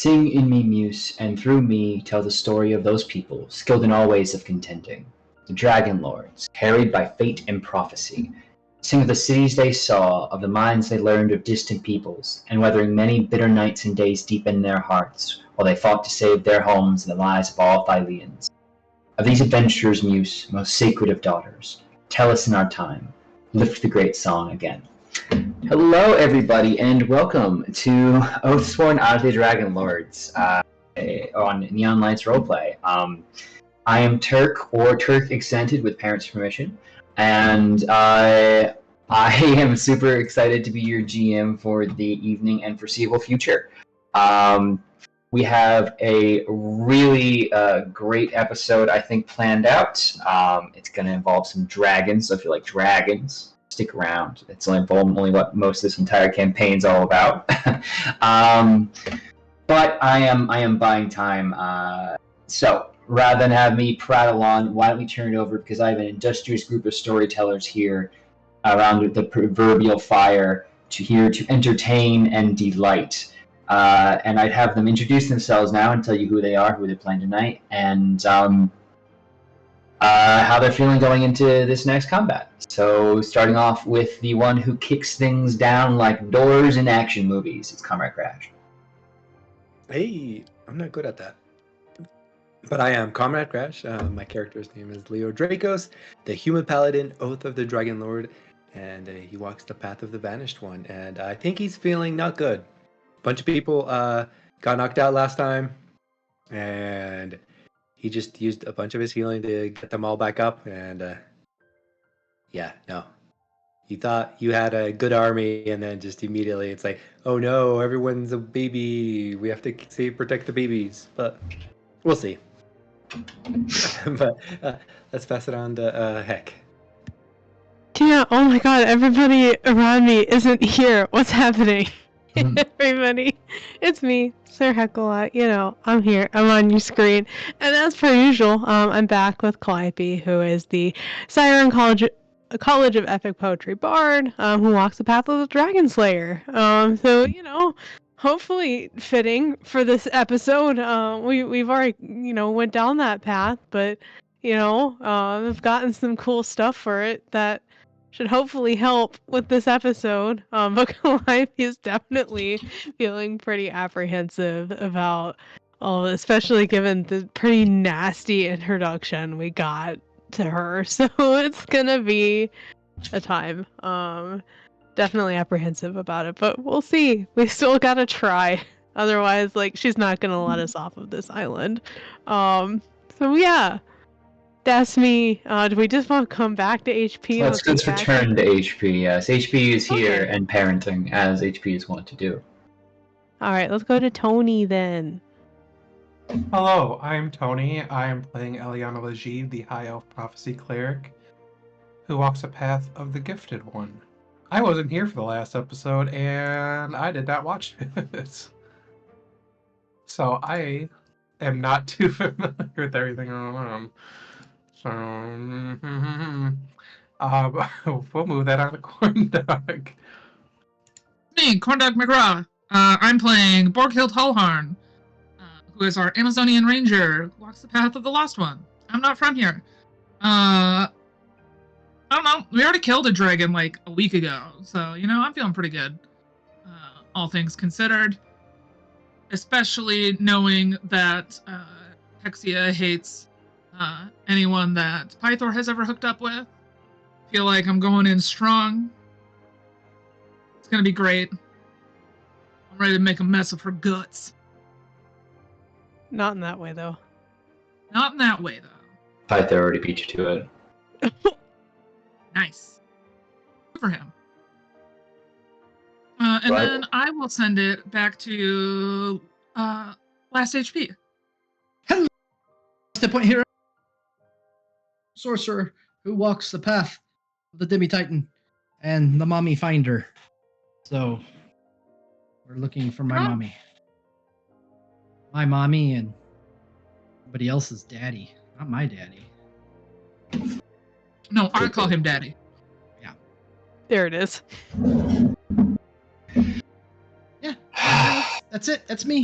Sing in me, muse, and through me tell the story of those people, skilled in all ways of contending. The Dragonlords, harried by fate and prophecy. Sing of the cities they saw, of the minds they learned of distant peoples, and weathering many bitter nights and days deep in their hearts, while they fought to save their homes and the lives of all Thyleans. Of these adventurers, muse, most sacred of daughters, tell us in our time. Lift the great song again. Hello, everybody, and welcome to Oathsworn out of the Dragonlords on Neon Lights Roleplay. I am Turk, or Turk Extended with parents' permission, and I am super excited to be your GM for the evening and foreseeable future. We have a really great episode, I think, planned out. It's going to involve some dragons, so if you like dragons, stick around. It's only what most of this entire campaign is all about. But I am buying time. So rather than have me prattle on, why don't we turn it over, because I have an industrious group of storytellers here around the proverbial fire to entertain and delight. And I'd have them introduce themselves now and tell you who they are, who they're playing tonight, and how they're feeling going into this next combat. So starting off with the one who kicks things down like doors in action movies, it's Comrade Crash. Hey, I'm not good at that. But I am Comrade Crash. My character's name is Leo Dracos, the human paladin, Oath of the Dragonlord, and he walks the path of the Vanished One. And I think he's feeling not good. A bunch of people got knocked out last time, and he just used a bunch of his healing to get them all back up. And yeah, no. You thought you had a good army, and then just immediately it's like, oh no, everyone's a baby. We have to protect the babies. But we'll see. But let's pass it on to Heck. Yeah, oh my god, everybody around me isn't here. What's happening? Everybody, it's me, Sir Heckalot. You know, I'm here. I'm on your screen. And as per usual, I'm back with Calliope, who is the Siren College of Epic Poetry Bard, who walks the path of the Dragon Slayer. So, you know, hopefully fitting for this episode. We've already, you know, went down that path, but, you know, I've gotten some cool stuff for it that should hopefully help with this episode. But Calliope is definitely feeling pretty apprehensive about all, especially given the pretty nasty introduction we got to her. So it's gonna be a time. Definitely apprehensive about it, but we'll see. We still gotta try. Otherwise, like, she's not gonna let us off of this island. So yeah. That's me. Do we just want to come back to HP? Let's return to HP, yes. HP is here and parenting, as HP is wont to do. Alright, let's go to Tony then. Hello, I'm Tony. I am playing Eliana Lajiv, the High Elf Prophecy Cleric, who walks a path of the Gifted One. I wasn't here for the last episode, and I did not watch this. So I am not too familiar with everything going on. So, we'll move that on to Corndog. Me, Corndog McGraw. I'm playing Borghild Hullharn, who is our Amazonian ranger, walks the path of the Lost One. I'm not from here. I don't know. We already killed a dragon like a week ago, so, you know, I'm feeling pretty good. All things considered. Especially knowing that Hexia hates anyone that Pythor has ever hooked up with. Feel like I'm going in strong. It's gonna be great. I'm ready to make a mess of her guts. Not in that way, though. Not in that way, though. Pythor already beat you to it. Nice. Good for him. And Right. then I will send it back to last HP. Hello, Step Point Hero. Sorcerer who walks the path of the Demi-Titan and the mommy finder. So, we're looking for my mommy. My mommy and somebody else's daddy. Not my daddy. No, I call him Daddy. Yeah. There it is. Yeah. That's it. That's me.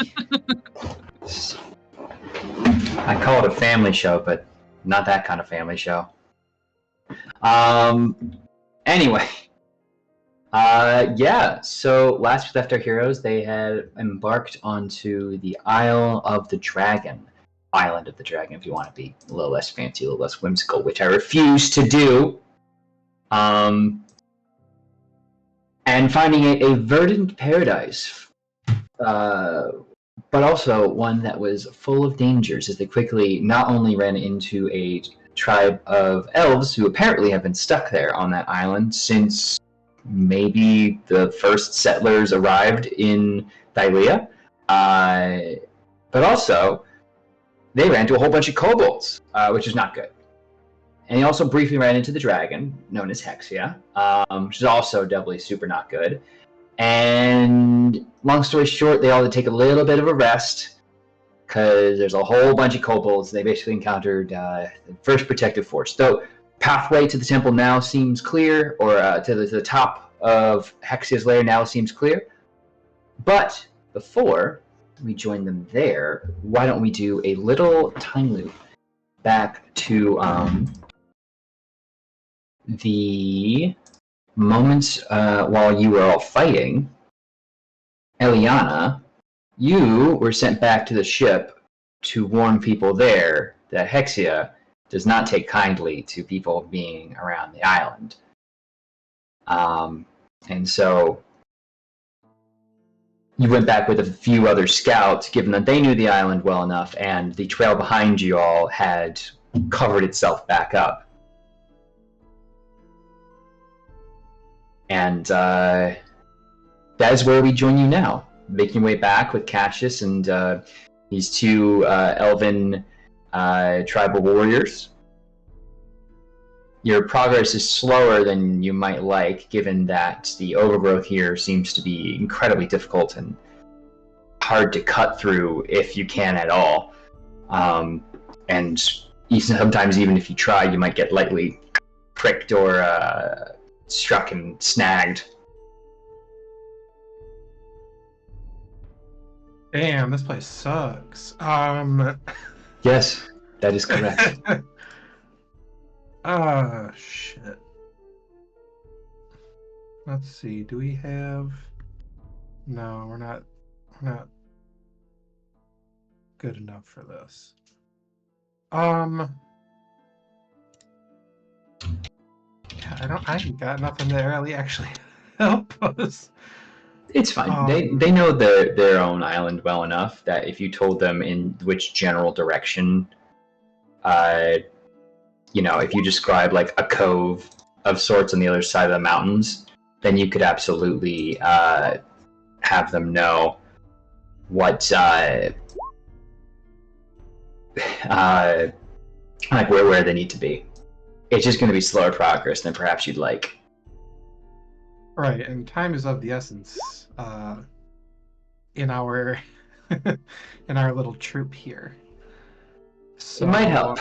I call it a family show, but not that kind of family show. Anyway. Yeah, so last we left our heroes, they had embarked onto the Isle of the Dragon. Island of the Dragon, if you want to be a little less fancy, a little less whimsical, which I refuse to do. And finding a verdant paradise, but also one that was full of dangers, as they quickly not only ran into a tribe of elves who apparently have been stuck there on that island since maybe the first settlers arrived in Thylea, but also they ran into a whole bunch of kobolds, which is not good. And he also briefly ran into the dragon, known as Hexia, which is also doubly super not good. And long story short, they all had to take a little bit of a rest, because there's a whole bunch of kobolds. They basically encountered the first protective force. So pathway to the temple now seems clear, or to the top of Hexia's lair now seems clear. But before we join them there, why don't we do a little time loop back to the moments while you were all fighting. Eliana, you were sent back to the ship to warn people there that Hexia does not take kindly to people being around the island. And so you went back with a few other scouts, given that they knew the island well enough, and the trail behind you all had covered itself back up. And that is where we join you now, making your way back with Cassius and these two elven tribal warriors. Your progress is slower than you might like, given that the overgrowth here seems to be incredibly difficult and hard to cut through if you can at all. And sometimes even if you try, you might get lightly pricked or struck and snagged. Damn, this place sucks. Yes, that is correct. Shit. Let's see, do we have... No, we're not good enough for this. Yeah, I ain't got nothing to really actually help us. It's fine. They know their own island well enough that if you told them in which general direction, if you describe like a cove of sorts on the other side of the mountains, then you could absolutely have them know what like where they need to be. It's just going to be slower progress than perhaps you'd like. Right, and time is of the essence in our in our little troop here. So, it might help.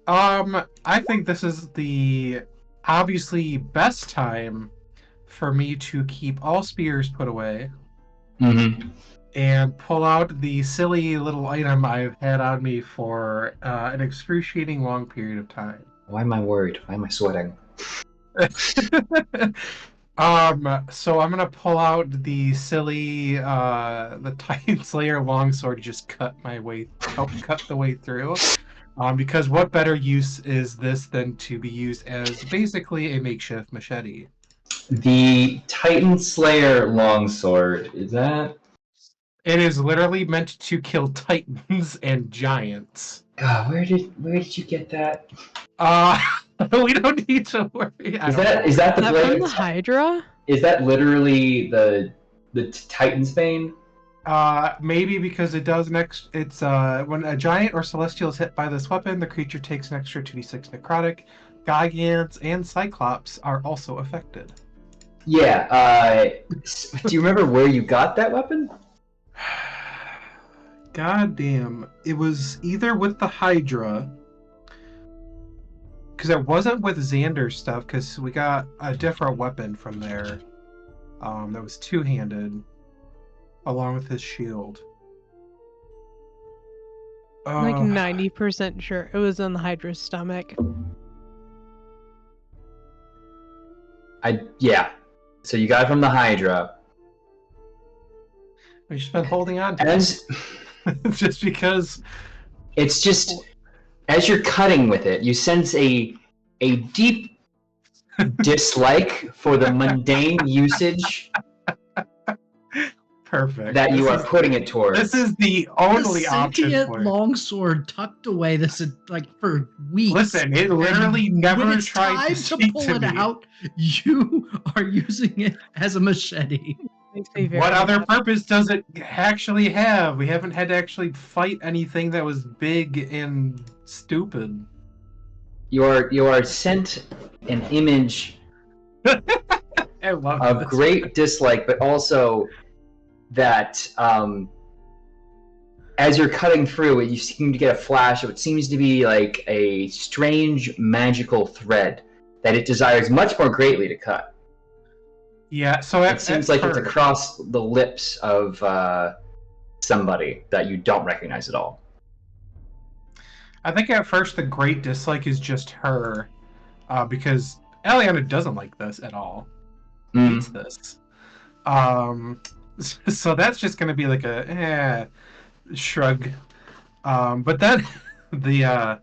I think this is the obviously best time for me to keep all spears put away. Mm-hmm. And pull out the silly little item I've had on me for an excruciating long period of time. Why am I worried? Why am I sweating? So I'm gonna pull out the silly the Titan Slayer longsword to just cut the way through. Because what better use is this than to be used as basically a makeshift machete? The Titan Slayer longsword, is that? It is literally meant to kill titans and giants. Where did you get that? We don't need to worry. Is that the Is that blade? from the Hydra? Is that literally the Titan's Bane? Maybe because it does it's when a giant or celestial is hit by this weapon, the creature takes an extra 2d6 necrotic. Gigants and Cyclops are also affected. Yeah, do you remember where you got that weapon? God damn. It was either with the Hydra, because it wasn't with Xander's stuff, because we got a different weapon from there that was two-handed. along with his shield. I'm like 90% sure it was on the Hydra's stomach. Yeah. So you got it from the Hydra. We've just been holding on to As it. Just because. It's just, as you're cutting with it, you sense a deep dislike for the mundane usage Perfect. that you are putting it towards. This is the only The option sentient for it. longsword tucked away this like for weeks. Listen, it literally And never when it's tried time to speak pull to it me. out, you are using it as a machete. Makes me very What other happy. purpose does it actually have? We haven't had to actually fight anything that was big and stupid. You are sent an image I love of this. great dislike, but also that as you're cutting through it, you seem to get a flash of what seems to be like a strange magical thread that it desires much more greatly to cut. Yeah, so It seems like it's across the lips of somebody that you don't recognize at all. I think at first the great dislike is just her, because Eliana doesn't like this at all. Hates this. So that's just going to be like a shrug. But then the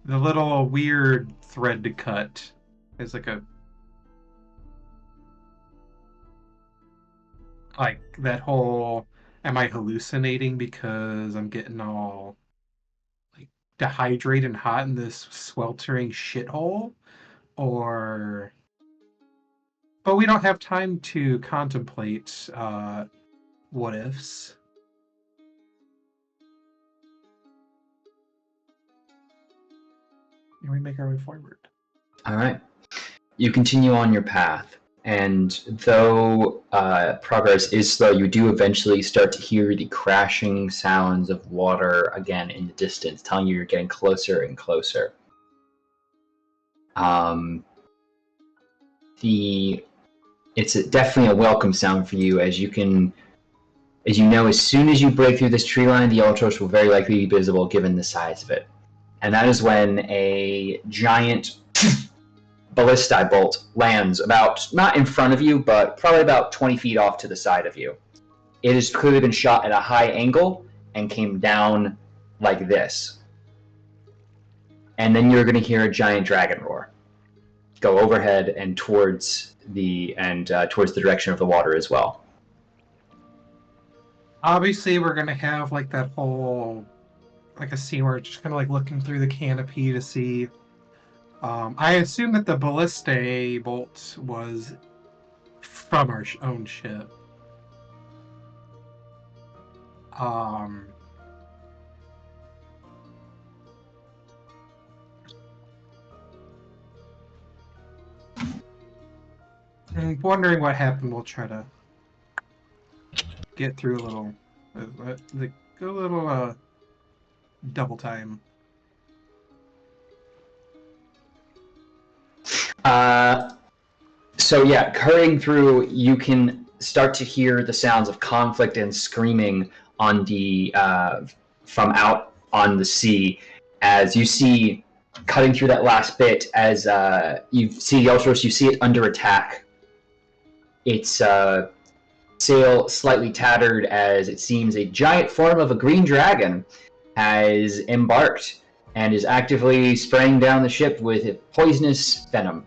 little weird thread to cut is like that whole, am I hallucinating because I'm getting all like dehydrated and hot in this sweltering shithole? Or... But we don't have time to contemplate what ifs. And we make our way forward. All right. You continue on your path, and though progress is slow, you do eventually start to hear the crashing sounds of water again in the distance, telling you you're getting closer and closer. It's definitely a welcome sound for you, as you know, as soon as you break through this tree line, the Ultros will very likely be visible given the size of it. And that is when a giant ballistae bolt lands about, not in front of you, but probably about 20 feet off to the side of you. It has clearly been shot at a high angle and came down like this. And then you're going to hear a giant dragon roar go overhead and towards the direction of the water as well. Obviously, we're gonna have like that whole, like a scene where it's just kind of like looking through the canopy to see. I assume that the ballistae bolt was from our own ship. I'm wondering what happened. We'll try to get through a little double time. So yeah, hurrying through, you can start to hear the sounds of conflict and screaming on the from out on the sea, as you see, cutting through that last bit, as you see the Ultros, you see it under attack. Its sail slightly tattered, as it seems a giant form of a green dragon has embarked and is actively spraying down the ship with poisonous venom.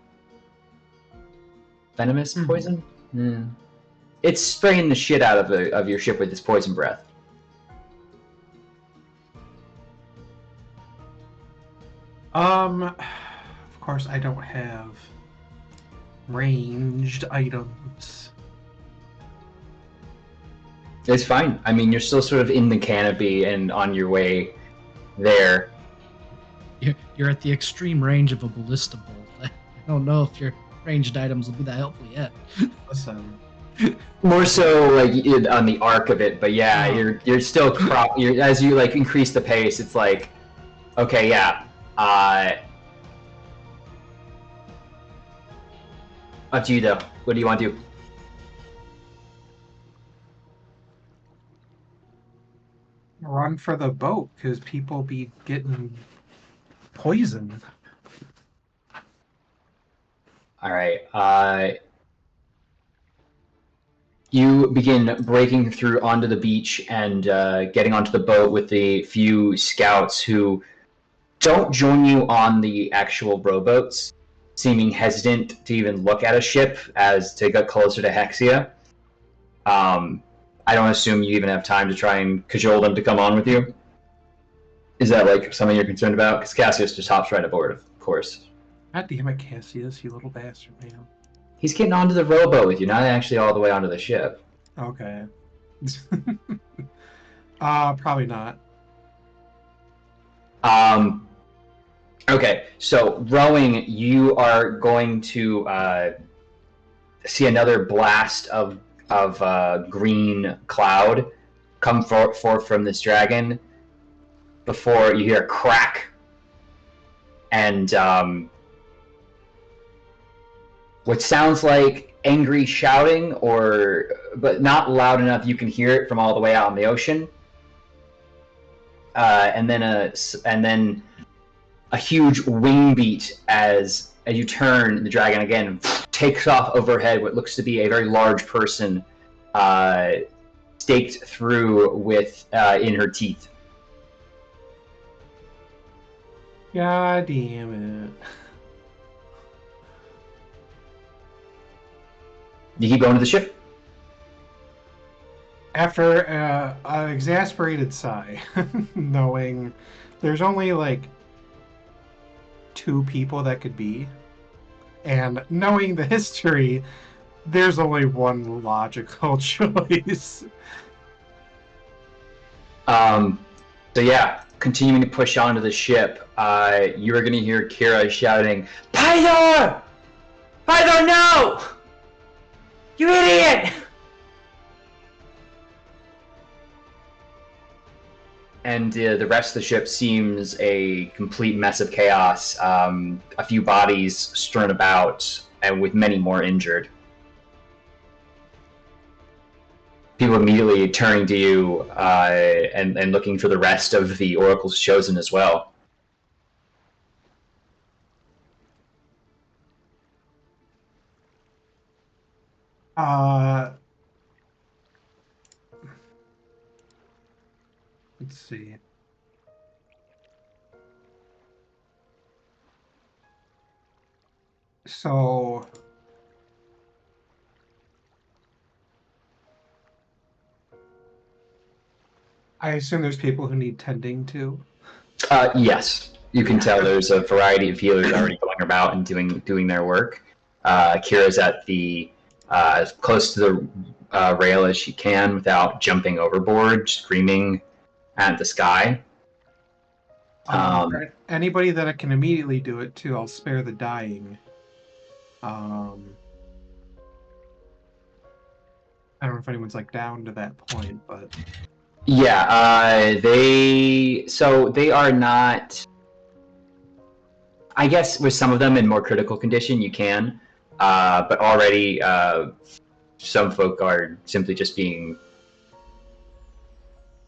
Venomous poison? It's spraying the shit out of your ship with its poison breath. Of course, I don't have ranged items. It's fine. I mean, you're still sort of in the canopy and on your way there. You're at the extreme range of a ballista bolt. I don't know if your ranged items will be that helpful yet. Listen. More so like on the arc of it, but yeah, you're still as you like increase the pace. It's like, okay, yeah. Up to you though. What do you want to do? run for the boat because people be getting poisoned. All right. You begin breaking through onto the beach and getting onto the boat with the few scouts who don't join you on the actual rowboats, seeming hesitant to even look at a ship as to get closer to Hexia. I don't assume you even have time to try and cajole them to come on with you. Is that like something you're concerned about? Because Cassius just hops right aboard, of course. God damn it, Cassius, you little bastard, man. He's getting onto the rowboat with you, not actually all the way onto the ship. Okay. Probably not. Okay, so rowing, you are going to see another blast of green cloud come forth from this dragon before you hear a crack and what sounds like angry shouting, but not loud enough you can hear it from all the way out in the ocean. And then a huge wing beat as you turn. The dragon again takes off overhead what looks to be a very large person, staked through with in her teeth. God damn it. You keep going to the ship? After an exasperated sigh, knowing there's only like 2 people that could be, and knowing the history, there's only one logical choice. So yeah, continuing to push onto the ship, you are going to hear Kira shouting, "Pythor! Pythor, no! You idiot!" And the rest of the ship seems a complete mess of chaos. A few bodies strewn about, and with many more injured. People immediately turning to you and looking for the rest of the oracles chosen as well. Let's see. So I assume there's people who need tending to. Yes, you can tell there's a variety of healers already going about and doing their work. Kira's at the as close to the rail as she can without jumping overboard, screaming at the sky. Anybody that I can immediately do it to, I'll spare the dying. I don't know if anyone's like down to that point, but yeah, they are not. I guess with some of them in more critical condition, you can, but already some folk are simply just being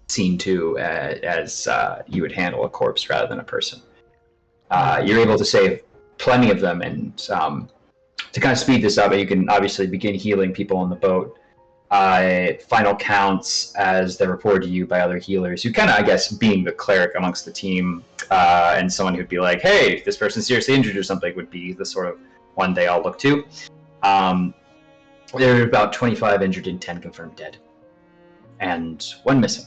seen to as you would handle a corpse rather than a person. You're able to save plenty of them, and to kind of speed this up, you can obviously begin healing people on the boat. Final counts as they're reported to you by other healers, who kind of, I guess, being the cleric amongst the team, and someone who'd be like, hey, this person's seriously injured or something, would be the sort of one they all look to. There are about 25 injured and 10 confirmed dead. And 1 missing.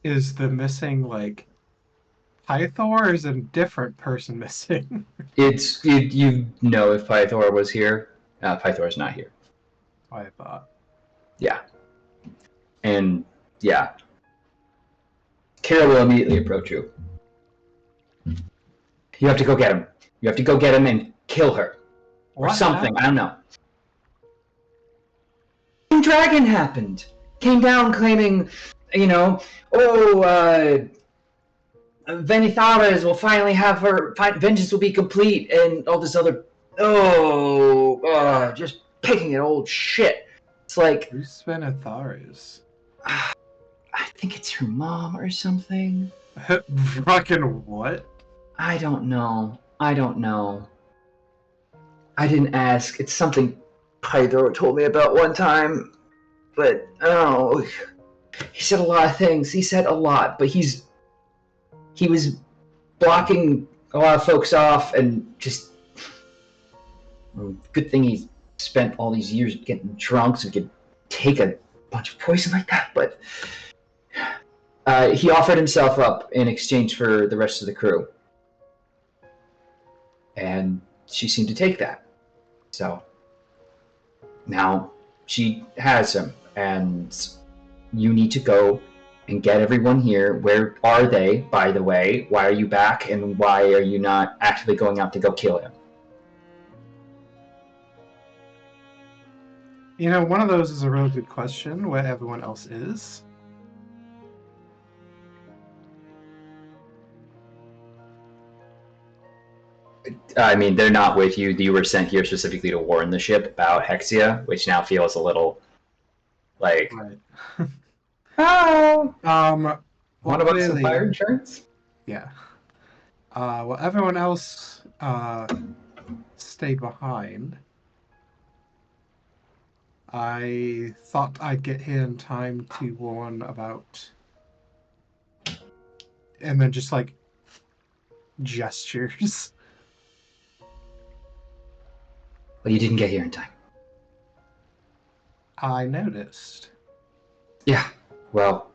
is the missing like Pythor, or is a different person missing? You know if Pythor was here. Pythor is not here. I thought. Yeah. And yeah. Kira will immediately approach you. You have to go get him. You have to go get him and kill her. Or something. I don't know. Dragon happened. Came down claiming Venithara's will finally have her vengeance will be complete, and all this other just picking at old shit. It's like Who's Venithara's? I think it's her mom or something. Fucking what? I don't know. I didn't ask. It's something Pythor told me about one time, but he said a lot of things. He said a lot, but he was blocking a lot of folks off, and just good thing he spent all these years getting drunk so he could take a bunch of poison like that. But he offered himself up in exchange for the rest of the crew, and she seemed to take that. So now she has him, and you need to go and get everyone here. Where are they, by the way? Why are you back, and why are you not actively going out to go kill him? One of those is a really good question, where everyone else is. I mean, they're not with you. You were sent here specifically to warn the ship about Hexia, which now feels a little like... Right. Oh! What about some fire insurance? Yeah. Well, everyone else stay behind. I thought I'd get here in time to warn about... And then just, like, gestures. Well, you didn't get here in time. I noticed. Yeah, well...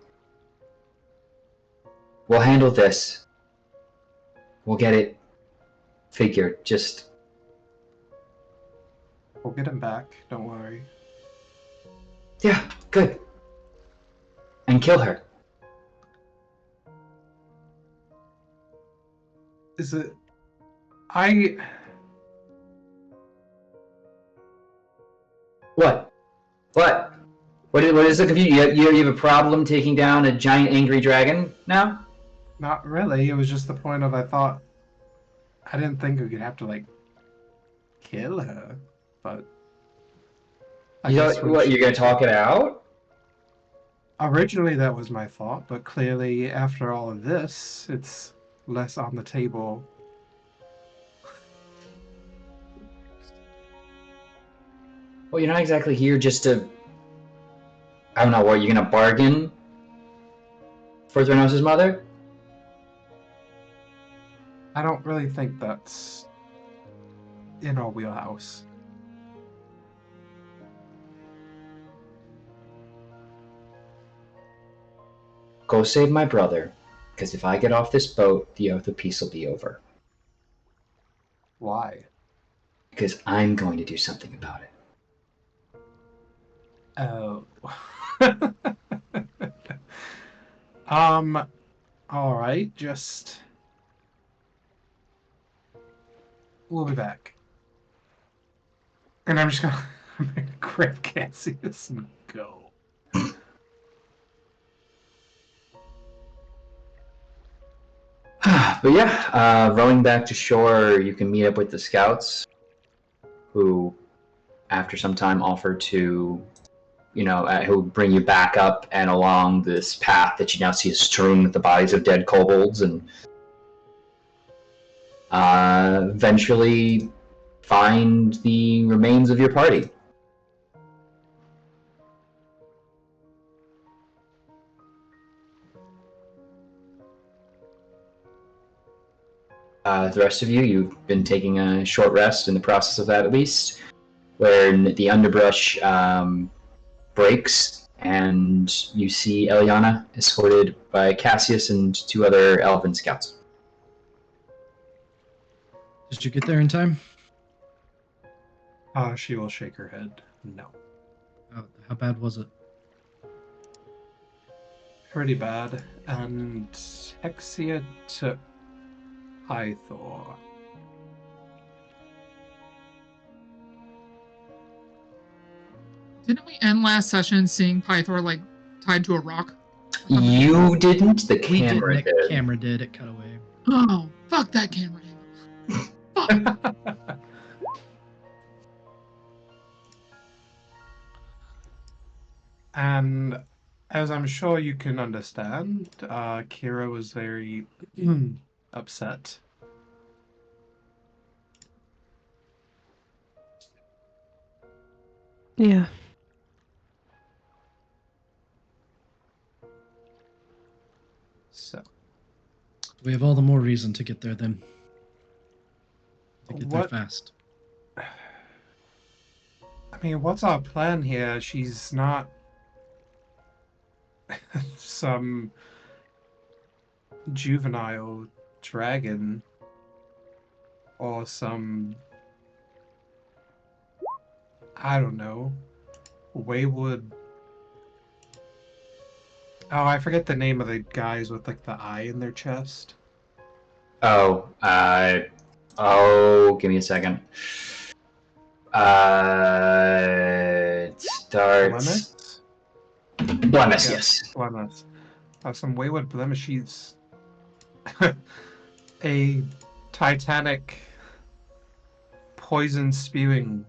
We'll handle this. We'll get it figured. Just... We'll get him back, don't worry. Yeah, good. And kill her. Is it... What? What is the confusion? You have a problem taking down a giant angry dragon now? Not really. It was just the point of I didn't think we could have to, like, kill her, but... You're gonna talk it out? Originally that was my thought, but clearly after all of this, it's less on the table. Well, you're not exactly here just to... I don't know, what, you're gonna bargain for Thranos' mother? I don't really think that's in our wheelhouse. Go save my brother, because if I get off this boat, the Oath of Peace will be over. Why? Because I'm going to do something about it. Oh. Alright, just... We'll be back. And I'm just gonna grab Cassius and go. But yeah, rowing back to shore, you can meet up with the scouts, who, after some time, offer to, who bring you back up and along this path that you now see is strewn with the bodies of dead kobolds, and eventually find the remains of your party. The rest of you, you've been taking a short rest in the process of that at least, where the underbrush breaks, and you see Eliana escorted by Cassius and 2 other elven scouts. Did you get there in time? She will shake her head. No. How bad was it? Pretty bad. And Hexia took Pythor. Didn't we end last session seeing Pythor, like, tied to a rock? You didn't. The We camera didn't. did. The camera did. It cut away. Oh, fuck that camera. And as I'm sure you can understand, Kira was very upset. Yeah. So, We have all the more reason to get there then. To get there What- fast. I mean, what's our plan here? She's not some juvenile dragon or some, I don't know, wayward. Oh, I forget the name of the guys with like the eye in their chest. Oh, give me a second. It starts. Blemis, yes. Blemis. Some wayward blemishes. A titanic poison spewing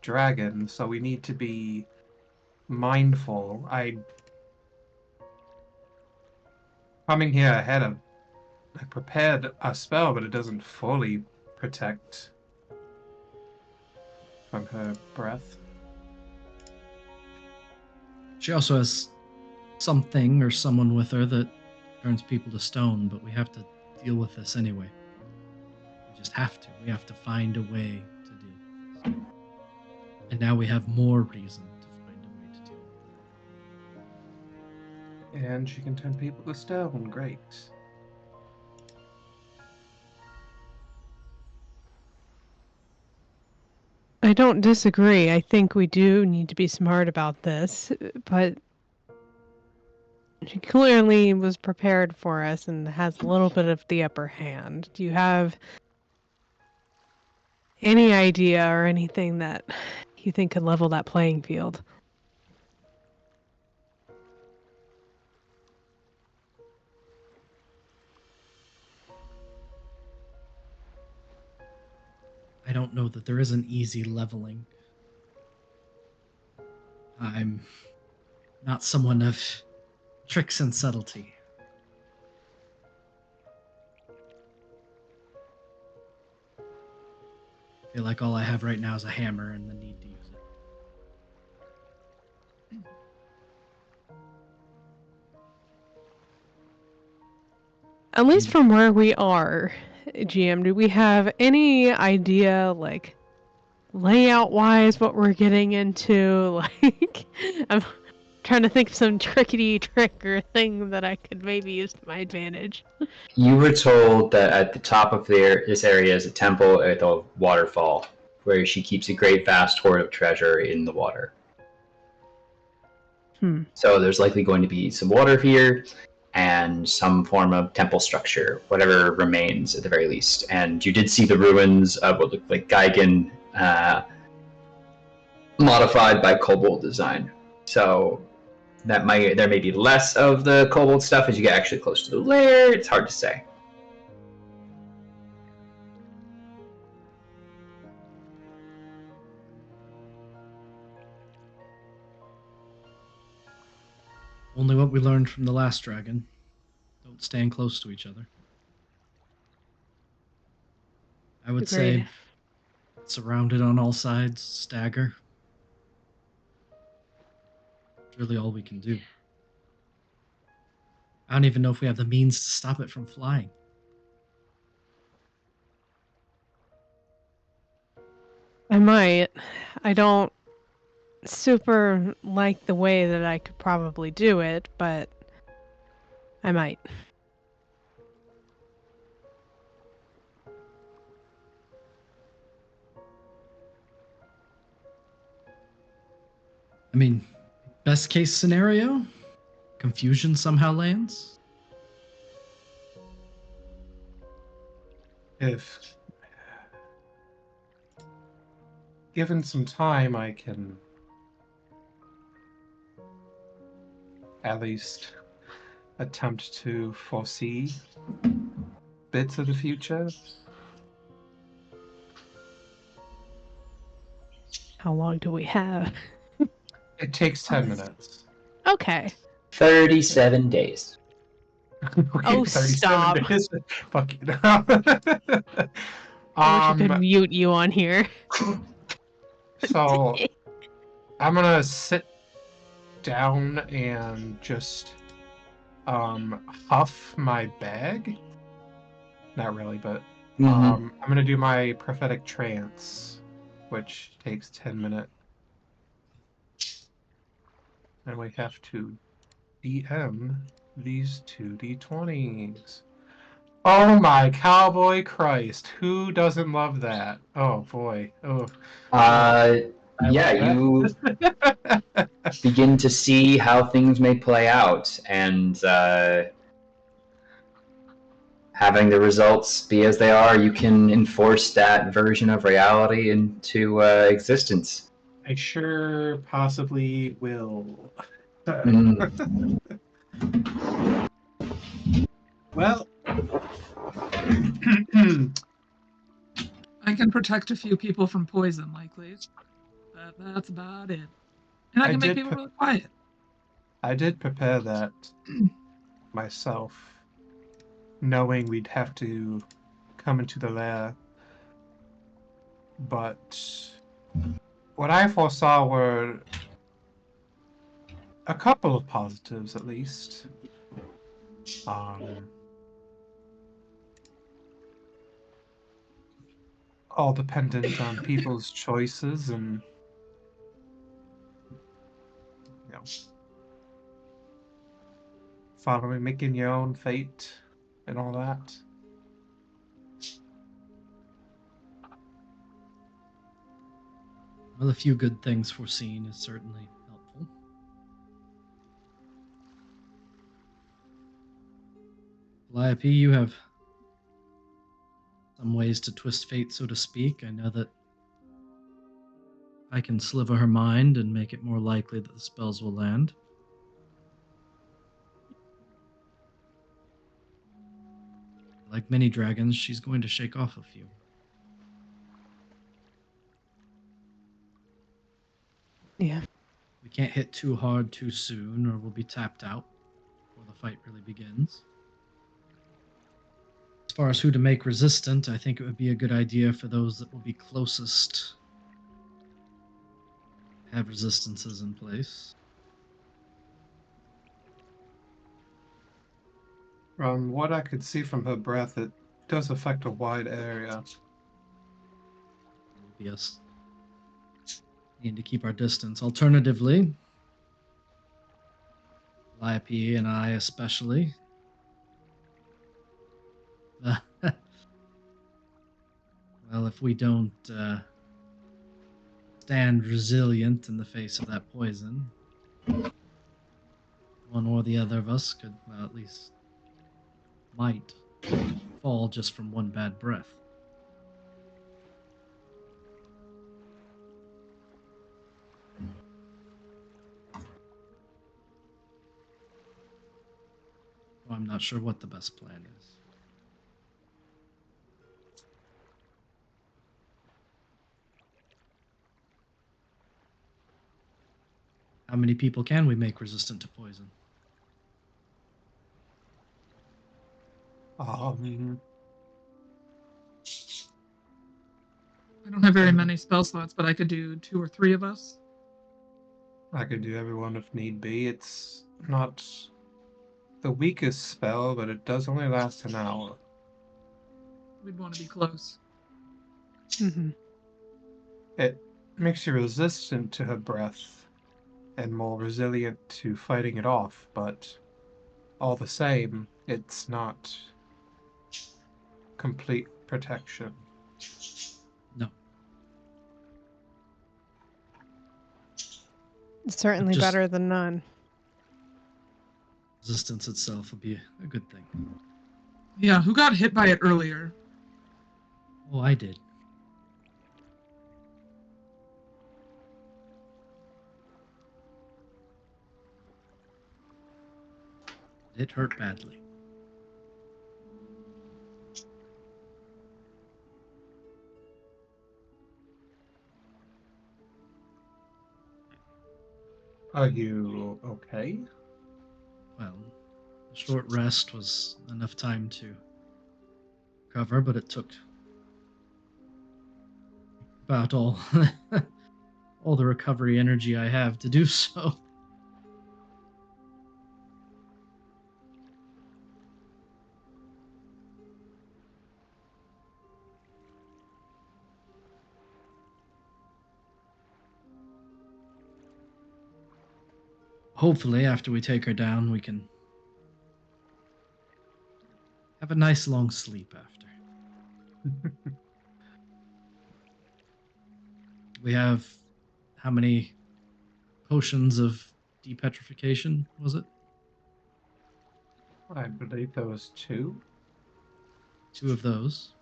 dragon, so we need to be mindful. Coming here ahead of I prepared a spell, but it doesn't fully protect from her breath. She also has something or someone with her that turns people to stone, but we have to deal with this anyway. We just have to. We have to find a way to deal with this. And now we have more reason to find a way to deal with it. And she can turn people to stone. Great. I don't disagree. I think we do need to be smart about this, but she clearly was prepared for us and has a little bit of the upper hand. Do you have any idea or anything that you think could level that playing field? I don't know that there is an easy leveling. I'm not someone of tricks and subtlety. I feel like all I have right now is a hammer and the need to use it. At least from where we are, GM, do we have any idea, like, layout-wise, what we're getting into? Like, I'm trying to think of some trickety trick or thing that I could maybe use to my advantage. You were told that at the top of this area is a temple at the waterfall, where she keeps a great vast hoard of treasure in the water. So there's likely going to be some water here, and some form of temple structure, whatever remains at the very least. And you did see the ruins of what looked like Geigen, modified by kobold design. So there may be less of the kobold stuff as you get actually close to the lair. It's hard to say. Only what we learned from the last dragon. Don't stand close to each other. I would say surrounded on all sides, stagger. It's really all we can do. I don't even know if we have the means to stop it from flying. I might. I don't super like the way that I could probably do it, but I might. I mean, best case scenario, confusion somehow lands. If given some time, I can at least attempt to foresee bits of the future. How long do we have? It takes 10 minutes. Okay. 37 days. Okay, Oh, 37 stop. days. Fuck you. I wish I could mute you on here. So I'm gonna sit down and just huff my bag. Not really, but I'm gonna do my prophetic trance, which takes 10 minutes. And we have to DM these 2d20s. Oh my cowboy Christ, who doesn't love that? Oh boy. Oh. Yeah, you begin to see how things may play out, and having the results be as they are, you can enforce that version of reality into existence. I sure possibly will. Well, I can protect a few people from poison, likely. But that's about it. And I can make people really quiet. I did prepare that myself, knowing we'd have to come into the lair. But what I foresaw were a couple of positives, at least. All dependent on people's choices and, you know, following, making your own fate and all that. Well, a few good things foreseen is certainly helpful. Calliope, you have some ways to twist fate, so to speak. I know that I can sliver her mind and make it more likely that the spells will land. Like many dragons, she's going to shake off a few. Yeah. We can't hit too hard too soon, or we'll be tapped out before the fight really begins. As far as who to make resistant, I think it would be a good idea for those that will be closest to have resistances in place. From what I could see from her breath, it does affect a wide area. It will be us needing to keep our distance. Alternatively, Calliope and I especially. Well, if we don't stand resilient in the face of that poison, one or the other of us could, well, at least might fall just from one bad breath. Well, I'm not sure what the best plan is. How many people can we make resistant to poison? I don't have very many spell slots, but I could do 2 or 3 of us. I could do everyone if need be. It's not the weakest spell, but it does only last an hour. We'd want to be close. Mm-hmm. It makes you resistant to her breath and more resilient to fighting it off, but all the same, it's not complete protection. No. Certainly Just- better than none. Resistance itself would be a good thing. Yeah, who got hit by it earlier? Oh, I did. It hurt badly. Are you okay? Well, a short rest was enough time to recover, but it took about all all the recovery energy I have to do so. Hopefully, after we take her down, we can have a nice long sleep after. We have how many potions of depetrification, was it? I believe there was 2. 2 of those.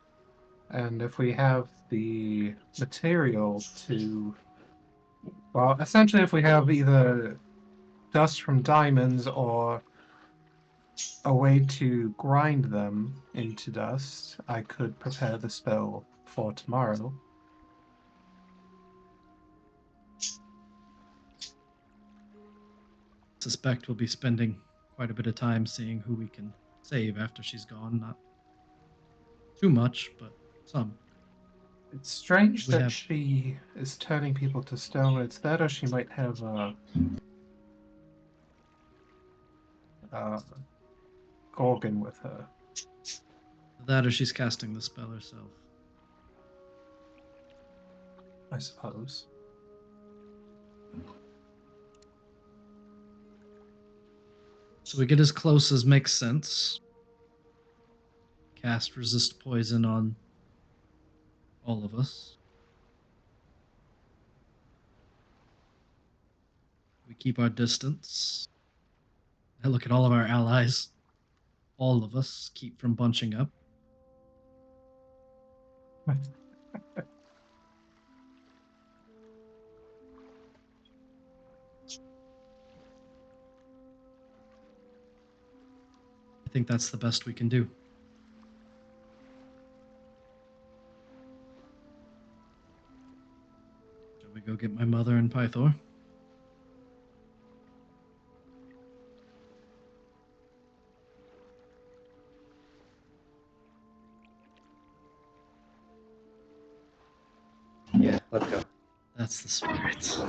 And if we have the material to... Well, essentially if we have either dust from diamonds or a way to grind them into dust, I could prepare the spell for tomorrow. Suspect we'll be spending quite a bit of time seeing who we can save after she's gone. Not too much, but some. It's strange We that have- she is turning people to stone. It's that, or she might have Gorgon with her. That or she's casting the spell herself. I suppose. So we get as close as makes sense. Cast resist poison on all of us. We keep our distance. I look at all of our allies. All of us keep from bunching up. I think that's the best we can do. Shall we go get my mother and Pythor? Yeah, let's go. That's the spirit. Oh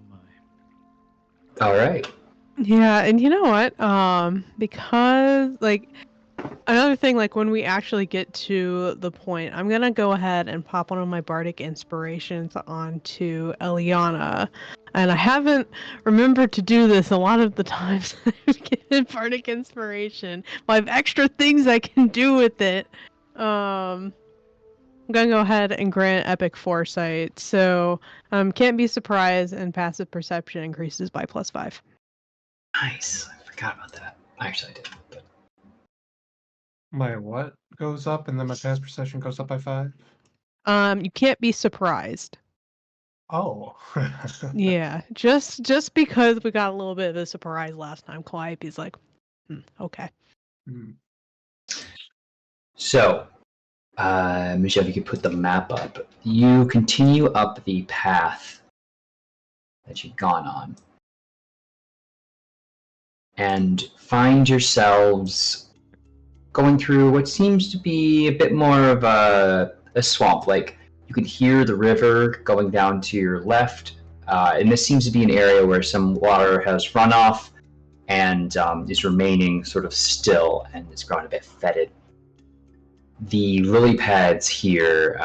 my. All right. Yeah, and you know what? Because like another thing, like when we actually get to the point, I'm gonna go ahead and pop one of my bardic inspirations onto Eliana. And I haven't remembered to do this a lot of the times I've given bardic inspiration. Well, I have extra things I can do with it. I'm gonna go ahead and grant epic foresight. So can't be surprised, and passive perception increases by +5. Nice. I forgot about that. Actually, I did. But... My what goes up, and then my past perception goes up by 5? You can't be surprised. Oh. Yeah, just because we got a little bit of a surprise last time, Calliope's like, okay. Hmm. So, Michelle, if you could put the map up. You continue up the path that you've gone on and find yourselves going through what seems to be a bit more of a swamp. Like, you can hear the river going down to your left, and this seems to be an area where some water has run off and is remaining sort of still and is grown a bit fetid. The lily pads here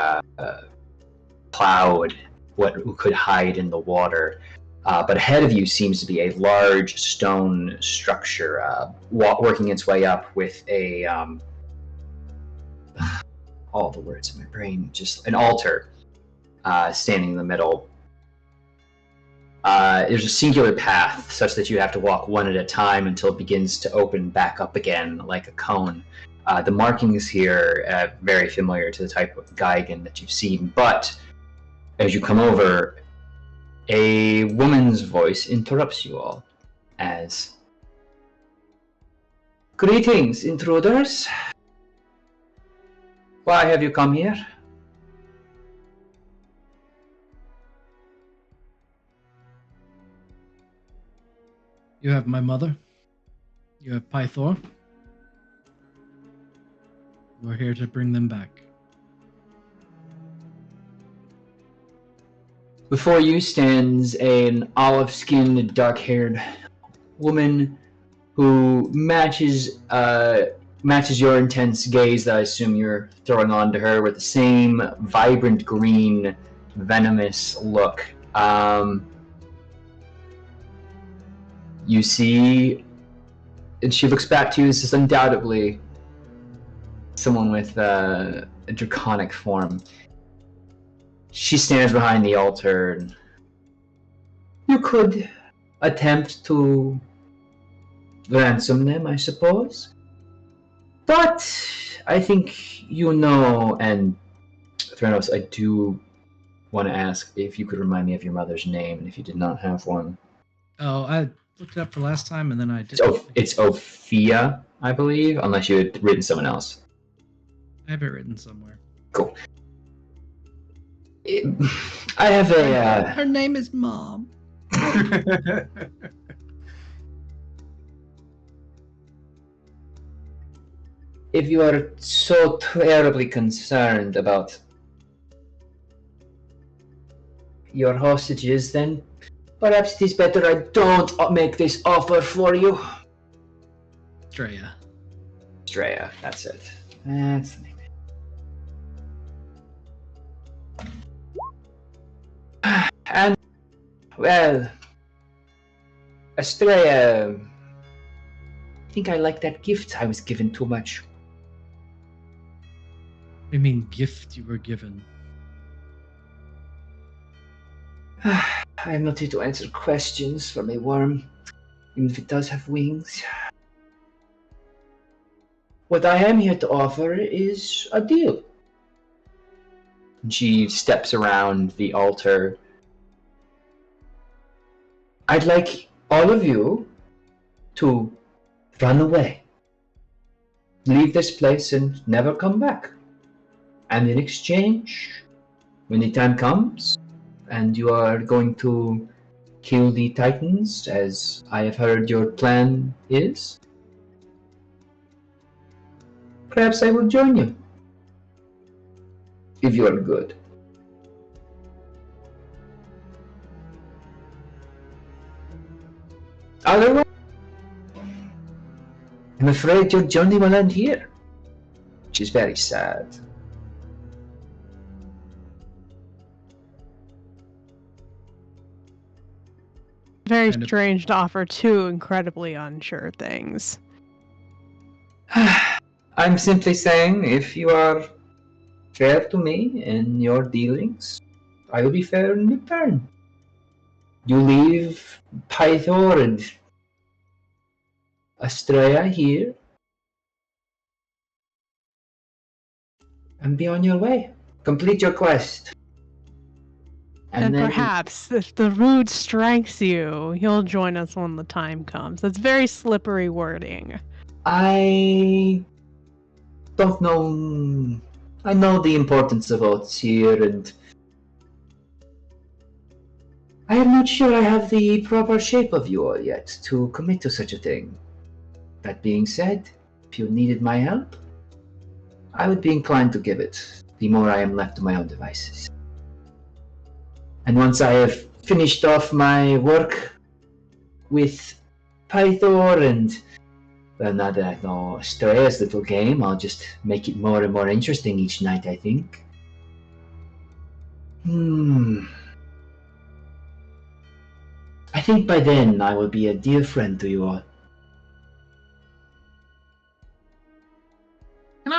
cloud what could hide in the water, but ahead of you seems to be a large stone structure working its way up with a all the words in my brain, just an altar standing in the middle. There's a singular path such that you have to walk one at a time until it begins to open back up again like a cone. The markings here are very familiar to the type of Geigen that you've seen, but as you come over, a woman's voice interrupts you all as, "Greetings, intruders. Why have you come here?" You have my mother. You have Pythor. We're here to bring them back. Before you stands an olive-skinned, dark-haired woman who matches your intense gaze that I assume you're throwing onto her with the same vibrant green, venomous look. You see, and she looks back to you. This is undoubtedly someone with a draconic form. She stands behind the altar. And you could attempt to ransom them, I suppose. But I think you know, and Thranos, I do want to ask if you could remind me of your mother's name, and if you did not have one. Oh, I looked it up for last time, and then I didn't. It's Ophia, I believe, unless you had written someone else. I have it written somewhere. Cool. I have a... Her name is Mom. If you are so terribly concerned about your hostages, then perhaps it is better I don't make this offer for you. Straya, that's it. That's the name. And, well, Estrella, I think I like that gift I was given too much. I mean, gift you were given. I am not here to answer questions from a worm, even if it does have wings. What I am here to offer is a deal. She steps around the altar. I'd like all of you to run away. Leave this place and never come back. And in exchange, when the time comes, and you are going to kill the Titans, as I have heard your plan is, perhaps I will join you. If you are good. Otherwise, I'm afraid your journey will end here, which is very sad. Very strange to offer two incredibly unsure things. I'm simply saying, if you are fair to me in your dealings, I will be fair in return. You leave Pythor and Estrella here, and be on your way. Complete your quest. And then, perhaps, if the root strikes you, you'll join us when the time comes. That's very slippery wording. I don't know. I know the importance of oaths here, and I am not sure I have the proper shape of you all yet to commit to such a thing. That being said, if you needed my help, I would be inclined to give it, the more I am left to my own devices. And once I have finished off my work with Pythor and, well, now that I know Estrella's little game, I'll just make it more and more interesting each night, I think. I think by then I will be a dear friend to you all. Can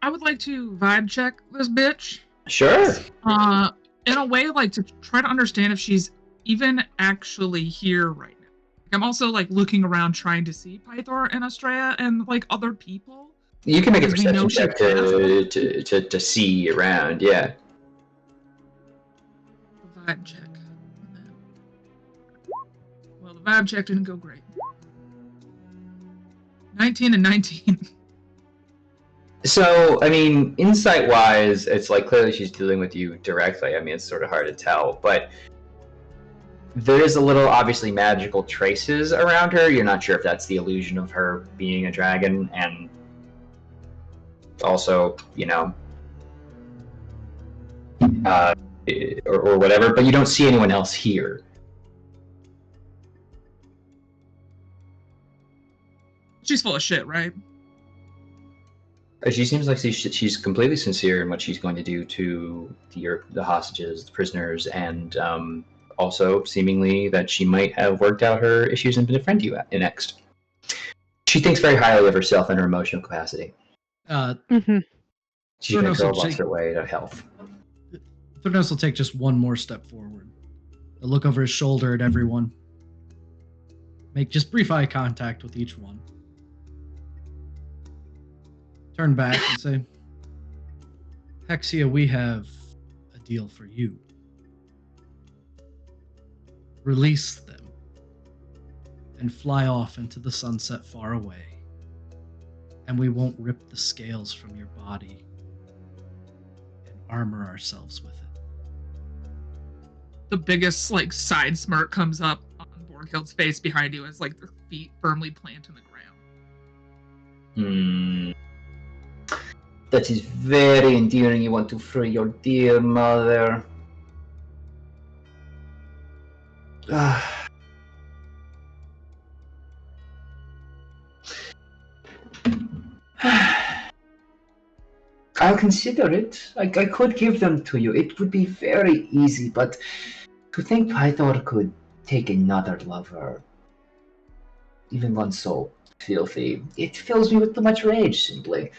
I would like to vibe check this bitch. Sure. In a way, like, to try to understand if she's even actually here right now. I'm also like looking around trying to see Pythor and Estrella and like other people. You can make a Because we know perception check to see around, yeah. Vibe check. Well, the vibe check didn't go great. 19 and 19. So, I mean, insight-wise, it's like clearly she's dealing with you directly. I mean, it's sort of hard to tell, but there is a little, obviously, magical traces around her. You're not sure if that's the illusion of her being a dragon, and also, you know, or whatever, but you don't see anyone else here. She's full of shit, right? She seems like she's completely sincere in what she's going to do to the hostages, the prisoners, and also seemingly that she might have worked out her issues and befriend you next. She thinks very highly of herself and her emotional capacity. She can control her way to health. Thurnos will take just one more step forward. He'll look over his shoulder at everyone. Make just brief eye contact with each one. Turn back and say, Hexia, we have a deal for you. Release them and fly off into the sunset far away, and we won't rip the scales from your body and armor ourselves with it. The biggest like side smirk comes up on Borghild's face behind you as like their feet firmly plant in the ground. That is very endearing. You want to free your dear mother. I'll consider it. I could give them to you. It would be very easy, but to think Pythor could take another lover, even one so filthy, it fills me with too much rage, simply.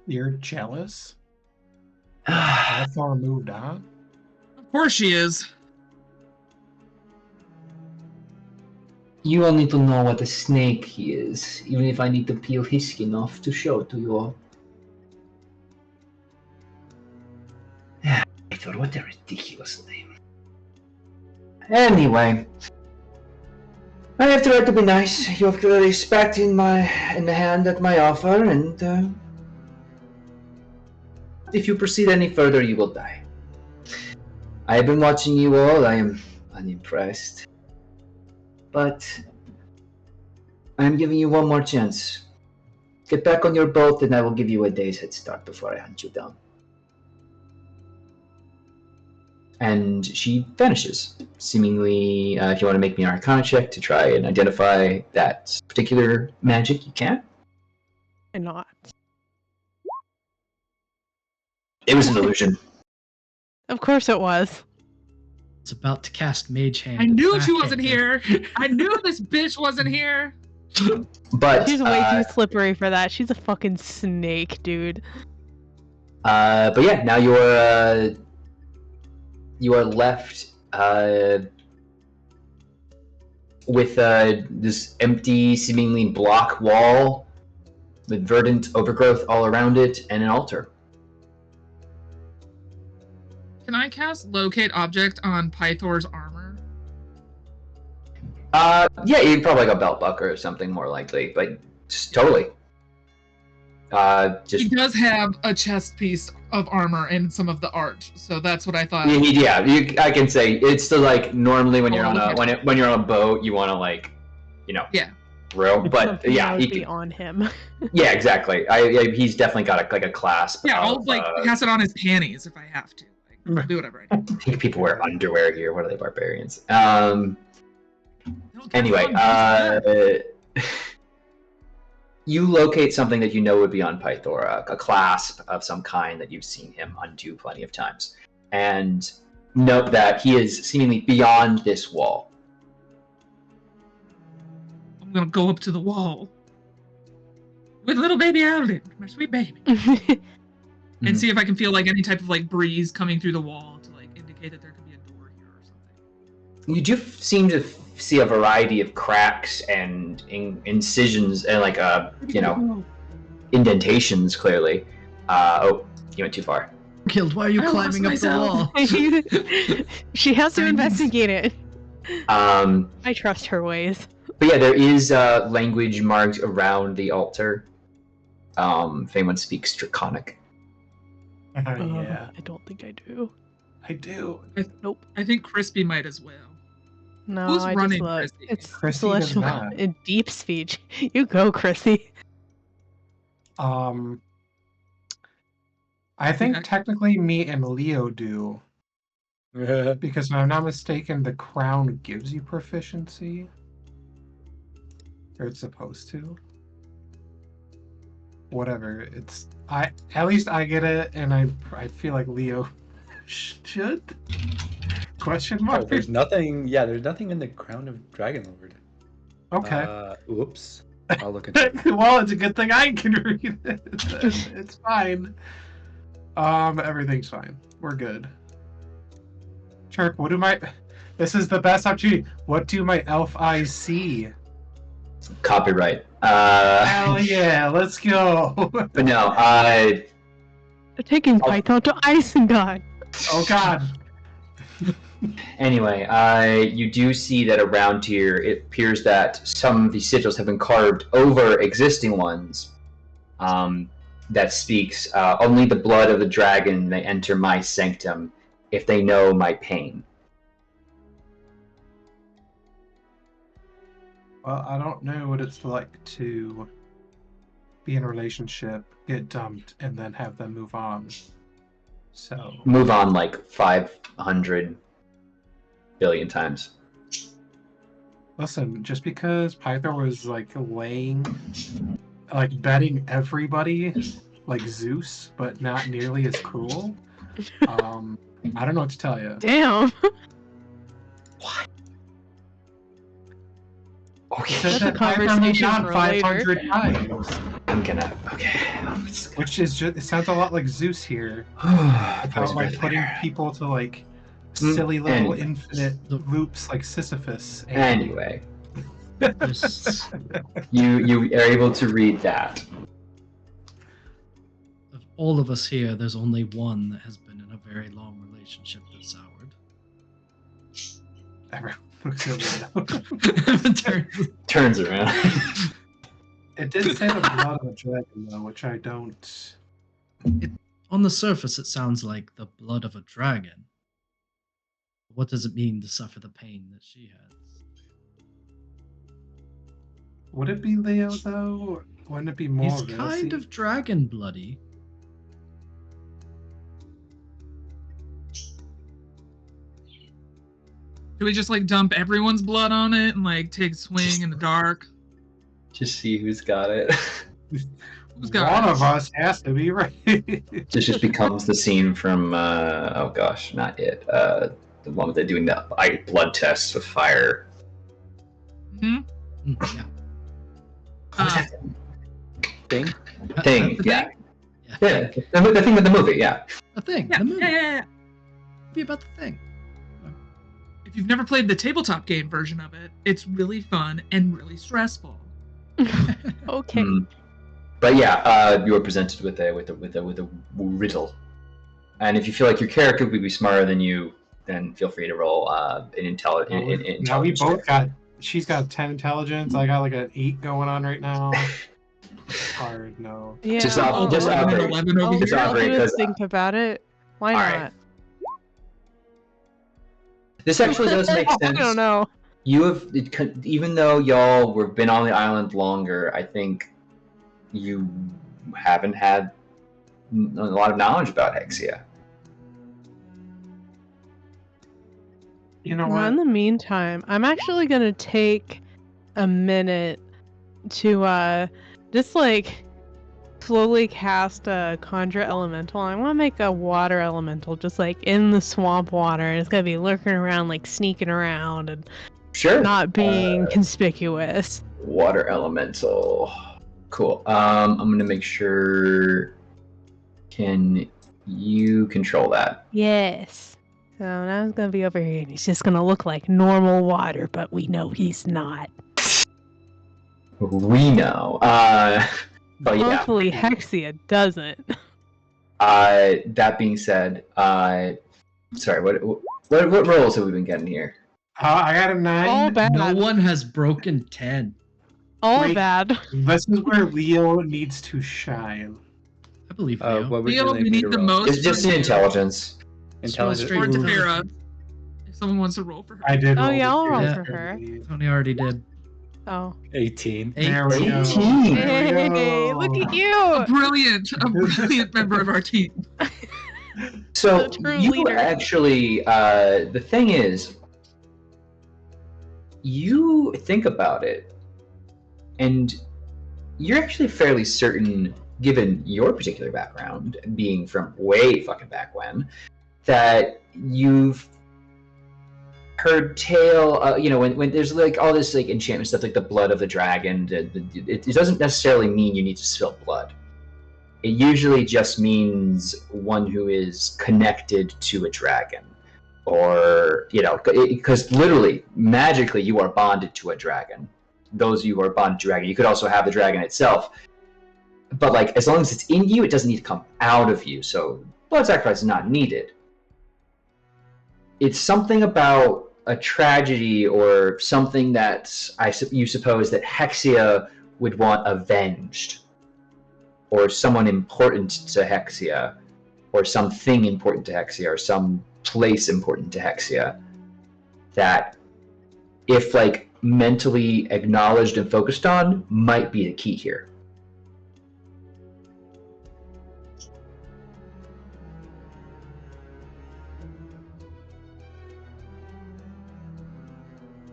You're jealous? How far moved on? Of course she is. You all need to know what a snake he is, even if I need to peel his skin off to show to you all. Pythor, what a ridiculous name. Anyway, I have tried to be nice. You have clearly spat in the hand at my offer, and if you proceed any further, you will die. I have been watching you all. I am unimpressed. But I am giving you one more chance. Get back on your boat, and I will give you a day's head start before I hunt you down. And she vanishes. Seemingly, if you want to make me an Arcana check to try and identify that particular magic, you can. Why not? It was an illusion. Of course it was. It's about to cast Mage Hand. I knew she wasn't here. I knew this bitch wasn't here. But She's way too slippery for that. She's a fucking snake, dude. But yeah, now you are left with this empty, seemingly block wall with verdant overgrowth all around it and an altar. Can I cast Locate Object on Pythor's armor? Yeah, you'd probably like a belt buckle or something more likely, but just totally. He does have a chest piece of armor in some of the art, so that's what I thought. Yeah, I can say it's still like normally when you're on a when you're on a boat, you want to like, you know, row. But yeah, he be on him. Yeah, exactly. He's definitely got a clasp. Yeah, I'll like cast it on his panties if I have to. Like, I'll do whatever I do. I think people wear underwear here. What are they, barbarians? Anyway, you locate something that you know would be on Pythor, a clasp of some kind that you've seen him undo plenty of times. And note that he is seemingly beyond this wall. I'm gonna go up to the wall with little baby out of it, my sweet baby, and see if I can feel like any type of like breeze coming through the wall to like indicate that there could be a door here or something. You do seem to see a variety of cracks and incisions and indentations. Clearly. Oh, you went too far. Killed. Why are you climbing up the wall? She has to investigate it. I trust her ways. But yeah, there is language marked around the altar. If anyone speaks Draconic. Yeah. I don't think I do. I do. Nope. I think Crispy might as well. No, Who's I running just look. Chrissy? It's Chrissy celestial does not. in deep speech. You go, Chrissy. I think technically me and Leo do. Because if I'm not mistaken, the crown gives you proficiency. Or it's supposed to. Whatever. At least I get it, and I feel like Leo should. Question mark. Oh, there's nothing. Yeah, there's nothing in the Crown of Dragonlord. Okay. Oops. I'll look at that. Well, it's a good thing I can read it. It's fine. Everything's fine. We're good. Chirk, this is the best opportunity. What do my elf eyes see? Copyright. Hell yeah, let's go. But no, They're taking Python to Isengard. Oh god. Anyway, you do see that around here, it appears that some of the sigils have been carved over existing ones. That speaks, only the blood of the dragon may enter my sanctum if they know my pain. Well, I don't know what it's like to be in a relationship, get dumped, and then have them move on. So Move on like 500 billion times. listen, just because Pythor was betting everybody like Zeus, but not nearly as cruel. I don't know what to tell you. Damn. Okay. Said That's a that Pythor moved conversation on for 500 times, I'm gonna. Okay. which is just, it sounds a lot like Zeus here. About like putting people to like silly little infinite loops like Sisyphus. Anyway, you are able to read that. Of all of us here, there's only one that has been in a very long relationship that soured. Everyone looks at me. Turns around. It did say the blood of a dragon though, which I don't. On the surface, it sounds like the blood of a dragon. What does it mean to suffer the pain that she has? Would it be Leo though? Wouldn't it be more? He's kind of dragon bloody. Do we just like dump everyone's blood on it and like take a swing in the dark? Just see who's got it. Who's got One it? of us has to be right. This just becomes the scene from oh gosh, not it. The one where they're doing the blood tests with fire. Hmm? Yeah. Thing? The Thing, thing? yeah. Yeah, the thing with the movie, yeah. A thing. Yeah, The movie. yeah. Movie about the thing. If you've never played the tabletop game version of it, it's really fun and really stressful. Okay. But yeah, you were presented with a riddle, and if you feel like your character would be smarter than you, then feel free to roll an intelligence. Now we both got. She's got 10 intelligence. I got like an 8 going on right now. Hard, no. Yeah. Just I'll operate. 11 over I'll here. Just operate, do a 'cause- think about it. Why Alright. not? This actually does make I sense. don't know. You have, even though y'all were been on the island longer, I think you haven't had a lot of knowledge about Hexia. You know Well, in what? the meantime, I'm actually gonna take a minute to just like slowly cast a conjure elemental. I want to make a water elemental, just like in the swamp water, and it's gonna be lurking around, like sneaking around and Sure. not being conspicuous. Water elemental. Cool. I'm gonna make sure. Can you control that? Yes. So now he's gonna be over here, and he's just gonna look like normal water, but we know he's not. We know. But yeah. Hopefully Hexia doesn't. That being said, sorry, what rolls have we been getting here? I got a 9. All bad. No one has broken 10. All Wait. bad. This is where Leo needs to shine. I believe you. What would you Leo, like we me need to the roll? most. It's just from you. intelligence. Intelligence. Straight Or roll. Tefera. If someone wants to roll for her. I did. Oh, roll yeah, the I'll roll zero, for her. I believe. Tony already did. Oh. 18. There we go. 18. There we Hey, go. look at A you! brilliant member of our team. So The true you leader. actually, the thing is, you think about it, and you're actually fairly certain, given your particular background, being from way fucking back when, that you've heard tale, when there's like all this like enchantment stuff, like the blood of the dragon. It doesn't necessarily mean you need to spill blood. It usually just means one who is connected to a dragon, or because literally magically you are bonded to a dragon. Those of you who are bonded to a dragon, you could also have the dragon itself, but like as long as it's in you, it doesn't need to come out of you. So blood sacrifice is not needed. It's something about a tragedy or something that you suppose that Hexia would want avenged, or someone important to Hexia, or something important to Hexia, or some place important to Hexia, that if like mentally acknowledged and focused on, might be the key here.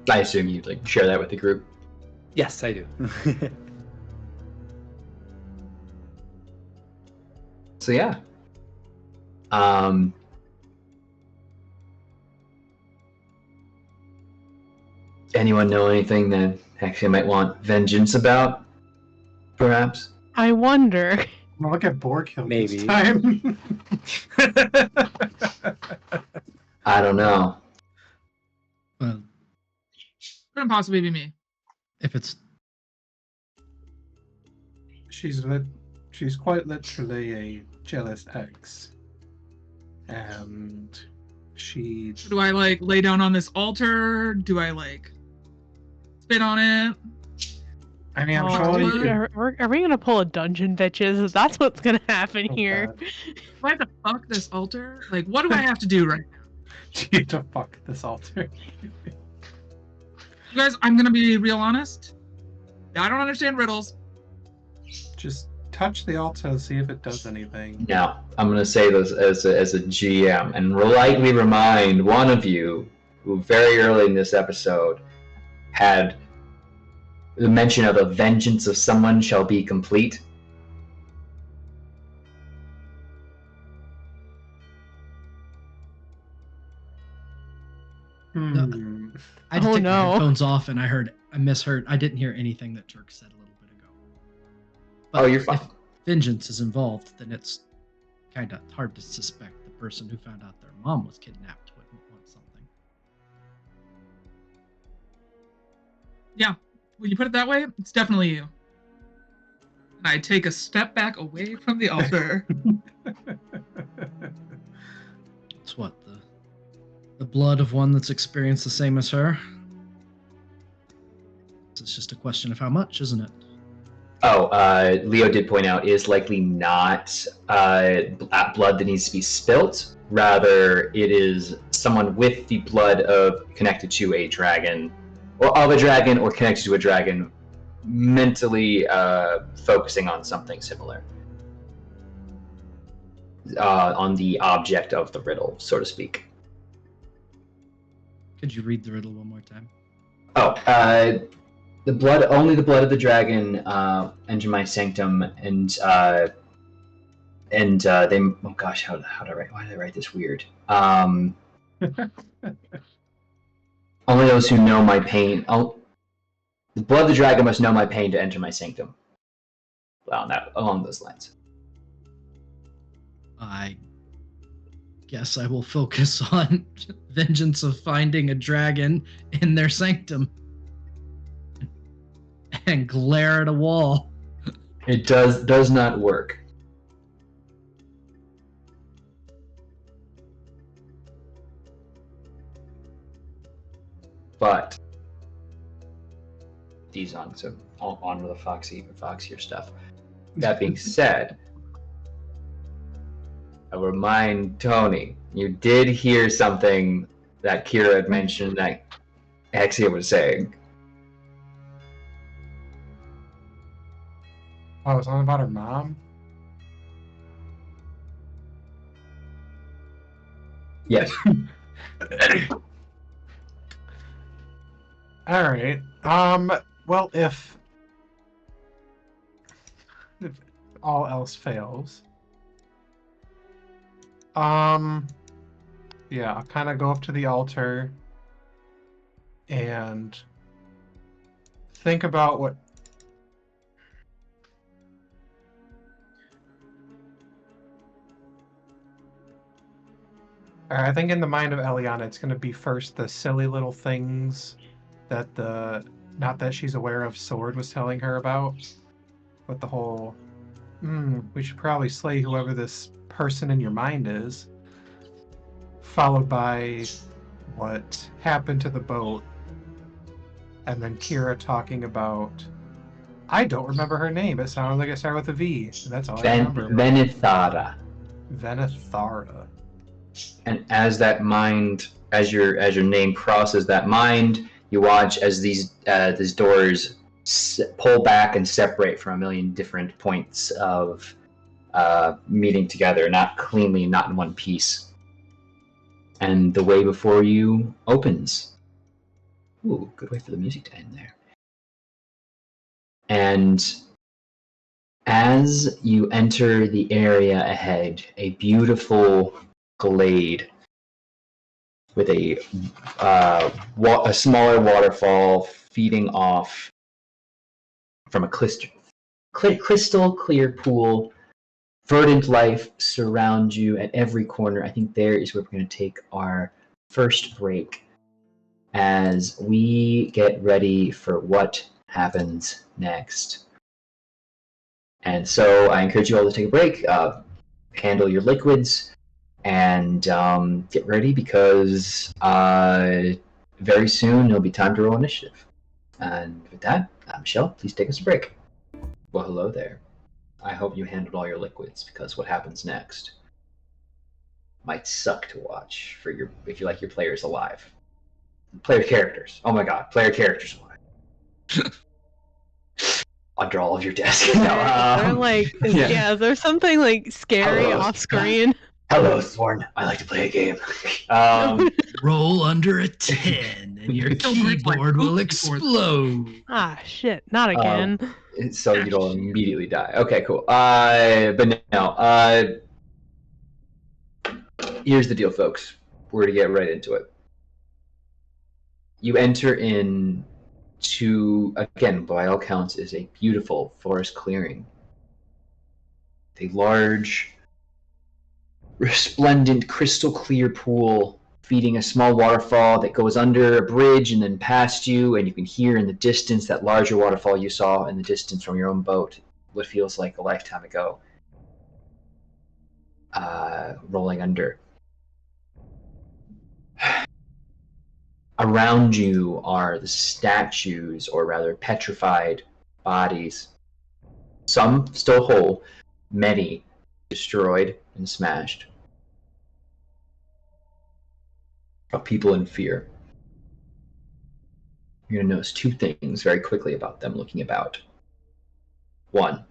I assume you'd like share that with the group. Yes, I do. So yeah. Anyone know anything that Hexia might want vengeance about? Perhaps? I wonder. I'm gonna look at Borghild Maybe. this time. I don't know. Well, Couldn't possibly be me. if it's She's quite literally a jealous ex, and she. Do I like lay down on this altar? Do I like spit on it? I mean, I'm Oh, sure you dude, could. are we gonna pull a dungeon, bitches? That's what's gonna happen Oh, here. God. Do I have to fuck this altar? Like, what do I have to do right now? You to fuck this altar. You guys, I'm gonna be real honest. I don't understand riddles. Just touch the altar, see if it does anything. Now, I'm going to say this as a GM and lightly remind one of you who very early in this episode had the mention of the vengeance of someone shall be complete. I had to Oh, take my no. headphones off and I misheard. I didn't hear anything that Turk said a little bit ago. Oh, you're fine. If vengeance is involved, then it's kind of hard to suspect the person who found out their mom was kidnapped wouldn't want something. Yeah, when you put it that way, it's definitely you. And I take a step back away from the altar. It's what, the blood of one that's experienced the same as her? It's just a question of how much, isn't it? Oh, Leo did point out, is likely not blood that needs to be spilt. Rather, it is someone with the blood of connected to a dragon, or of a dragon, or connected to a dragon, mentally focusing on something similar. On the object of the riddle, so to speak. Could you read the riddle one more time? Oh, only the blood of the dragon enter my sanctum, and they. Oh gosh, how did I write? Why did I write this weird? Only those who know my pain. The blood of the dragon must know my pain to enter my sanctum. Well, along those lines. I guess I will focus on vengeance of finding a dragon in their sanctum and glare at a wall. It does not work. But these on, so on with the foxier stuff. That being said, I remind Tony, you did hear something that Kira had mentioned that Hexia was saying. Oh, something about her mom? Yes. Alright. Well, if all else fails, yeah, I'll kind of go up to the altar and think about what. I think in the mind of Eliana, it's going to be first the silly little things that the, not that she's aware of, Sword was telling her about. With the whole, we should probably slay whoever this person in your mind is. Followed by what happened to the boat. And then Kira talking about, I don't remember her name. It sounded like it started with a V. That's all I remember. Venithara. Venithara. And as that mind, as your name crosses that mind, you watch as these doors pull back and separate from a million different points of meeting together, not cleanly, not in one piece. And the way before you opens. Ooh, good way for the music to end there. And as you enter the area ahead, a beautiful glade with a smaller waterfall feeding off from a crystal clear pool. Verdant life surrounds you at every corner. I think there is where we're going to take our first break as we get ready for what happens next. And so I encourage you all to take a break, handle your liquids, and get ready because very soon it'll be time to roll initiative. And with that, Michelle, please take us a break. Well, hello there. I hope you handled all your liquids because what happens next might suck to watch for if you like your players alive. Player characters. Oh my god, player characters alive. Under all of your desk. They're like, yeah, there's something like scary off screen. Hello, Thorn. I like to play a game. Roll under a 10 and your keyboard will explode. Ah, shit. Not again. So you don't immediately die. Okay, cool. But no. Here's the deal, folks. We're going to get right into it. You enter in to, again, by all counts, is a beautiful forest clearing. A large, resplendent, crystal clear pool feeding a small waterfall that goes under a bridge and then past you, and you can hear in the distance that larger waterfall you saw in the distance from your own boat, what feels like a lifetime ago, rolling under. Around you are the statues, or rather petrified bodies. Some still whole, many destroyed and smashed. Of people in fear. You're going to notice two things very quickly about them looking about. One,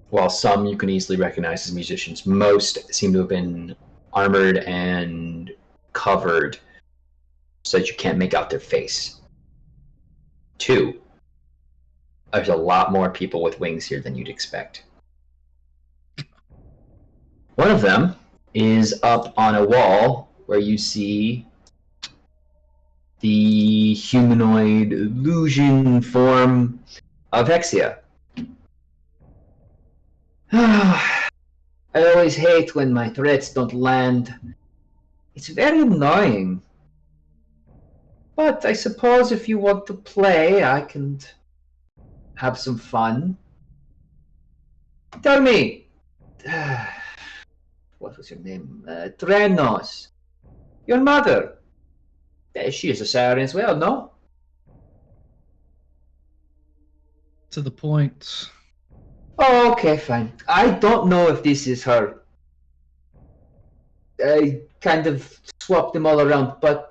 while some you can easily recognize as musicians, most seem to have been armored and covered so that you can't make out their face. Two, there's a lot more people with wings here than you'd expect. One of them is up on a wall where you see the humanoid illusion form of Hexia. As I always hate when my threats don't land. It's very annoying. But I suppose if you want to play, I can have some fun. Tell me, what was your name? Trenos. Your mother. She is a siren as well, no? To the point. Oh, okay, fine. I don't know if this is her. I kind of swapped them all around, but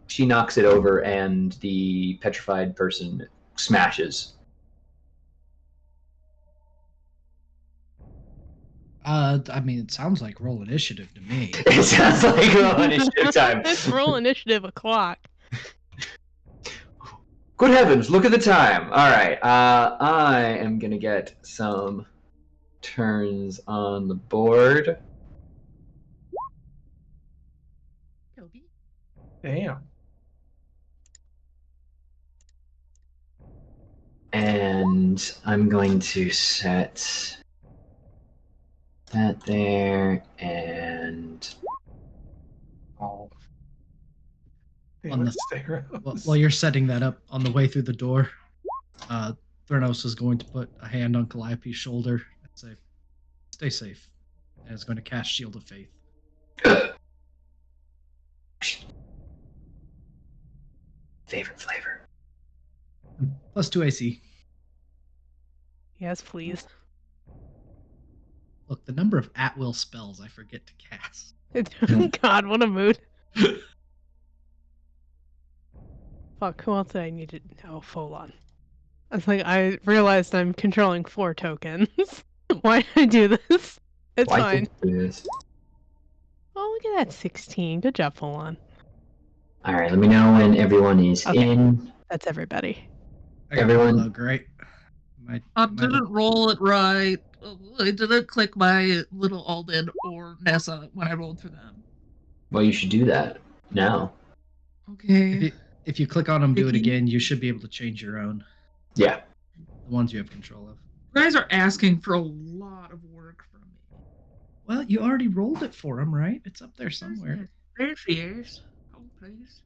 she knocks it over and the petrified person smashes. I mean, it sounds like roll initiative to me. It sounds like roll initiative time. It's roll initiative o'clock. Good heavens, look at the time. Alright, I am gonna get some turns on the board. Damn. And I'm going to set that there and Oh. On the- Theros. While you're setting that up, on the way through the door, Theranos is going to put a hand on Calliope's shoulder and say, "Stay safe," and is going to cast Shield of Faith. favorite flavor. +2 AC. Yes, please. Look, the number of at-will spells I forget to cast. God, what a mood. Fuck, who else did I need to... Oh, Folon. I realized I'm controlling 4 tokens. Why did I do this? It's Why fine. did you do this? Oh, look at that, 16. Good job, Folon. Alright, let me know when everyone is Okay. in. That's everybody. I got Everyone- Hello, great. I didn't roll it right. I didn't click my little Alden or Nessa when I rolled for them. Well, you should do that now. Okay. If you click on them, do it Vicky? again, you should be able to change your own. Yeah. The ones you have control of. You guys are asking for a lot of work from me. Well, you already rolled it for them, right? It's up there somewhere. There she is. Oh, please.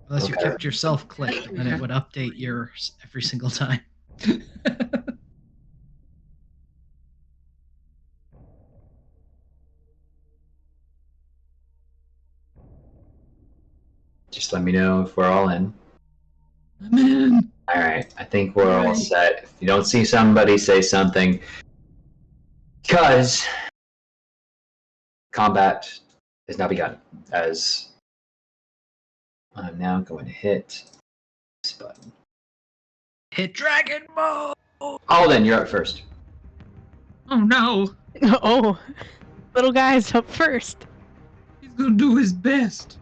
Unless you Okay. kept yourself clicked, and then it would update yours every single time. Just let me know if we're all in. I'm in. Alright, I think we're all Alright. set. If you don't see somebody, say something. Because combat has now begun. As I'm now going to hit this button. Hit dragon mode! Alden, you're up first. Oh no. Oh, little guy's up first. He's gonna do his best.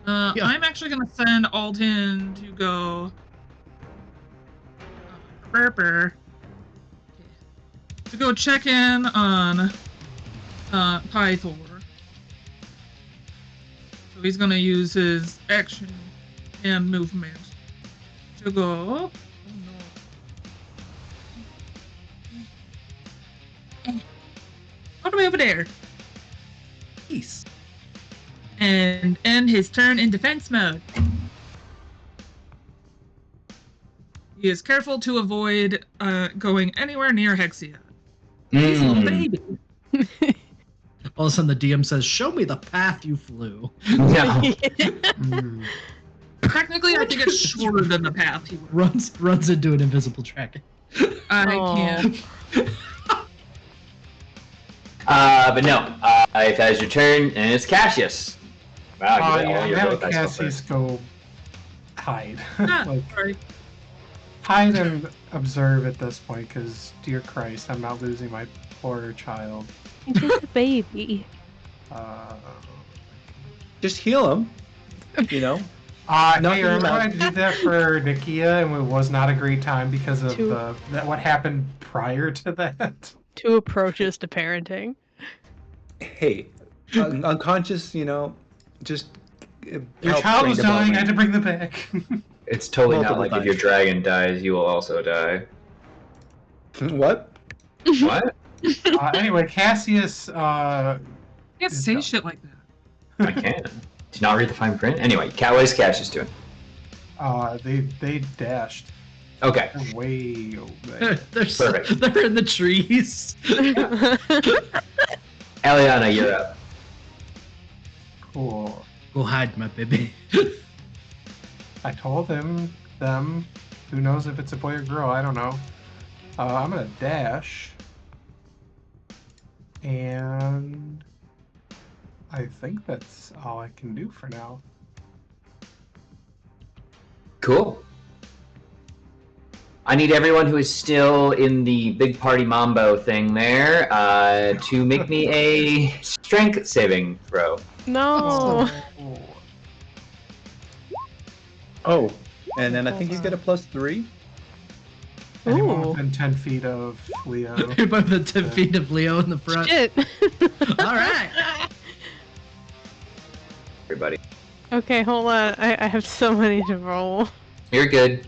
Yeah. I'm actually gonna send Alden to go. To go check in on Pythor. So he's gonna use his action and movement to go. Oh no. All the way over there. Peace. And end his turn in defense mode. He is careful to avoid going anywhere near Hexia. He's a little baby. All of a sudden, the DM says, "Show me the path you flew." No. Technically, I think it's shorter than the path he went. runs into an invisible dragon. I Aw. can't. But no. If that is your turn, and it's Cassius. Wow, Oh you got yeah, all your have little dice go Cassius first. go hide. Ah, Like, sorry. hide and observe at this point, because dear Christ, I'm not losing my poor child. He's just a baby. Just heal him. You know. Hey, Nothing remember about- I did that for Nikia, and it was not a great time because of Two. what happened prior to that. 2 approaches to parenting. Hey, unconscious. You know, just. Your help child brain was dying. I had to development. bring them back. It's totally not Multiple like if your times. dragon dies, you will also die. What? What? Anyway, Cassius. You can't say No. shit like that. I can. Did not read the fine print. Anyway, what is Cassius doing? They dashed. Okay. They're way over They're, there. Perfect. they're in the trees. Eliana, you're up. Cool. Go hide, my baby. I told them. Who knows if it's a boy or girl? I don't know. I'm gonna dash. And I think that's all I can do for now. Cool. I need everyone who is still in the big party mambo thing there to make me a strength saving throw. No. Oh, and then I think he's got a +3. Anyone Ooh. within 10 feet of Leo. About the 10 feet of Leo in the front. Shit. All right. Everybody. Okay, hold on. I have so many to roll. You're good.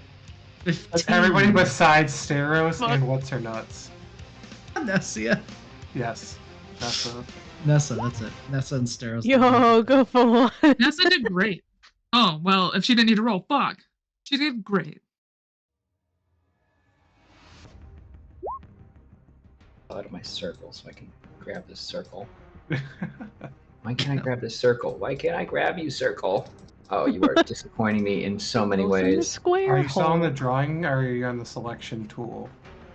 15. Everybody besides Steros Fuck. and What's Her Nuts. Nessia. Yes. That's a... Nessa, that's it. Nessa and Steros. Yo, go for one. Nessa did great. Oh, well, if she didn't need to roll, fuck. She did great. Out of my circle so I can grab this circle. Why can't I grab this circle? Why can't I grab you, circle? Oh, you are disappointing me in so many Goes in the ways. square Are you still on the hole. drawing or are you on the selection tool?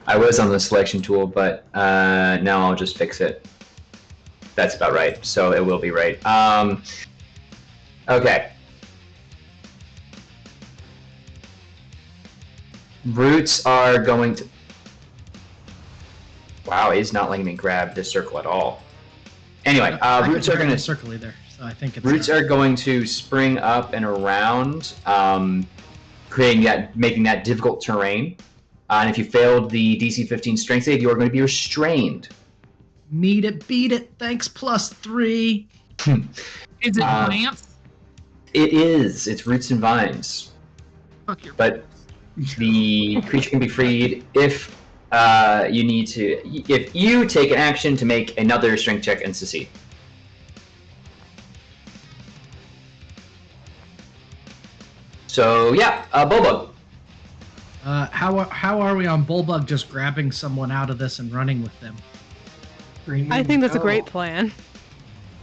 I was on the selection tool, but now I'll just fix it. That's about right. So it will be right. Okay. Roots are going to... Wow, it's not letting me grab this circle at all. Anyway, roots are going to... circle either, so I think it's Roots are going to spring up and around, making that difficult terrain. And if you failed the DC 15 strength save, you are going to be restrained. Meet it, beat it. Thanks, +3. Is it plants? It is. It's roots and vines. Fuck your But the creature can be freed if you need to. If you take an action to make another strength check and succeed. So yeah, Bulbug. How are we on Bullbug just grabbing someone out of this and running with them? Green I think that's a go. great plan.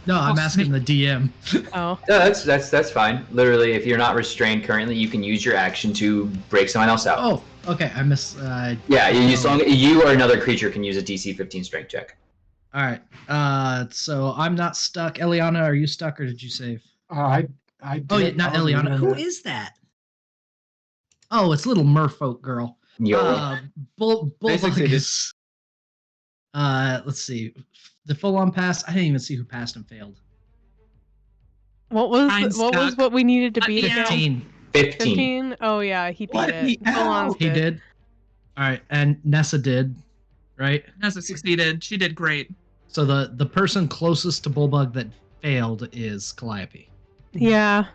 No, I'm asking the DM. Oh. No, that's fine. Literally, if you're not restrained currently, you can use your action to break someone else out. Oh, okay. I miss. Yeah, as long as you or another creature can use a DC 15 strength check. All right. So I'm not stuck. Eliana, are you stuck or did you save? I Oh, yeah, did not already Eliana. Who remember. is that? Oh, it's little merfolk girl. Yo. Bulbug Basically, is. Let's see. The full-on pass. I didn't even see who passed and failed. What was I'm stuck. what we needed to beat Yeah. again? 15. 15. Oh yeah, he beat Let it. me Full on out. He did. All right, and Nessa did, right? Nessa succeeded. She did great. So the person closest to Bulbug that failed is Calliope. Yeah.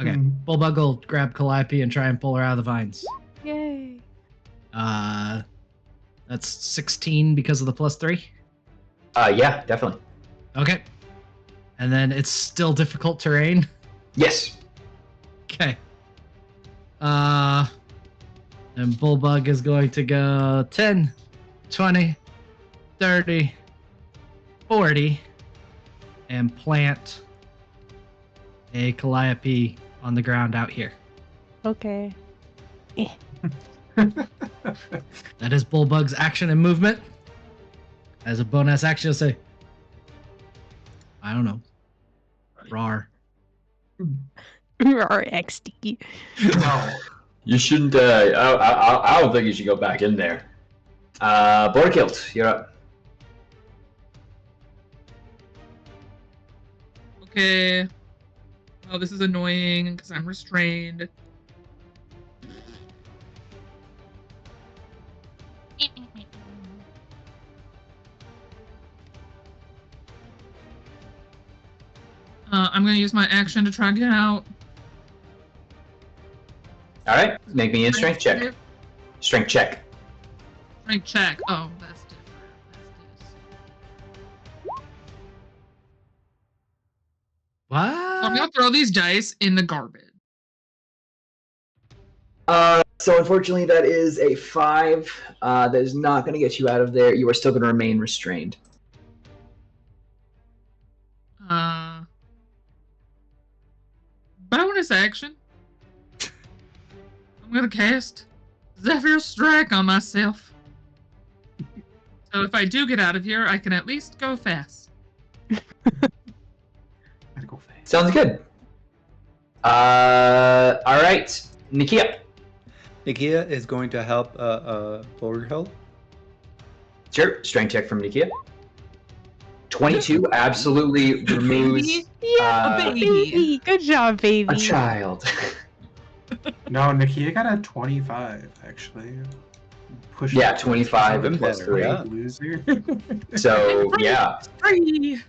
Okay, Hmm. Bulbug will grab Calliope and try and pull her out of the vines. Yay. That's 16 because of the +3. Yeah, definitely. Okay, and then it's still difficult terrain. Yes. Okay. And Bulbug is going to go 10, 20, 30, 40, and plant a Calliope on the ground out here. Okay. That is Bulbug's action and movement. As a bonus action, he'll say, I don't know. Rawr. RXD. No. You shouldn't. I don't think you should go back in there. Borkilt, you're up. Okay. Oh, this is annoying because I'm restrained. I'm gonna use my action to try and get out. All right, make me a strength check. Strength check. Strength check. Oh, that's different. That's this. What? I'm gonna throw these dice in the garbage. So unfortunately, that is a 5. That is not going to get you out of there. You are still going to remain restrained. Bonus action. I'm gonna cast Zephyr Strike on myself. So if I do get out of here, I can at least go fast. Gotta go fast. Sounds good. All right, Nikia. Nikia is going to help Borghild. Sure. Strength check from Nikia. 22 absolutely removes Yeah, baby. Good job, baby. a child. No, Nikia got a 25, actually. Push Yeah, it. 25 Even plus better, 3. yeah. Loser. So, yeah, Free.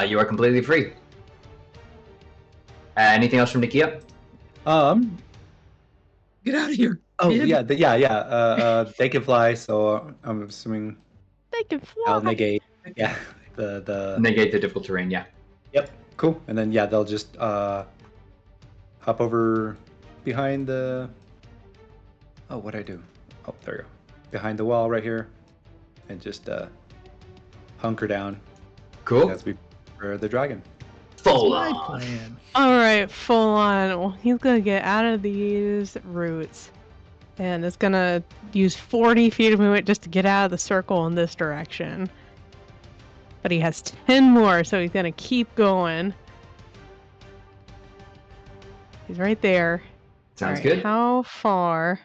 you are completely free. Anything else from Nikia? Get out of here. Oh kid. yeah. They can fly, so I'm assuming They can I'll fly. negate. Yeah, the Negate the difficult terrain, yeah. Yep, cool. And then yeah, they'll just hop over behind the. Oh, what'd I do? Oh, there we go. Behind the wall right here, and just hunker down Cool. as we for the dragon. Full My on. plan. Alright, full on. Well, he's gonna get out of these roots. And it's gonna use 40 feet of movement just to get out of the circle in this direction. But he has 10 more, so he's gonna keep going. He's right there. Sounds Alright, good. how far?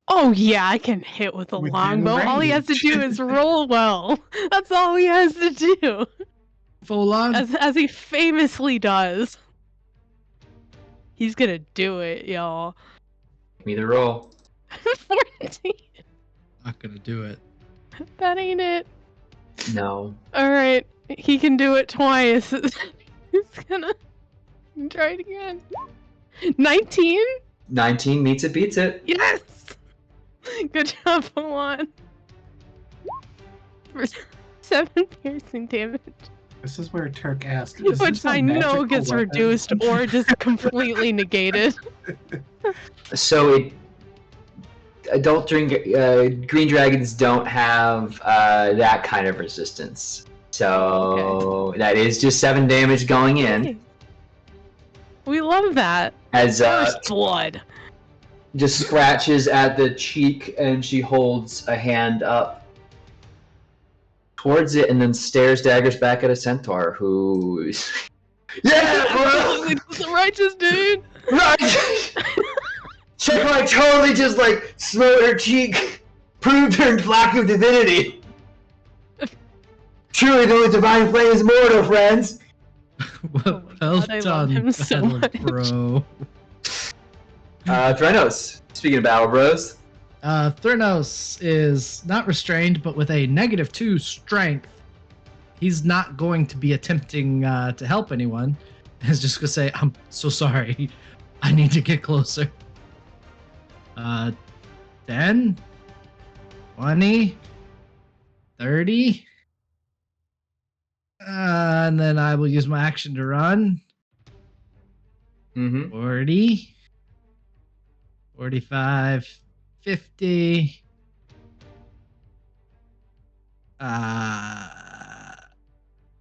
Oh yeah, I can hit with a Within longbow. All he has to do is roll well. That's all he has to do. Full on. As he famously does. He's gonna do it, y'all. Give me the roll. 14. Not gonna do it. That ain't it. No. Alright, he can do it twice. He's gonna try it again. 19? 19 meets it, beats it. Yes! Good job, Alon. For 7 piercing damage. This is where Turk asked, is Which this a I know magical gets weapon? reduced or just completely negated. So adult green dragons don't have that kind of resistance. So that is just 7 damage going in. We love that. As First blood. just scratches at the cheek, and she holds a hand up towards it and then daggers back at a centaur who's yeah, bro! It's a righteous dude! Right! Check like totally just like smote her cheek, proved her lack of divinity. Truly the only divine flame is mortal, friends. Well God, I love done, him so battle much. bro. Threnos, speaking of battle bros. Thurnos is not restrained, but with a -2 strength, he's not going to be attempting to help anyone. He's just gonna say, "I'm so sorry. I need to get closer." 10, 20, 30, and then I will use my action to run. Mm-hmm. 40, 45, 50.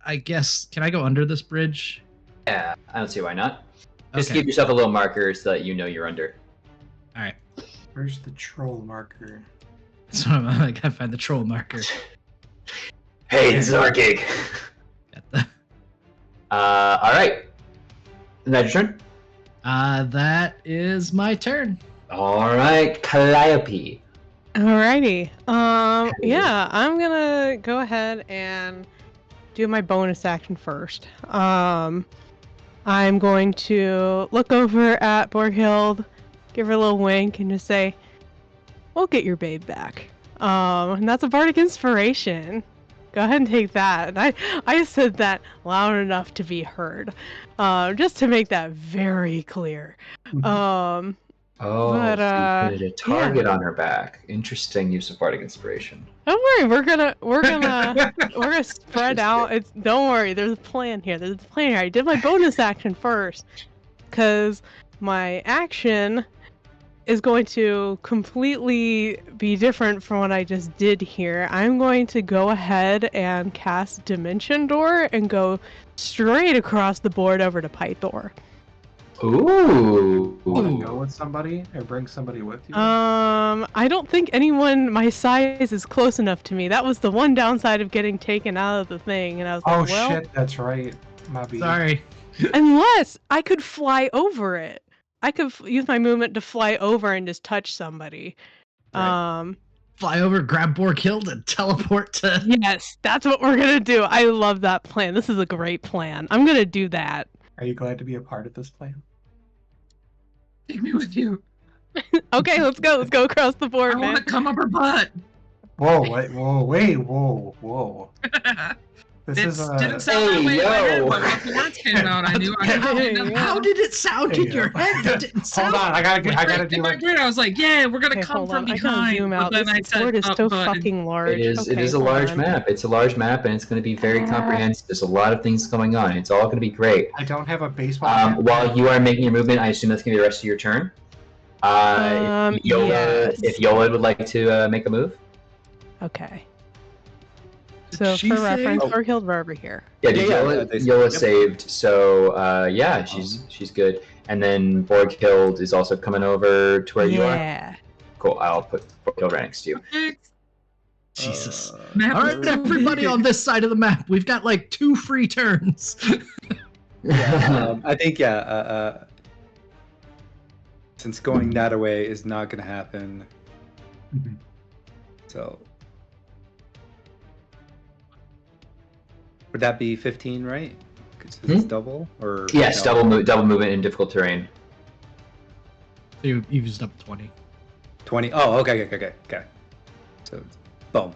I guess, can I go under this bridge? Yeah, I don't see why not. Just Okay. give yourself a little marker so that you know you're under. All right. Where's the troll marker? So I gotta find the troll marker. Hey, this is our gig. Got the. All right. Is that your turn? That is my turn. All right, Calliope. Alrighty. Yeah, I'm gonna go ahead and do my bonus action first. I'm going to look over at Borghild, give her a little wink, and just say, "We'll get your babe back." And that's a bardic inspiration. Go ahead and take that. And I said that loud enough to be heard, just to make that very clear. I Oh, But, so you put a target on her back. Interesting use of bardic inspiration. Don't worry, we're gonna spread out. Don't worry, there's a plan here. I did my bonus action first, because my action is going to completely be different from what I just did here. I'm going to go ahead and cast Dimension Door and go straight across the board over to Pythor. Ooh. Want to go with somebody or bring somebody with you? I don't think anyone my size is close enough to me. That was the one downside of getting taken out of the thing, and I was like, well, shit, that's right. My bad. Sorry. unless I could fly over it. I could use my movement to fly over and just touch somebody. Right. Fly over, grab Borghild, and teleport to... Yes, that's what we're gonna do. I love that plan. This is a great plan. I'm gonna do that. Are you glad to be a part of this plan? Take me with you. Okay, let's go. Let's go across the board, I man. want to come up her butt. Whoa, whoa. This It is didn't sound that way in my head, but once the words came out, I knew. How did it sound in your head? That didn't sound... Hold on, I gotta do in my like... brain, I was like, yeah, we're gonna Okay, come hold from on. I gotta behind. zoom But out. then I This said, board is so but fucking large. It is. Okay, It is a hold large on. map. It's a large map, and it's going to be very comprehensive. There's a lot of things going on. It's all going to be great. I don't have a baseball. While you are making your movement, I assume that's going to be the rest of your turn. Yes. If Yola would like to make a move. Okay. So she for say- reference, Borghild we're over here. Yeah, Yeah, Yola yep. saved. So yeah, she's good. And then Borghild is also coming over to where you are. Yeah. Cool. I'll put Borghild right next to you. Jesus. Map All is right, everybody on this side of the map. We've got like 2 free turns. I think since going that way is not going to happen, so would that be 15, right? 'Cause it's double, or Yes, no? double movement in difficult terrain. You've used up 20. 20. Oh, okay. So, boom.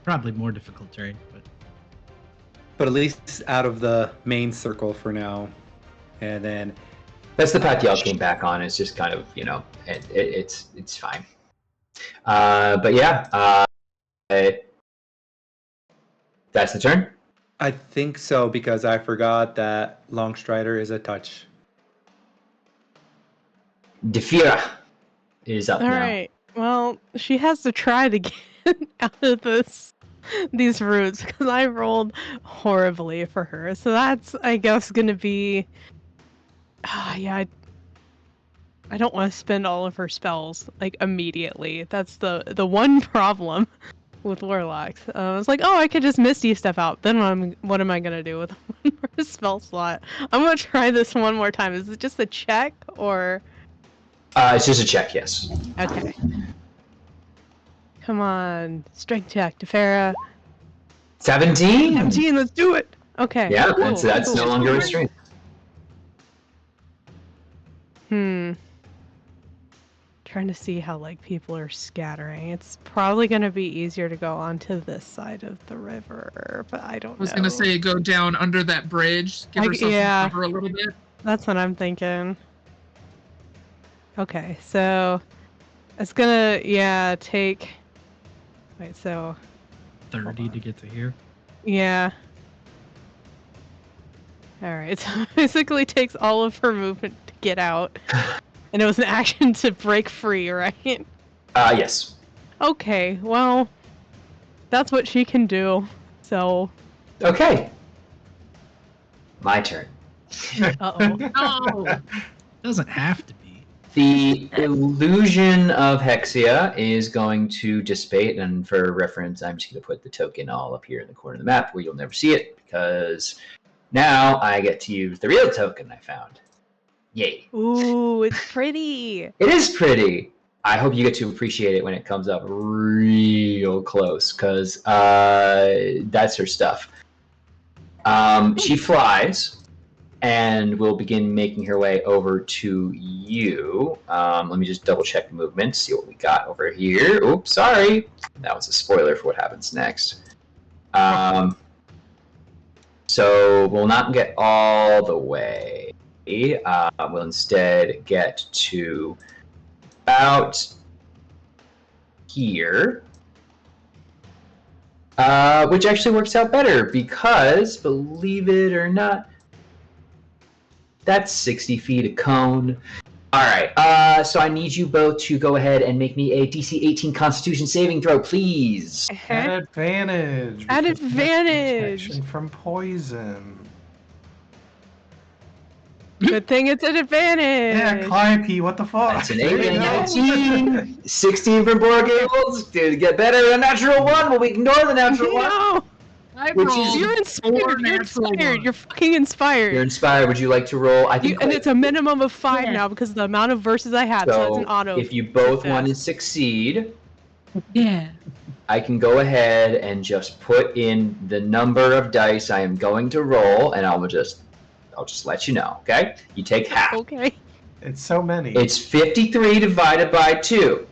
Probably more difficult terrain, But at least out of the main circle for now, and then That's the path y'all came back on. It's just kind of, it's fine. But yeah, that's the turn. I think so because I forgot that Longstrider is a touch. Defira is up All now. right. Well, she has to try to get out of these roots because I rolled horribly for her. So that's, I guess, gonna be. Yeah. I don't want to spend all of her spells like immediately. That's the one problem with warlocks. I was like, oh, I could just misty stuff out. Then what am I gonna do with one more spell slot? I'm gonna try this one more time. Is it just a check or? It's just a check, yes. Okay. Come on, strength check, Defera. 17. 17, let's do it. Okay. Yeah, cool, that's cool. no longer restrained. Trying to see how like people are scattering. It's probably gonna be easier to go onto this side of the river, but I don't know. I was gonna say go down under that bridge, give herself some cover a little bit. That's what I'm thinking. Okay, so it's gonna take. Wait, so 30 to get to here. yeah. All right, so it basically takes all of her movement to get out, and it was an action to break free, right? Yes. Okay, well, that's what she can do. So. Okay. My turn. Uh-oh. No. Doesn't have to be. The illusion of Hexia is going to dissipate, and for reference, I'm just going to put the token all up here in the corner of the map where you'll never see it, because now I get to use the real token I found. Yay. Ooh, it's pretty. It is pretty. I hope you get to appreciate it when it comes up real close, because that's her stuff. She flies and will begin making her way over to you. Let me just double check the movement, see what we got over here. Oops, sorry. That was a spoiler for what happens next. So we'll not get all the way. will instead get to about here. Which actually works out better because, believe it or not, that's 60 feet a cone. Alright, so I need you both to go ahead and make me a DC 18 Constitution saving throw, please. At advantage. At because advantage. protection from poison. Good thing it's an advantage. Yeah, Calliope, what the fuck? That's an 8 and a 19. 16 from Borgables. To get better, a natural 1. We'll ignore the natural 1. No, I Which is- rolled you're inspired. four You're natural inspired. ones. You're fucking inspired. You're inspired. Would you like to roll? I think. And it's a minimum of 5 Yeah. now because of the amount of verses I have. So, it's an auto. if you both success. want to succeed, Yeah. I can go ahead and just put in the number of dice I am going to roll, and I'll just let you know. Okay? You take half. Okay. It's so many. It's 53 divided by 2.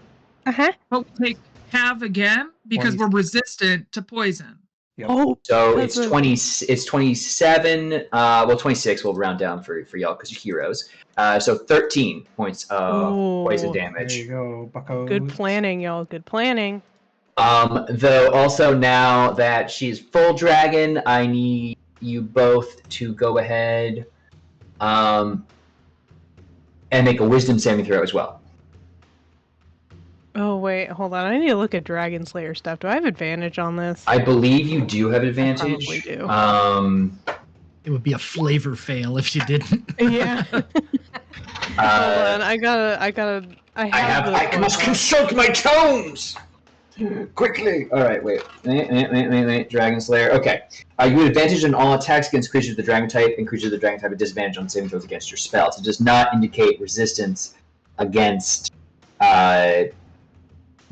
Uh-huh. But we take half again because 20. we're resistant to poison. Yep. Oh, So That's it's a- 20. It's 27. Well, 26. We'll round down for y'all because you're heroes. So 13 points of poison Oh. There damage. you go, bucko. good planning, y'all. Good planning. Though also now that she's full dragon, I need you both to go ahead and make a wisdom saving throw as well. Oh, wait. Hold on. I need to look at Dragon Slayer stuff. Do I have advantage on this? I believe you do have advantage. probably do. It would be a flavor fail if you didn't. Yeah. Hold on. I must consult my tomes! Quickly! Alright, wait. Dragon Slayer. Okay. You have advantage on all attacks against creatures of the dragon type, and creatures of the dragon type have disadvantage on saving throws against your spells. It does not indicate resistance against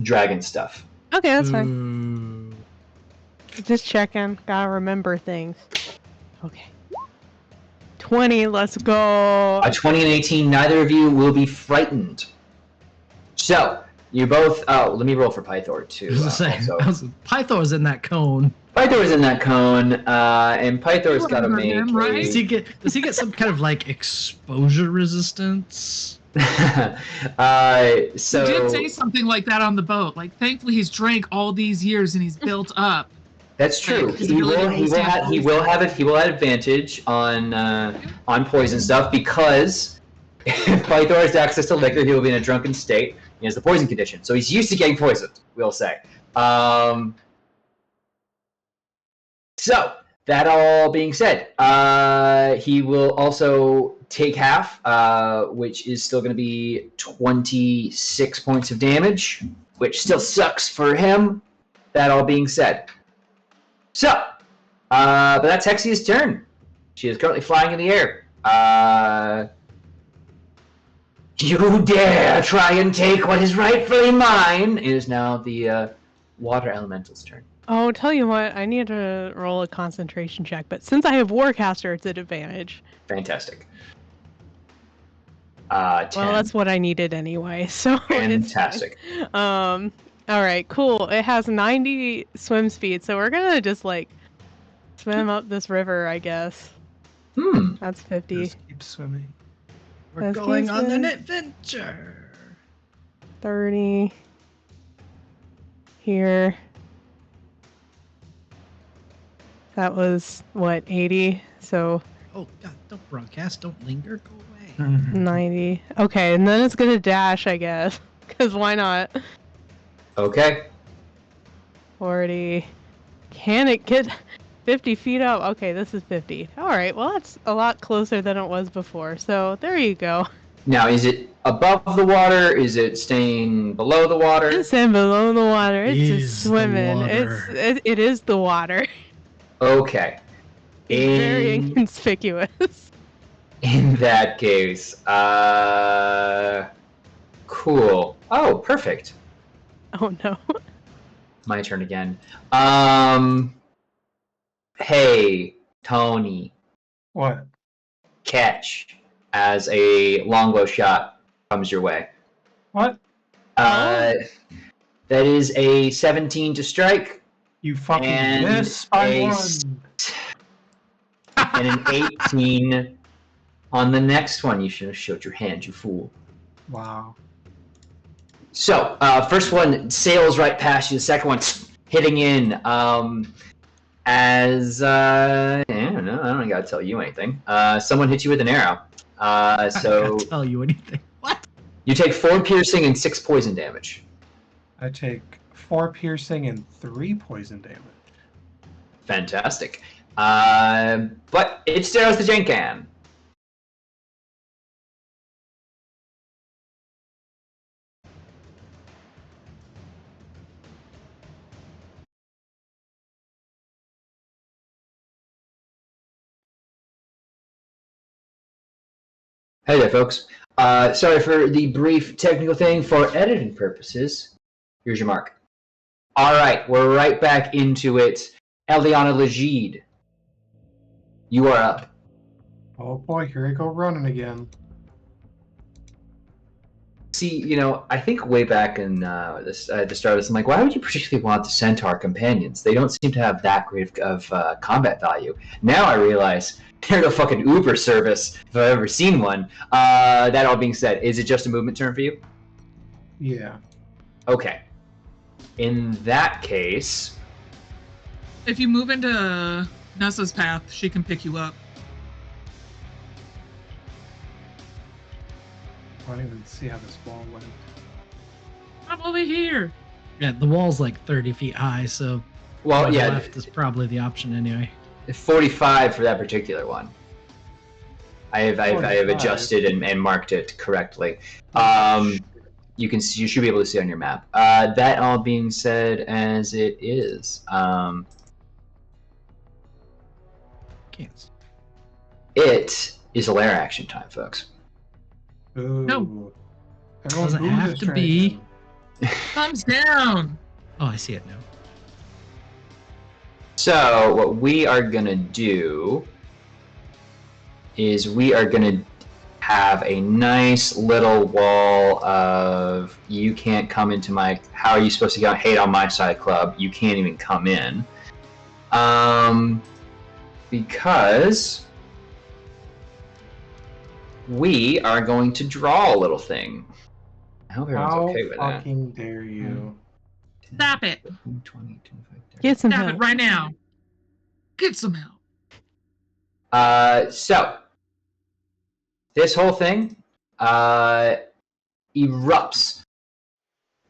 dragon stuff. Okay, that's fine. Just checking. Gotta remember things. Okay. 20, let's go. A 20 and 18, neither of you will be frightened. So, you both... Oh, let me roll for Pythor, too. Pythor's in that cone. Pythor's in that cone, and Pythor's got to Remember make him, right? Does he get some kind of like exposure resistance? so... He did say something like that on the boat. Like, thankfully he's drank all these years and he's built up. That's true. His He will ability to have advantage on poison stuff because if Pythor has access to liquor, he will be in a drunken state. He has the poison condition, so he's used to getting poisoned. We'll say. So that all being said, he will also take half, which is still going to be 26 points of damage, which still sucks for him. That all being said. So, but that's Hexia's turn. She is currently flying in the air. You dare try and take what is rightfully mine. It is now the water elemental's turn. Oh, tell you what, I need to roll a concentration check, but since I have Warcaster, it's at advantage. Fantastic. 10. Well, that's what I needed anyway, so it's Fantastic. fine. Alright, cool. It has 90 swim speed, so we're gonna just, like, swim up this river, I guess. That's 50. Just keep swimming. We're Let's going keep on an swimming. adventure. 30. Here. That was, what, 80? So, Oh God! Don't broadcast. Don't linger. Go away. Mm-hmm. 90. Okay, and then it's gonna dash, I guess. Because why not? Okay. 40. Can it get 50 feet up? Okay, this is 50. Alright, well that's a lot closer than it was before. So, there you go. Now, is it above the water? Is it staying below the water? It's in below the water. It's Is just the swimming. water. It is the water. Okay. Very inconspicuous. In that case, cool. Oh, perfect. Oh no. My turn again. Hey, Tony, What? catch as a longbow shot comes your way. What? That is a 17 to strike You fucking And miss by a one. and an 18 On the next one, you should have showed your hand, you fool. Wow. So, first one sails right past you. The second one hitting in. I don't gotta tell you anything. Someone hit you with an arrow. I don't gotta tell you anything. What? You take 4 piercing and 6 poison damage. I take 4 piercing and 3 poison damage. Fantastic. But it stares the Jenkan. Hey there, folks. Sorry for the brief technical thing. For editing purposes, here's your mark. All right, we're right back into it. Eliana Legide, you are up. Oh boy, here I go running again. See, I think way back in at the start of this, I'm like, why would you particularly want the Centaur companions? They don't seem to have that great of combat value. Now I realize they're the fucking Uber service, if I've ever seen one. That all being said, is it just a movement turn for you? Yeah. Okay. In that case... If you move into Nessa's path, she can pick you up. I don't even see how this wall went. I'm over here. Yeah, the wall's like 30 feet high, so Well, yeah, left is probably the option anyway. 45 for that particular one. I have 45. adjusted and marked it correctly. You should be able to see on your map. That all being said, as it is, Can't. it is a lair action time, folks. Ooh. No. Everyone Doesn't boo have this to be. dragon. Thumbs down. Oh, I see it now. So what we are gonna do is we are gonna have a nice little wall of you can't come into my. How are you supposed to get hate on my side club? You can't even come in, because we are going to draw a little thing. I hope everyone's How okay with that. fucking dare you? Stop it. 20, 25, 30. Get some Stop help. it right now. Get some help. So this whole thing erupts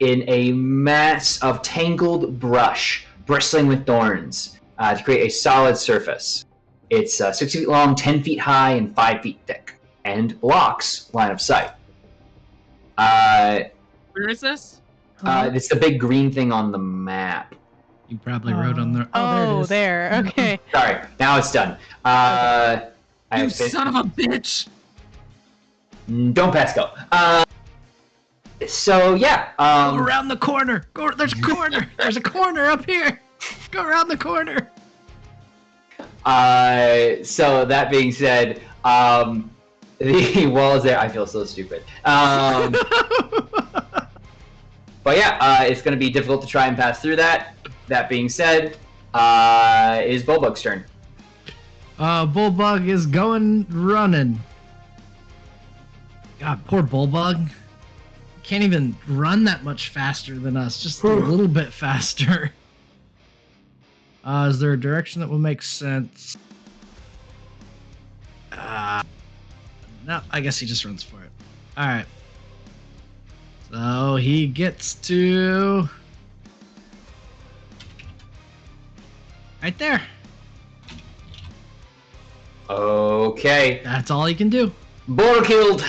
in a mass of tangled brush, bristling with thorns, to create a solid surface. It's 6 feet long, 10 feet high, and 5 feet thick, and blocks line of sight. Where is this? It's the big green thing on the map. You probably wrote on there. Oh, there it is. there. Okay. Sorry, now it's done. You son of a bitch! Don't pass go. So yeah. Go around the corner. There's a corner. There's a corner up here. Go around the corner. So that being said, the wall is there. I feel so stupid. But yeah, it's going to be difficult to try and pass through that. That being said, it is Bulbug's turn. Bulbug is running. God, poor Bulbug. Can't even run that much faster than us. Just a little bit faster. Is there a direction that will make sense? No, I guess he just runs for it. Alright. So he gets to... right there. Okay. That's all he can do. Borkild,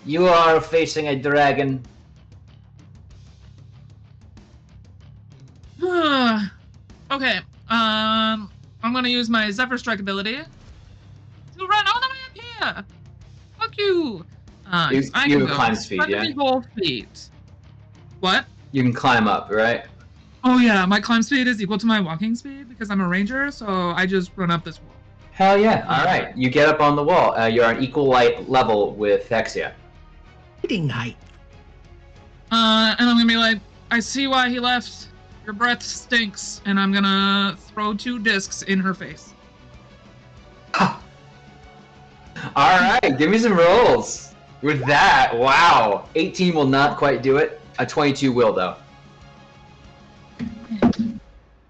you are facing a dragon. Okay. I'm gonna use my Zephyr Strike ability to run all the way up here. Fuck you. You have climb speed, yeah? Whole feet. What? You can climb up, right? Oh yeah, my climb speed is equal to my walking speed because I'm a ranger, so I just run up this wall. Hell yeah. Alright, you get up on the wall. You're on equal light level with Hexia. Hitting height. And I'm gonna be like, I see why he left. Your breath stinks, and I'm gonna throw 2 discs in her face. All right, give me some rolls. With that, wow. 18 will not quite do it. A 22 will, though.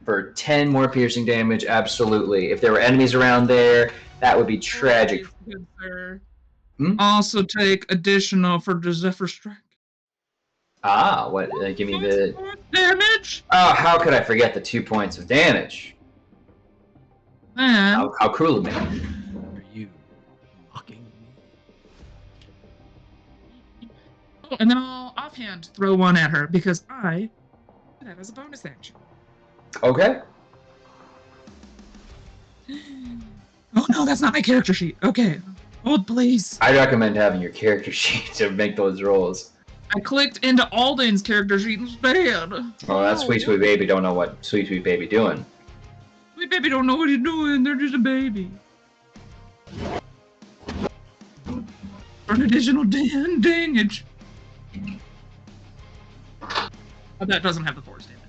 For 10 more piercing damage, absolutely. If there were enemies around there, that would be tragic. Good, sir. Hmm? Also take additional for the Zephyr Strike. Ah, what? Give me the damage. Oh, how could I forget the 2 points of damage? Man. How cruel of me. Are you mocking me? Oh, and then I'll offhand throw one at her because I do that as a bonus action. Okay. Oh no, that's not my character sheet. Okay. Hold, please. I recommend having your character sheet to make those rolls. I clicked into Alden's character sheet instead. Oh, that's Sweet Sweet Baby. Don't know what Sweet Sweet Baby doing. Sweet Baby don't know what he's doing. They're just a baby. For an additional damage. Oh, that doesn't have the force damage.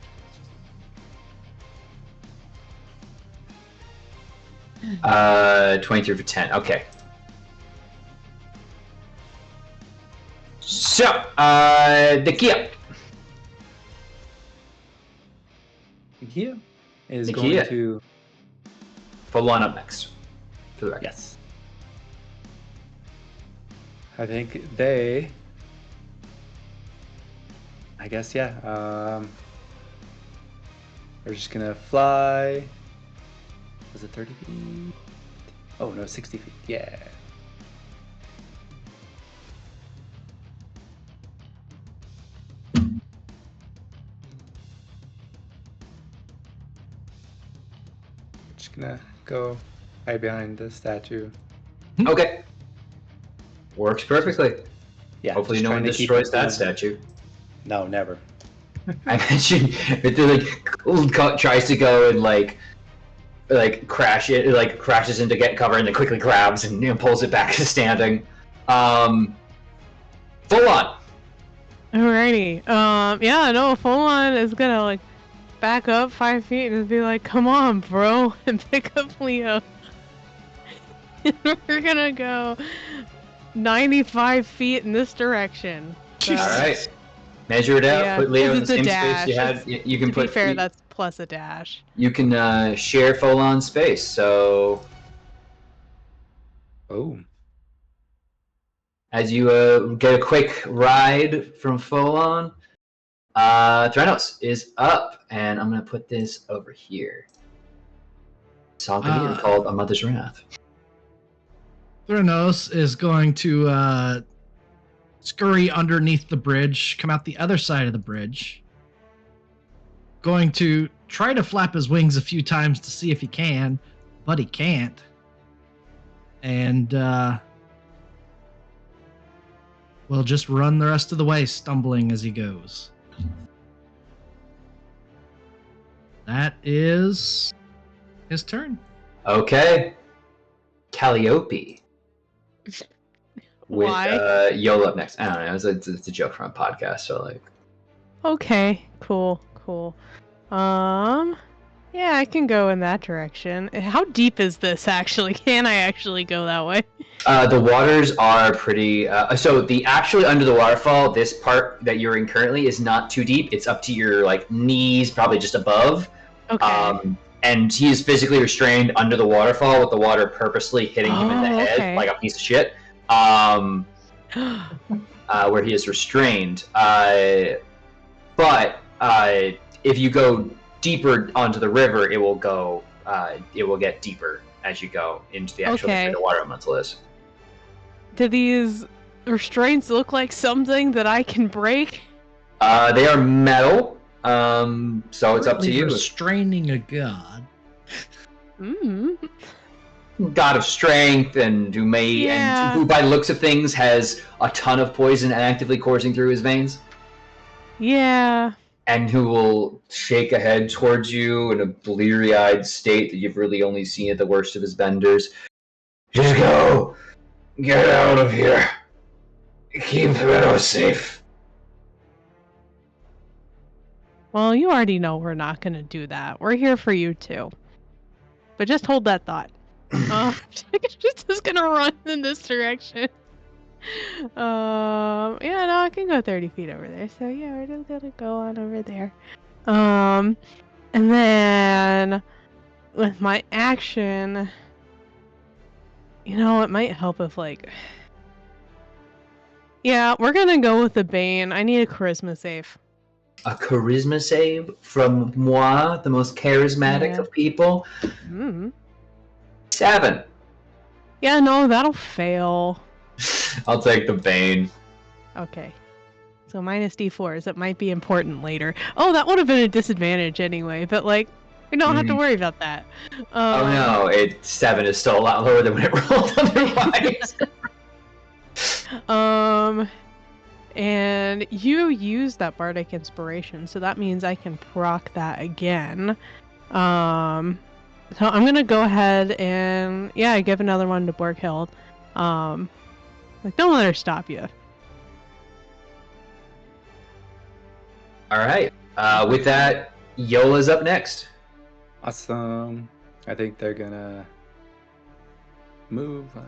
23 for 10. Okay. So, the Kia. Hexia is Hexia. going to... Full on up next. For the record. Yes. I think they... I guess, yeah. They're just gonna fly... Was it 30 feet? Oh, no, 60 feet. Yeah. Just gonna go hide behind the statue. Okay. Works perfectly. Yeah. Hopefully just no one trying to keep destroys it that down. statue. No, never. I mentioned it tries to go and like crash it, like crashes into get cover and then quickly grabs and pulls it back to standing. Full on. Alrighty. Yeah, no, full on is gonna like back up 5 feet and be like, "Come on, bro," and pick up Leo. We're gonna go 95 feet in this direction. So, All right. Measure it out. Yeah, Put Leo in the it's a same dash. space you had. You can to put. be fair, that's plus a dash. You can share full on space. So Oh. as you get a quick ride from full on, Threnos is up, and I'm gonna put this over here. Song called "A Mother's Wrath." Theranos is going to scurry underneath the bridge, come out the other side of the bridge. Going to try to flap his wings a few times to see if he can, but he can't. And will just run the rest of the way, stumbling as he goes. That is his turn. Okay. Calliope. With Why? Yola up next. I don't know. It's a joke from a podcast. So like. Okay, cool. Yeah, I can go in that direction. How deep is this actually? Can I actually go that way? The waters are pretty. So the actually under the waterfall, this part that you're in currently is not too deep. It's up to your like knees, probably just above. Okay. And he is physically restrained under the waterfall with the water purposely hitting him in the head okay. like a piece of shit. Where he is restrained. But if you go deeper onto the river, it will get deeper as you go into the actual Okay. the water elemental is. Do these restraints look like something that I can break? They are metal, so it's up to you. Restraining a god. God of strength and who may and who by the looks of things has a ton of poison actively coursing through his veins. Yeah. And who will shake a head towards you in a bleary-eyed state that you've really only seen at the worst of his benders. Just go! Get out of here! Keep Threnos safe. Well, you already know we're not gonna do that. We're here for you too. But just hold that thought. She's just gonna run in this direction. Yeah, no, I can go 30 feet over there. So yeah, we're just gonna go on over there. And then with my action, it might help if yeah, we're gonna go with the Bane. I need a charisma save. A charisma save from moi, the most charismatic of people. 7. Yeah, no, that'll fail. I'll take the Bane. Okay. So minus d4s. It might be important later. Oh, that would have been a disadvantage anyway, but we don't have to worry about that. Oh no, 7 is still a lot lower than when it rolled otherwise. And you use that bardic inspiration, so that means I can proc that again. So I'm gonna go ahead and give another one to Borghild. Don't let her stop you. All right. With that, Yola's up next. Awesome. I think they're gonna move 5,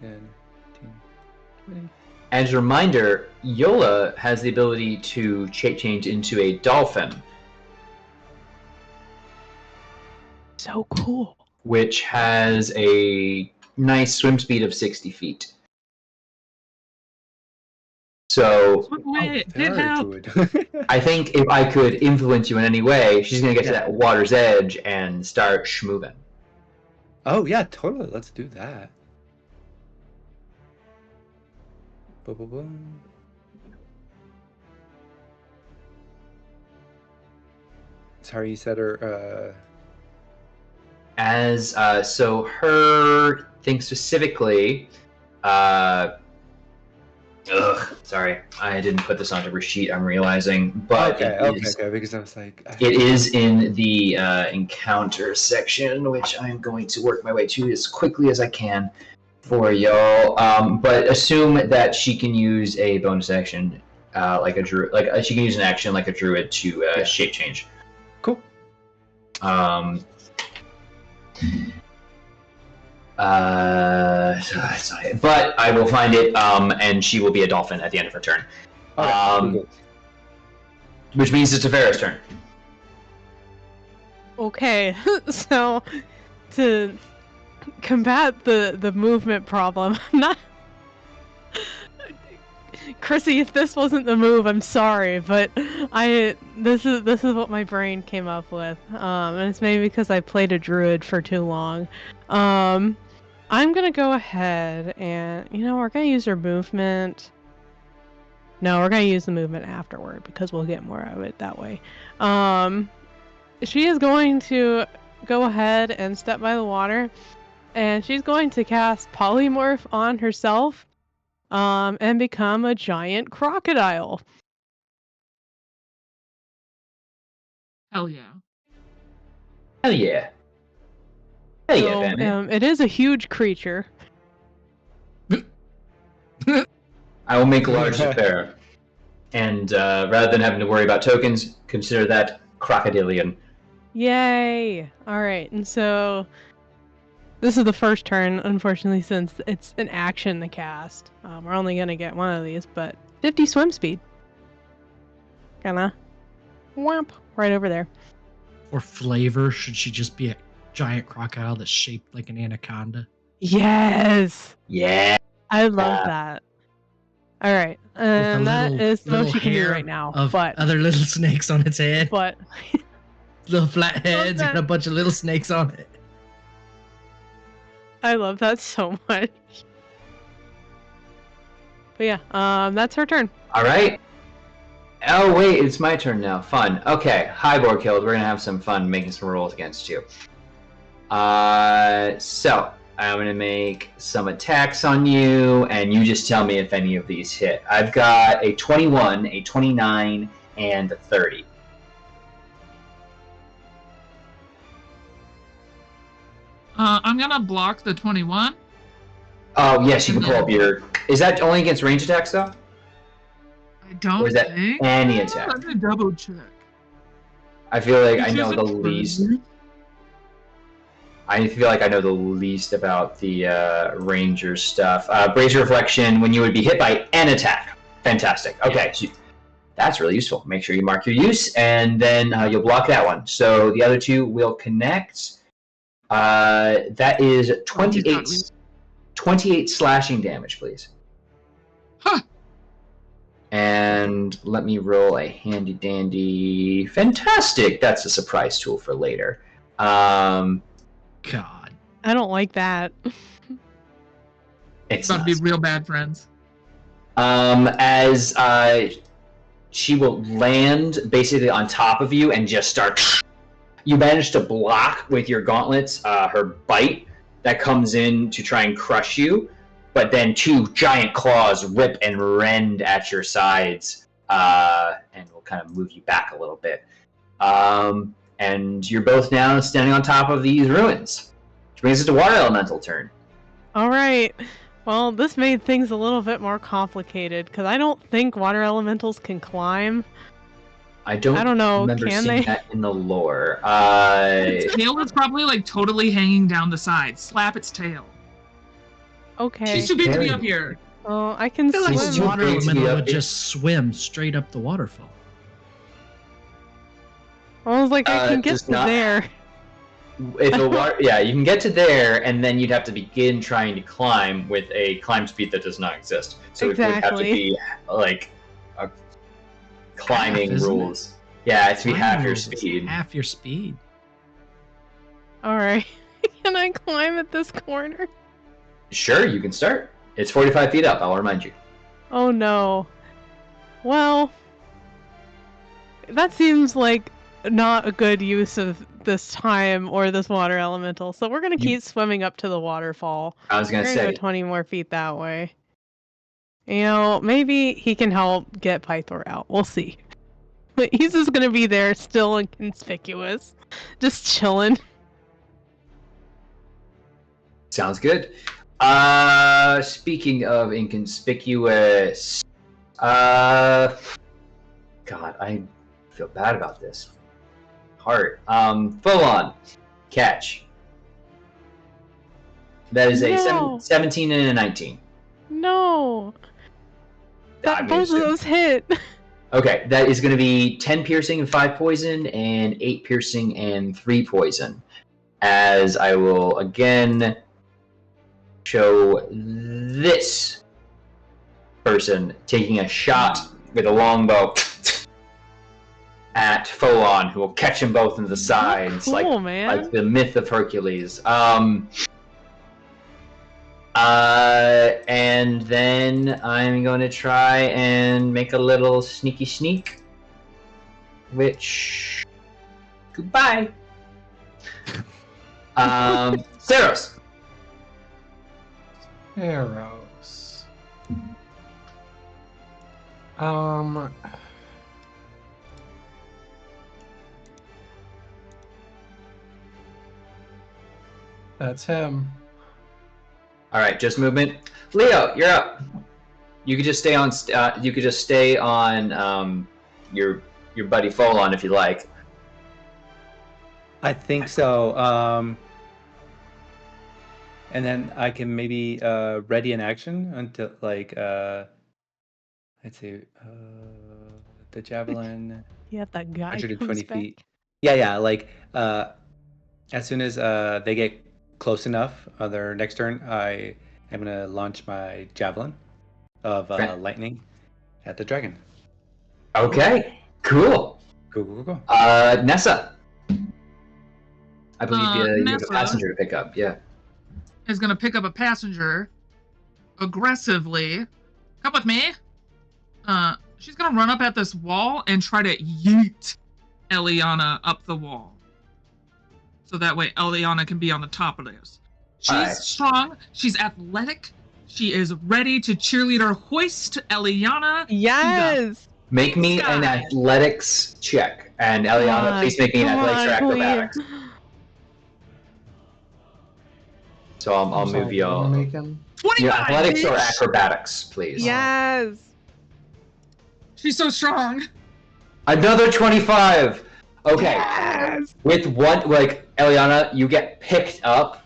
10, 15, 20. As a reminder, Yola has the ability to shape change into a dolphin. So cool. Which has a nice swim speed of 60 feet. So, Wait, it helped. I think if I could influence you in any way, she's going to get to that water's edge and start schmoving. Oh, yeah, totally. Let's do that. Boom, boom, boom. Sorry, you said her, so her thing specifically, sorry, I didn't put this onto her sheet, I'm realizing, but okay, because I was like... It is in the encounter section, which I'm going to work my way to as quickly as I can for y'all, but assume that she can use a bonus action, like a druid, she can use an action like a druid to shape change. Cool. But I will find it, and she will be a dolphin at the end of her turn. Which means it's Tavera's turn. Okay, so to combat the movement problem, Chrissy, if this wasn't the move, I'm sorry, but this is what my brain came up with, and it's maybe because I played a druid for too long. I'm gonna go ahead and we're gonna use her movement. No, we're gonna use the movement afterward because we'll get more of it that way. She is going to go ahead and step by the water, and she's going to cast Polymorph on herself. And become a giant crocodile. Hell yeah. Hell yeah. Hell yeah, Batman. It is a huge creature. I will make a large repair. And rather than having to worry about tokens, consider that crocodilian. Yay! Alright, and so this is the first turn, unfortunately, since it's an action to cast. We're only going to get one of these, but 50 swim speed. Gonna whomp right over there. For flavor, should she just be a giant crocodile that's shaped like an anaconda? Yes! Yeah! I love that. Alright, and that is the most you can do right now. Of but other little snakes on its head. But little flat heads and a bunch of little snakes on it. I love that so much. But yeah, that's her turn. Alright. Oh wait, it's my turn now. Fun. Okay, hi Borghild, we're gonna have some fun making some rolls against you. So, I'm gonna make some attacks on you, and you just tell me if any of these hit. I've got a 21, a 29, and a 30. I'm gonna block the 21. Oh, yes, you can pull up your... Is that only against range attacks, though? I don't Or is that think... any attack? I'm gonna double check. I feel like I know the least. I feel like I know the least about the ranger stuff. Brazier Reflection, when you would be hit by an attack. Fantastic. Okay, so that's really useful. Make sure you mark your use, and then you'll block that one. So the other two will connect. That is 28 slashing damage, please. Huh. And let me roll a handy dandy. Fantastic. That's a surprise tool for later. God. I don't like that. It's About to be real bad friends. As she will land basically on top of you and just start. You manage to block with your gauntlets her bite that comes in to try and crush you, but then two giant claws rip and rend at your sides and will kind of move you back a little bit. And you're both now standing on top of these ruins, which brings us to Water Elemental turn. All right. Well, this made things a little bit more complicated because I don't think water elementals can climb. I don't know. remember Can seeing they? that in the lore. Its tail is probably like totally hanging down the side. Slap its tail. Okay. She's too big to be up here. Oh, I can I feel like swim. too a water big to be elemental up would here. just swim straight up the waterfall. I was like, I can get does to not- there. If a water, yeah, you can get to there, and then you'd have to begin trying to climb with a climb speed that does not exist. So it would have to Exactly. be like a climbing Half, isn't it? rules. Yeah, it's to be half Climbing your rules is speed. Half your speed. All right. Can I climb at this corner? Sure, you can start. It's 45 feet up. I'll remind you. Oh no. Well, that seems like not a good use of this time or this water elemental. So we're gonna keep swimming up to the waterfall. I was We're gonna gonna say. go 20 more feet that way. You know, maybe he can help get Pythor out. We'll see. But he's just gonna be there, still inconspicuous, just chilling. Sounds good. Speaking of inconspicuous, God, I feel bad about this. Heart. Full on catch. That is a No. 17 and a 19. No. That I'm both of gonna those hit. Okay, that is going to be 10 piercing and 5 poison, and 8 piercing and 3 poison. As I will again show this person taking a shot with a longbow at Folon, who will catch them both in the sides, Cool, man. like the myth of Hercules. And then I'm going to try and make a little sneaky sneak, which goodbye. Saros. Arrows. That's him. All right, just movement. Leo, you're up. You could just stay on. You could just stay on your buddy Folon if you like. I think so. And then I can maybe ready an action until like let's see, the javelin. Yeah, that guy 120 comes feet. back. Yeah. Like as soon as they get close enough on their next turn, I am gonna launch my javelin of Okay. lightning at the dragon. Okay, cool. Go. Nessa. I believe you have a Nessa. passenger to pick up. Yeah. Is gonna pick up a passenger aggressively. Come with me. She's gonna run up at this wall and try to yeet Eliana up the wall. So that way Eliana can be on the top of this. She's Alright. strong, she's athletic, she is ready to cheerleader hoist Eliana. Yes. Make me an Sky. athletics check, and Eliana, please make me an Come athletics or on, acrobatics. please. So I'll I'm sorry, move you what am I all. making? 25! Yeah, athletics or bitch! acrobatics, please. Yes. She's so strong. Another 25. Okay. Yes! With one, like, Eliana, you get picked up,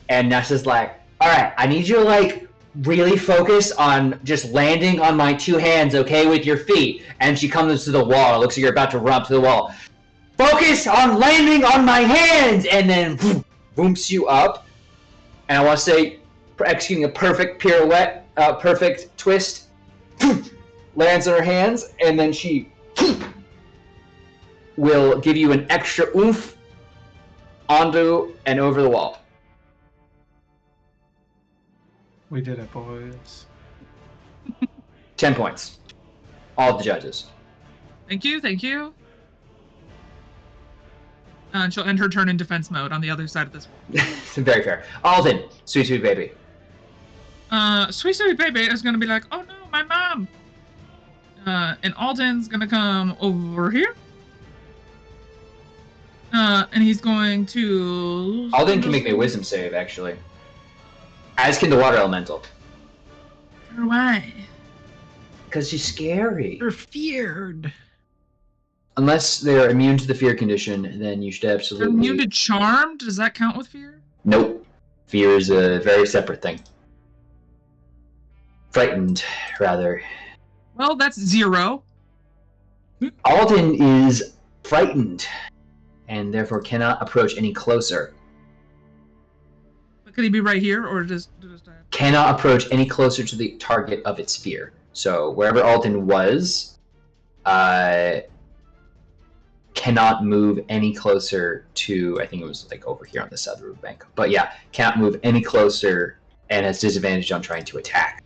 and Nessa's like, alright, I need you to, like, really focus on just landing on my two hands, okay, with your feet. And she comes to the wall. It looks like you're about to run up to the wall. Focus on landing on my hands! And then booms you up. And I want to say, executing a perfect pirouette, perfect twist, lands on her hands, and then she will give you an extra oomph onto and over the wall. We did it, boys. 10 points. All of the judges. Thank you, thank you. And she'll end her turn in defense mode on the other side of this wall. Very fair. Alden, sweet, sweet baby. Sweet Sweet Baby is gonna be like, oh no, my mom! And Alden's gonna come over here. And he's going to... Alden can make me a wisdom save, actually. As can the water elemental. Why? Because she's scary. You're feared. Unless they're immune to the fear condition, then you should They're absolutely... immune to Charmed? Does that count with fear? Nope. Fear is a very separate thing. Frightened, rather. Well, that's 0. Alden is frightened, and therefore cannot approach any closer. But could he be right here, or just Cannot approach any closer to the target of its fear. So wherever Alden was, cannot move any closer to, I think it was like over here on the side of the riverbank. But yeah, cannot move any closer and has disadvantage on trying to attack.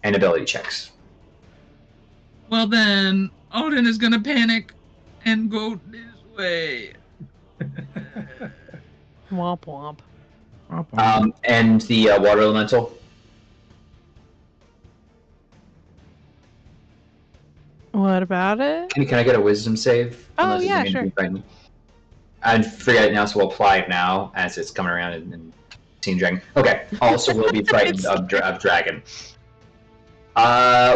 And ability checks. Well then, Odin is gonna panic and go this way. Womp womp. And the water elemental. What about it? Can I get a wisdom save? Oh, Unless it's yeah, immune to sure. being frightened. I forget it now, so we'll apply it now as it's coming around and seeing dragon. Okay. Also will be frightened of dragon.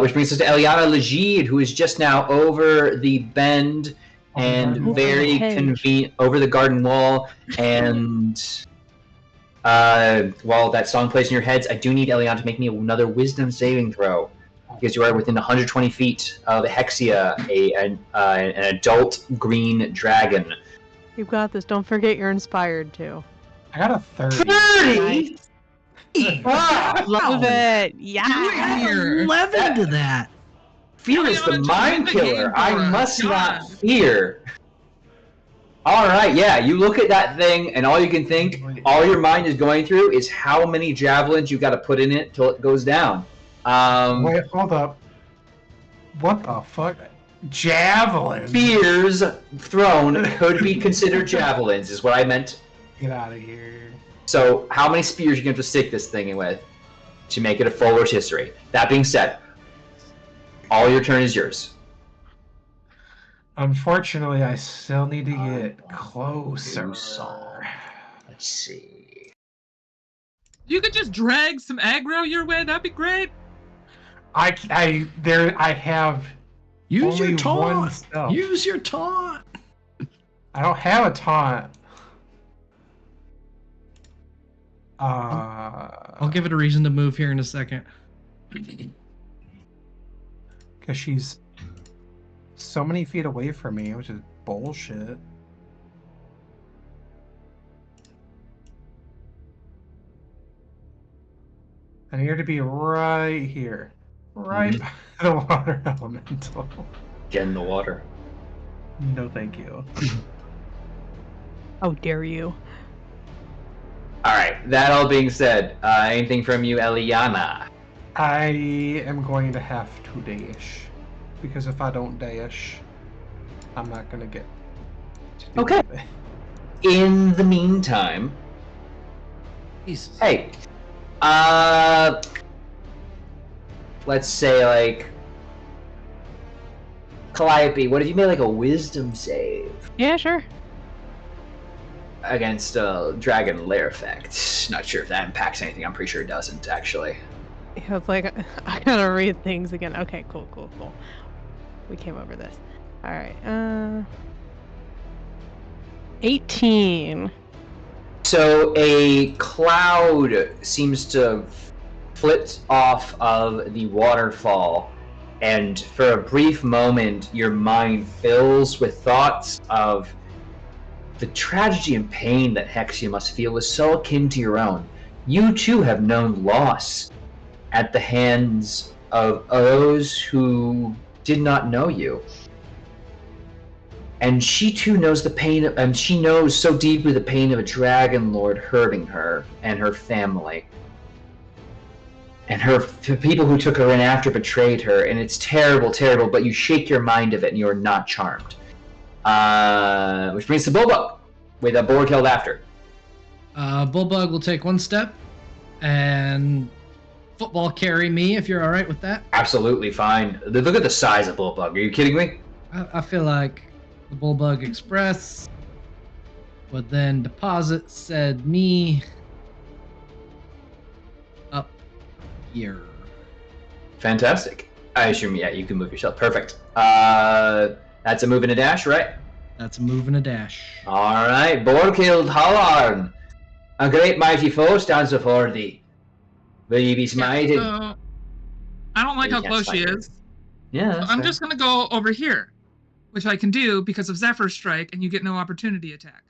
Which brings us to Eliana Legide, who is just now over the bend and Over very the hedge. convenient over the garden wall. And while that song plays in your heads, I do need Eliana to make me another wisdom saving throw. Because you are within 120 feet of Hexia, an adult green dragon. You've got this. Don't forget you're inspired too. I got a 30. 30! Love it. You Yeah. add Fear. 11 to that. Fear is the Eliana, mind just win the killer. game for I us. must not God. fear. Alright, yeah, you look at that thing, and all you can think, all your mind is going through is how many javelins you got to put in it till it goes down. Wait, hold up. What the fuck? Javelin? Spears thrown could be considered javelins, is what I meant. Get out of here. So, how many spears are you going to have to stick this thing in with to make it a full rotisserie? That being said, all your turn is yours. Unfortunately, I still need to get closer. Let's see. You could just drag some aggro your way. That'd be great. I have Use only your one taunt. spell. Use your taunt. I don't have a taunt. I'll give it a reason to move here in a second. Because she's so many feet away from me, which is bullshit. I need her to be right here. Right by the water elemental. Get in the water. No, thank you. How dare you? Alright, that all being said, anything from you, Eliana? I am going to have to dash. Because if I don't dash, I'm not going to get to do Okay. anything. In the meantime, Jesus. hey, let's say, like, Calliope, what if you made, like, a wisdom save Yeah, sure. against a dragon lair effect? Not sure if that impacts anything. I'm pretty sure it doesn't, actually. Yeah, it's like I gotta read things again. Okay, cool. We came over this. All right. 18. So a cloud seems to flit off of the waterfall, and for a brief moment, your mind fills with thoughts of the tragedy and pain that Hexia must feel is so akin to your own. You too have known loss at the hands of those who did not know you. And she too knows the pain, and she knows so deeply the pain of a dragon lord hurting her and her family. And the people who took her in after betrayed her, and it's terrible, terrible, but you shake your mind of it and you are not charmed. Which brings to Bulbug, with a board held after. Bulbug will take one step and football carry me, if you're alright with that. Absolutely fine. Look at the size of Bulbug. Are you kidding me? I feel like the Bulbug Express would then deposit said me up here. Fantastic. I assume, yeah, you can move yourself. Perfect. That's a move and a dash, right? That's a move and a dash. All right. Borkild Hallarn. A great mighty foe stands before thee. Will ye be smited? So, I don't like You how can't close she smite her. is. Yeah, So that's I'm fair. just gonna go over here, which I can do because of Zephyr Strike, and you get no opportunity attack.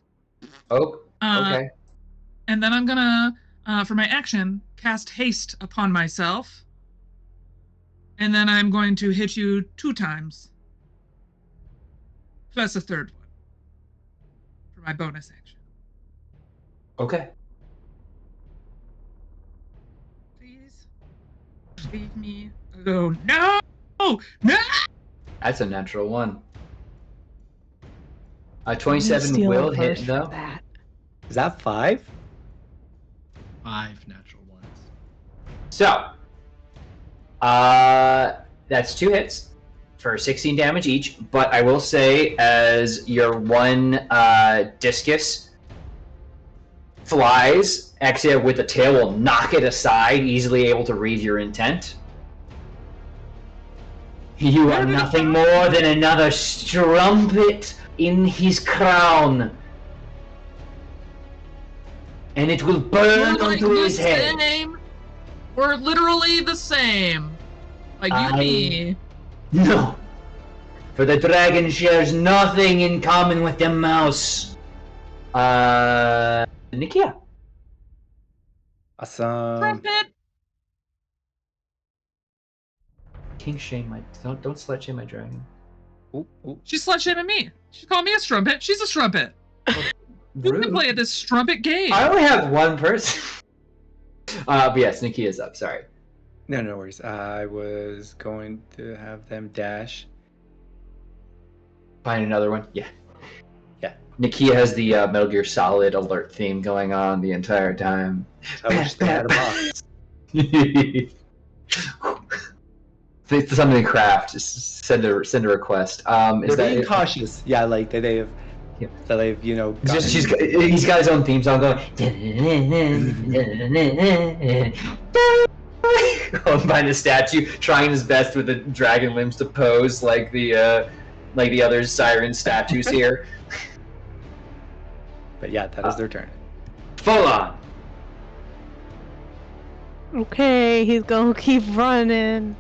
Oh, okay. And then I'm gonna, for my action, cast haste upon myself. And then I'm going to hit you 2 times. Plus a third one. For my bonus action. Okay. Please. Leave me alone. No! No! That's a natural one. A I'm 27 steal will a hit, verse though. for that. Is that 5? 5 natural ones. So, that's 2 hits for 16 damage each, but I will say, as your one discus flies, Hexia with the tail will knock it aside, easily able to read your intent. You are nothing more than another strumpet in his crown. And it will burn We're like onto the his head. same. We're literally the same. Like you and me. No. For the dragon shares nothing in common with the mouse. Nikia. Awesome. Trumpet. King shame my don't slut shame my dragon. Ooh, ooh. She's slut shaming me. She called me a strumpet. She's a strumpet. You can play at this strumpet game. I only have one person. But yes, Nikia's up, sorry. No worries. I was going to have them dash. Find another one? Yeah. Yeah. Nikia has the Metal Gear Solid alert theme going on the entire time. I wish they had a box. It's something to craft. Just send a request. They're Is that being it? cautious. Yeah, like they've, Yeah. that they've, you know. It's just, gotten- he's got his own theme song going. Going behind the statue, trying his best with the dragon limbs to pose like the other siren statues here. But yeah, that is their turn. Full on. Okay, he's gonna keep running.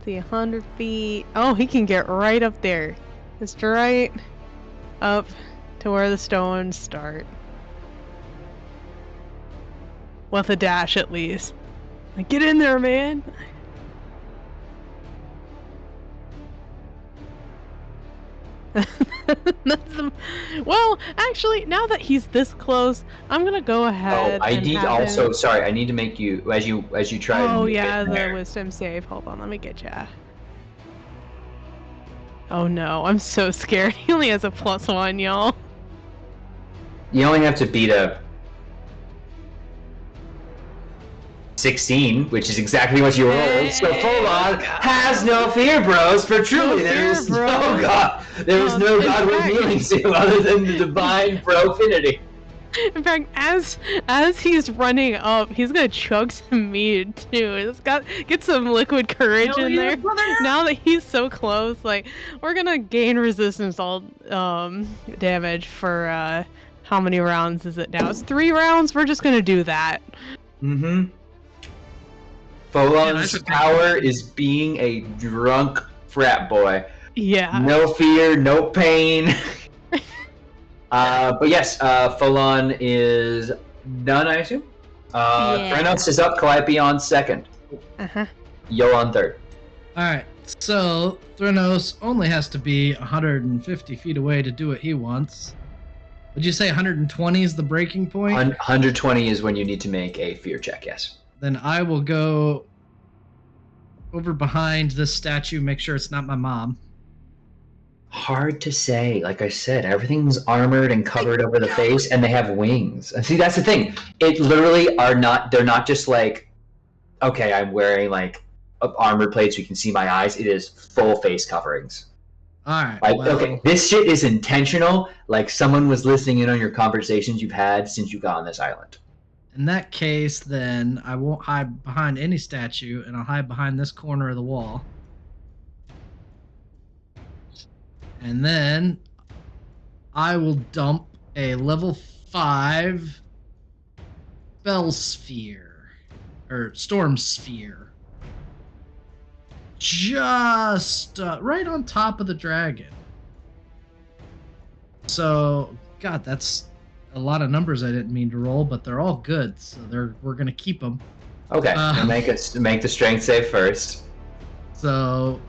See, 100 feet. Oh, he can get right up there. Just right up to where the stones start. With a dash, at least. Like, get in there, man! Well, actually, now that he's this close, I'm gonna go ahead. Oh, I and need have also. him... Sorry, I need to make you as you try. Oh and yeah, get the there. wisdom save. Hold on, let me get ya. Oh no, I'm so scared. He only has a +1, y'all. You only have to beat a 16, which is exactly what you rolled. So full on has no fear, bros. For truly, there is fear, no bros. god. There is no In god with fact- healing to other than the divine profinity. In fact, as he's running up, he's gonna chug some mead too. It's got get some liquid courage Hell in yeah, there. brother! Now that he's so close, like we're gonna gain resistance all damage for how many rounds is it now? It's 3 rounds. We're just gonna do that. Mm-hmm. Yeah, Folon's that's a- power is being a drunk frat boy. Yeah. No fear, no pain. But yes, Folon is done, I assume. Yeah. Threnos is up, Calliope on second. Uh-huh. Yo on third. Alright, so Threnos only has to be 150 feet away to do what he wants. Would you say 120 is the breaking point? 120 is when you need to make a fear check, yes. Then I will go over behind this statue, make sure it's not my mom. Hard to say. Like I said, everything's armored and covered over the face, and they have wings. And see, that's the thing. It literally they're not just like, okay, I'm wearing like armor plates so you can see my eyes. It is full face coverings. Alright, Like, well, okay, this shit is intentional. Like someone was listening in on your conversations you've had since you got on this island. in that case, then I won't hide behind any statue, and I'll hide behind this corner of the wall. And then I will dump a level 5 spell sphere, or storm sphere, just right on top of the dragon. So, God, that's a lot of numbers I didn't mean to roll, but they're all good, so we're gonna keep them. Okay, and make the strength save first. So,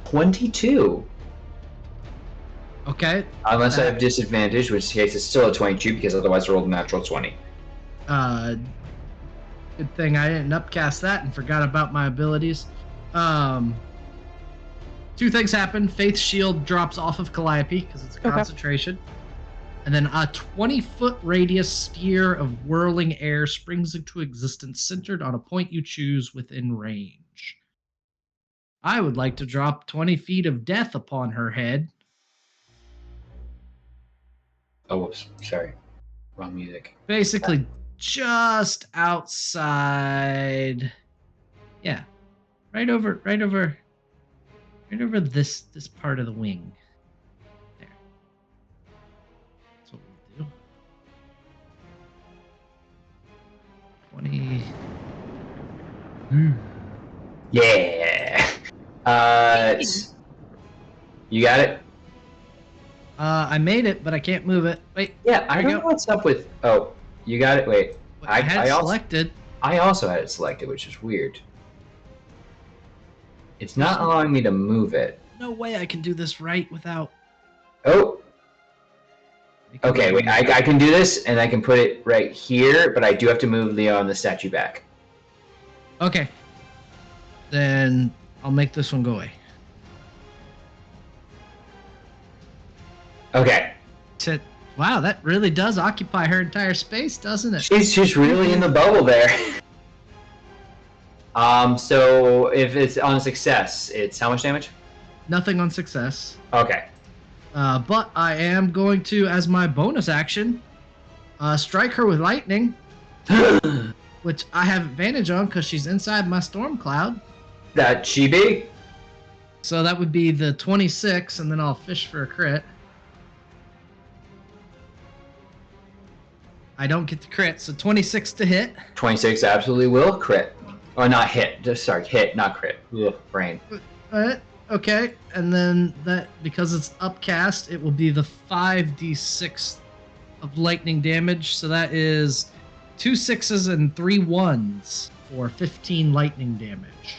22. okay, Unless I have disadvantage, which case it's still a 22 because otherwise I rolled a natural 20. good thing I didn't upcast that and forgot about my abilities. Two things happen. Faith's shield drops off of Calliope because it's a concentration. And then a 20-foot radius sphere of whirling air springs into existence centered on a point you choose within range. I would like to drop 20 feet of death upon her head. Oh, whoops. Sorry. Wrong music. Basically, just outside. Yeah, right over this part of the wing. There. That's what we'll do. 20. Yeah. You got it? I made it, but I can't move it. Wait. Yeah, I there don't you know go. what's up with... Oh, you got it? Wait. I had it also- selected. I also had it selected, which is weird. It's not allowing me to move it. No way I can do this right without. Oh, okay, wait, I can do this, and I can put it right here, but I do have to move Leo and the statue back. Okay. Then I'll make this one go away. Okay. Wow, that really does occupy her entire space, doesn't it? She's really in the bubble there. So if it's on success, it's how much damage? Nothing on success. Okay. But I am going to, as my bonus action, strike her with lightning, which I have advantage on because she's inside my storm cloud. That she be? So that would be the 26, and then I'll fish for a crit. I don't get the crit, so 26 to hit. 26 absolutely will crit. Or not hit, hit, not crit. Ugh, brain. Okay, and then that, because it's upcast, it will be the 5d6 of lightning damage. So that is 2 6s and 3 1s for 15 lightning damage.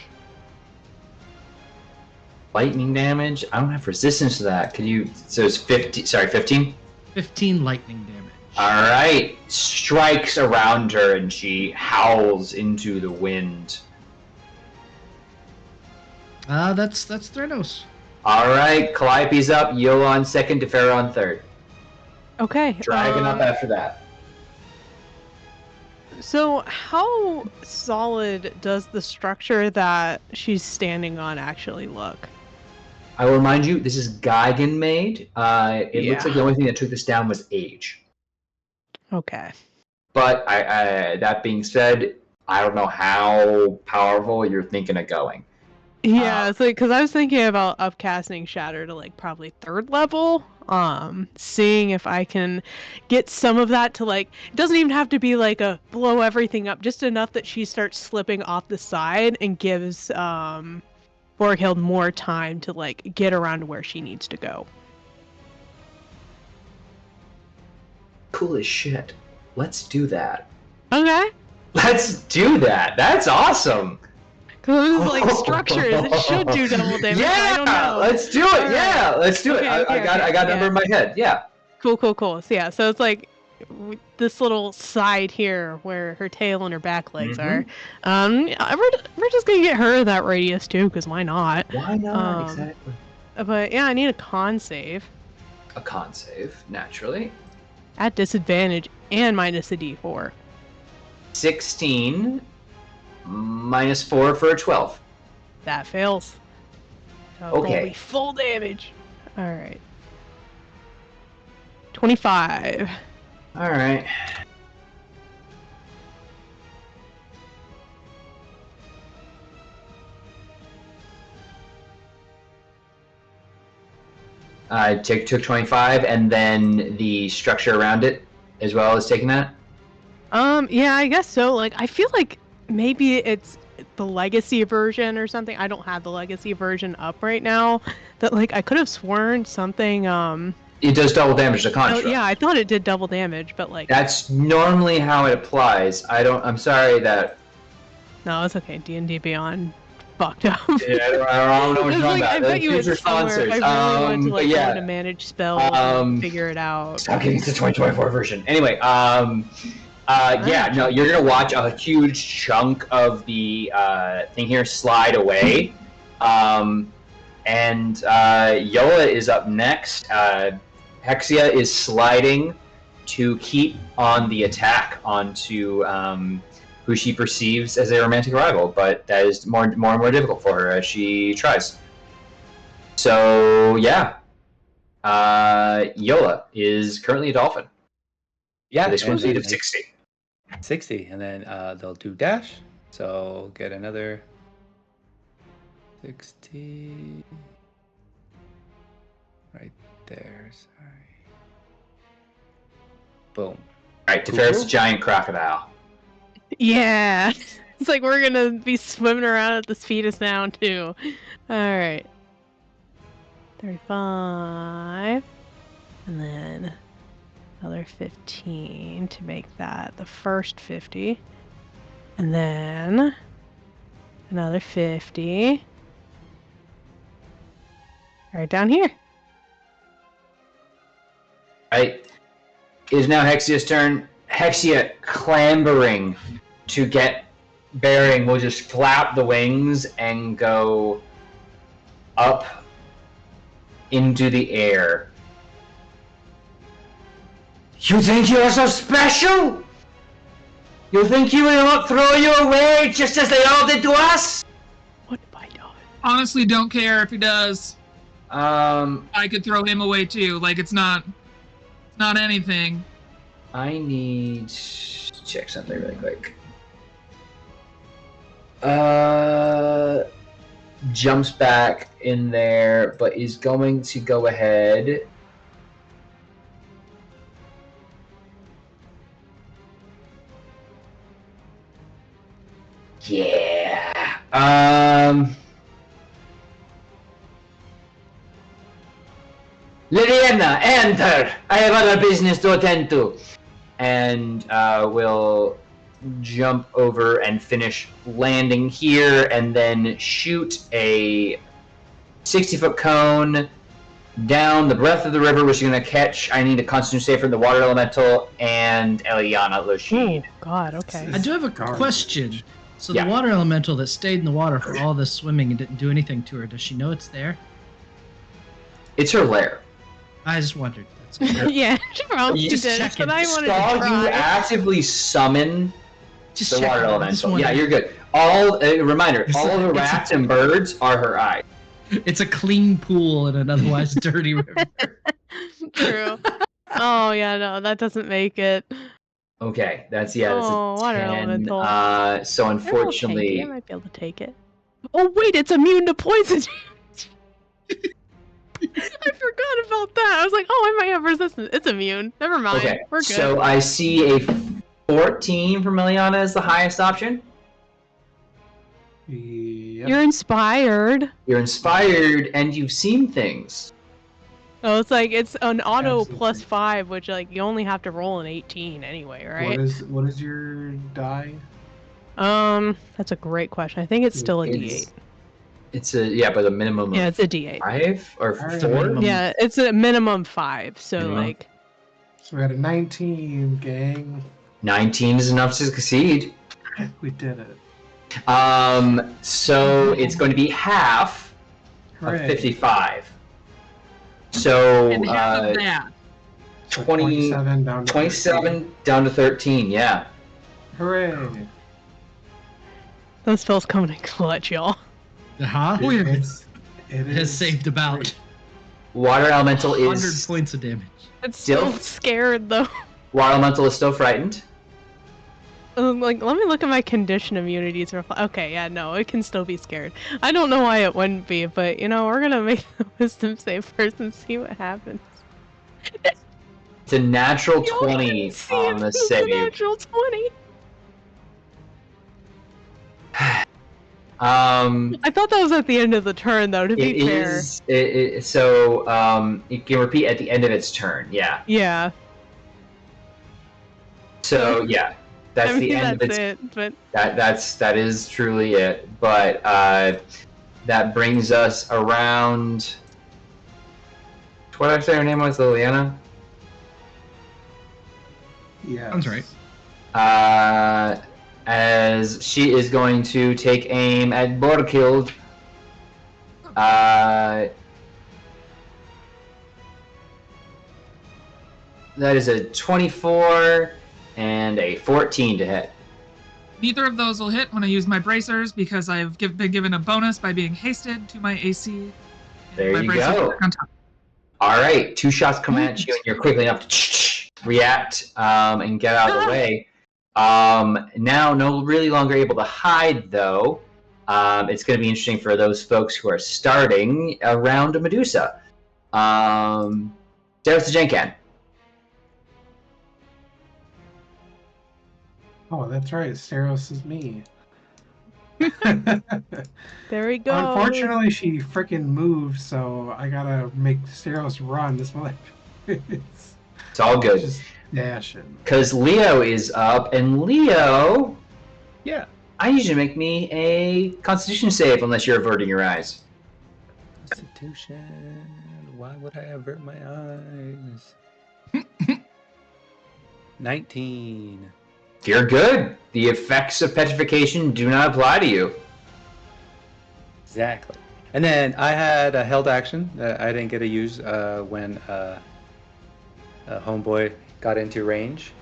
Lightning damage? I don't have resistance to that. Could you... So it's 15... Sorry, 15? 15 lightning damage. Alright. Strikes around her and she howls into the wind. That's Threnos. Alright, Calliope's up, Yola on second, Defera on third. Okay. Dragon up after that. So how solid does the structure that she's standing on actually look? I will remind you, this is Geigen made. It looks like the only thing that took this down was age. Okay. But that being said, I don't know how powerful you're thinking of going. Yeah, it's like because I was thinking about upcasting Shatter to like probably 3rd level. Seeing if I can get some of that to like it doesn't even have to be like a blow everything up, just enough that she starts slipping off the side and gives Borghild more time to like get around to where she needs to go. Cool as shit. Let's do that. Okay. Let's do that. That's awesome. Because it was like structures. It should do double damage. Yeah, I don't know. let's do it. All right. Yeah, let's do it. I got a number in my head. Yeah. Cool. So yeah, so it's like this little side here where her tail and her back legs are. We're just gonna get her that radius too, because why not? Why not? Exactly. But yeah, I need a con save. A con save, naturally. At disadvantage and minus a d4. 16 minus 4 for a 12. That fails. So Okay. roll me full damage. All right. 25. All right. I took 25, and then the structure around it, as well as taking that. Yeah, I guess so. Like, I feel like maybe it's the legacy version or something. I don't have the legacy version up right now. That like I could have sworn something. It does double damage to Oh, construct. yeah, I thought it did double damage, but like That's normally how it applies. I'm sorry that. no, it's okay. D&D Beyond fucked up. Yeah, I don't know what It's you're talking like, I about. bet you Future it's somewhere. sponsors. I really want to But like yeah. go into manage spells and figure it out. Stop getting to the 2024 version. Anyway, yeah, no, you're gonna watch a huge chunk of the thing here slide away, and Yola is up next. Hexia is sliding to keep on the attack onto who she perceives as a romantic rival, but that is more and more difficult for her as she tries. So yeah, Yola is currently a dolphin. Yeah, This one's and speed of then 60. 60, and then they'll do dash. So get another 60 right there. Sorry. Boom. Alright, Teferi's giant crocodile. Yeah, it's like we're gonna be swimming around at the speed of sound too. All right, 35, and then another 15 to make that the first 50, and then another 50 right down here. Right. It is now Hexia's turn. Hexia, clambering to get bearing, will just flap the wings and go up into the air. You think you are so special? You think you will not throw you away just as they all did to us? What have I done? Honestly, don't care if he does. I I could throw him away too. Like it's not anything. need to check something really quick. Jumps back in there, but is going to go ahead. Yeah. Liliana, enter! I have other business to attend to. And will jump over and finish landing here, and then shoot a 60-foot cone down the breadth of the river, which is going to catch. I need a Constitution save from the water elemental and Eliana Oh Lashid. God, okay. I do have a question. So Yeah. the water elemental that stayed in the water for all this swimming and didn't do anything to her, does she know it's there? It's her lair. I just wondered. That's all. Yeah, she probably You did, just checking. but I wanted Saw to you try. actively summon Just the water checking. I just elemental. wondered. Yeah, you're good. All reminder: It's all of the a- it's a- rats and birds are her eyes. It's a clean pool in an otherwise dirty river. True. Oh yeah, no, that doesn't make it. Okay, that's a water 10. elemental. So I unfortunately, might be able to take it. Oh wait, it's immune to poison. I forgot about that. I was like, oh, I might have resistance. It's immune. Never mind. okay. We're good. So I see a 14 from Eliana as the highest option. Yep. You're inspired. You're inspired, and you've seen things. Oh, it's like it's an auto Absolutely. +5, which like you only have to roll an 18 anyway, right? What is your die? That's a great question. I think it's still a D8. It's but a minimum Yeah, of it's a D8. 5 or Alright. 4. Yeah, it's a minimum 5. So Minimum. like, So we had a 19, gang. 19 is enough to succeed. We did it. So it's going to be half of Hooray. 55. So And half of that. So 20, 27 down to 27 down to 13. Yeah. 13. Hooray. those spells coming in clutch, y'all. Huh? Oh, yeah. It It has is saved about great. Water elemental 100 is points of damage. It's Still- still scared though. water elemental is still frightened. Like, let me look at my condition immunities. Okay, yeah, no, it can still be scared. I don't know why it wouldn't be, but we're gonna make the wisdom save first and see what happens. It's a natural Y'all 20 couldn't see on it, the it's a save. natural 20. I thought that was at the end of the turn, though. To It be fair. is. It can repeat at the end of its turn. Yeah. Yeah. So yeah, that's I mean, the end of that's its. it. But That is truly it. But that brings us around. What did I say her name was? Liliana. Yes. Sounds right. As she is going to take aim at Borkild. That is a 24 and a 14 to hit. Neither of those will hit when I use my bracers because I've been given a bonus by being hasted to my AC. and There my you bracers go. work on top. All right, 2 shots come at you, and you're quickly enough to react and get out of the way. Now, no, really longer able to hide though. It's going to be interesting for those folks who are starting around Medusa. There's the Jenkan. Oh, that's right. Steros is me. there we go. Unfortunately, she freaking moved, so I gotta make Steros run. This one, It's all good. just dashing. Because Leo is up, and Leo, Yeah. I need you to make me a Constitution save unless you're averting your eyes. Constitution. Why would I avert my eyes? 19. You're good. The effects of petrification do not apply to you. Exactly. And then I had a held action that I didn't get to use when Homeboy got into range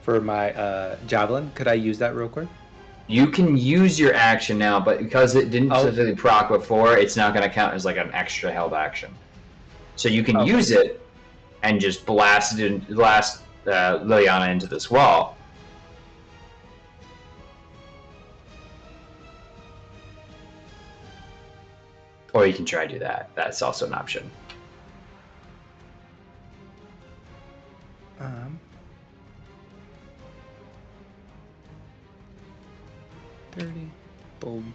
for my javelin. Could I use that real quick? You can use your action now, but because it didn't Oh. specifically proc before, it's not going to count as like an extra held action. So you can Okay. use it and just blast Liliana into this wall. Or you can try to do that. That's also an option. Um, 30. Boom.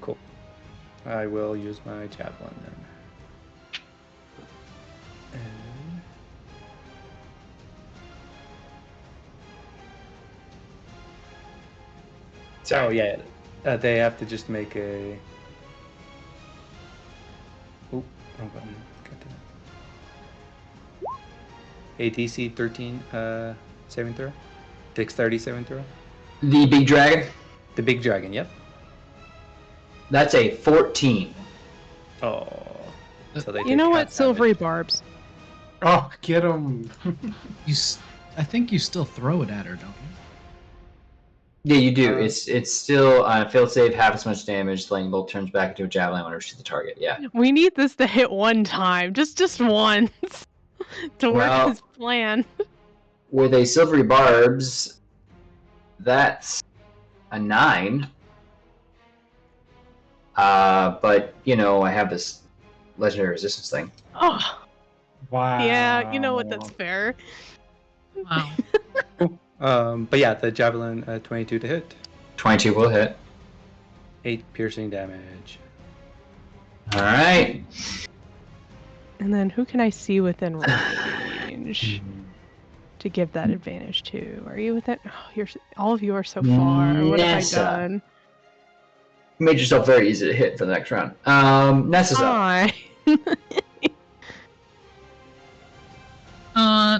Cool. I will use my javelin then. And... So Oh yeah, they have to just make a. Oop, wrong button. Got that. A DC 13 saving throw. Dexterity saving throw. the big dragon, The big dragon. Yep. that's a 14. Oh. So they You take know half what? damage. Silvery barbs. Oh, get him! I think you still throw it at her, don't you? Yeah, you do. It's still failed save, half as much damage. The lightning bolt turns back into a javelin when it reaches the target. Yeah. We need this to hit one time, just once, to work his plan. With a silvery barbs, that's a 9. But you know, I have this legendary resistance thing. Oh. Wow. Yeah, you know what? That's fair. Wow. But yeah, the javelin 22 to hit. 22 will hit. 8 piercing damage. All right. And then who can I see within range to give that advantage to? Are you within? Oh, all of you are so far. What have I done? You made yourself very easy to hit for the next round. Nessa's up.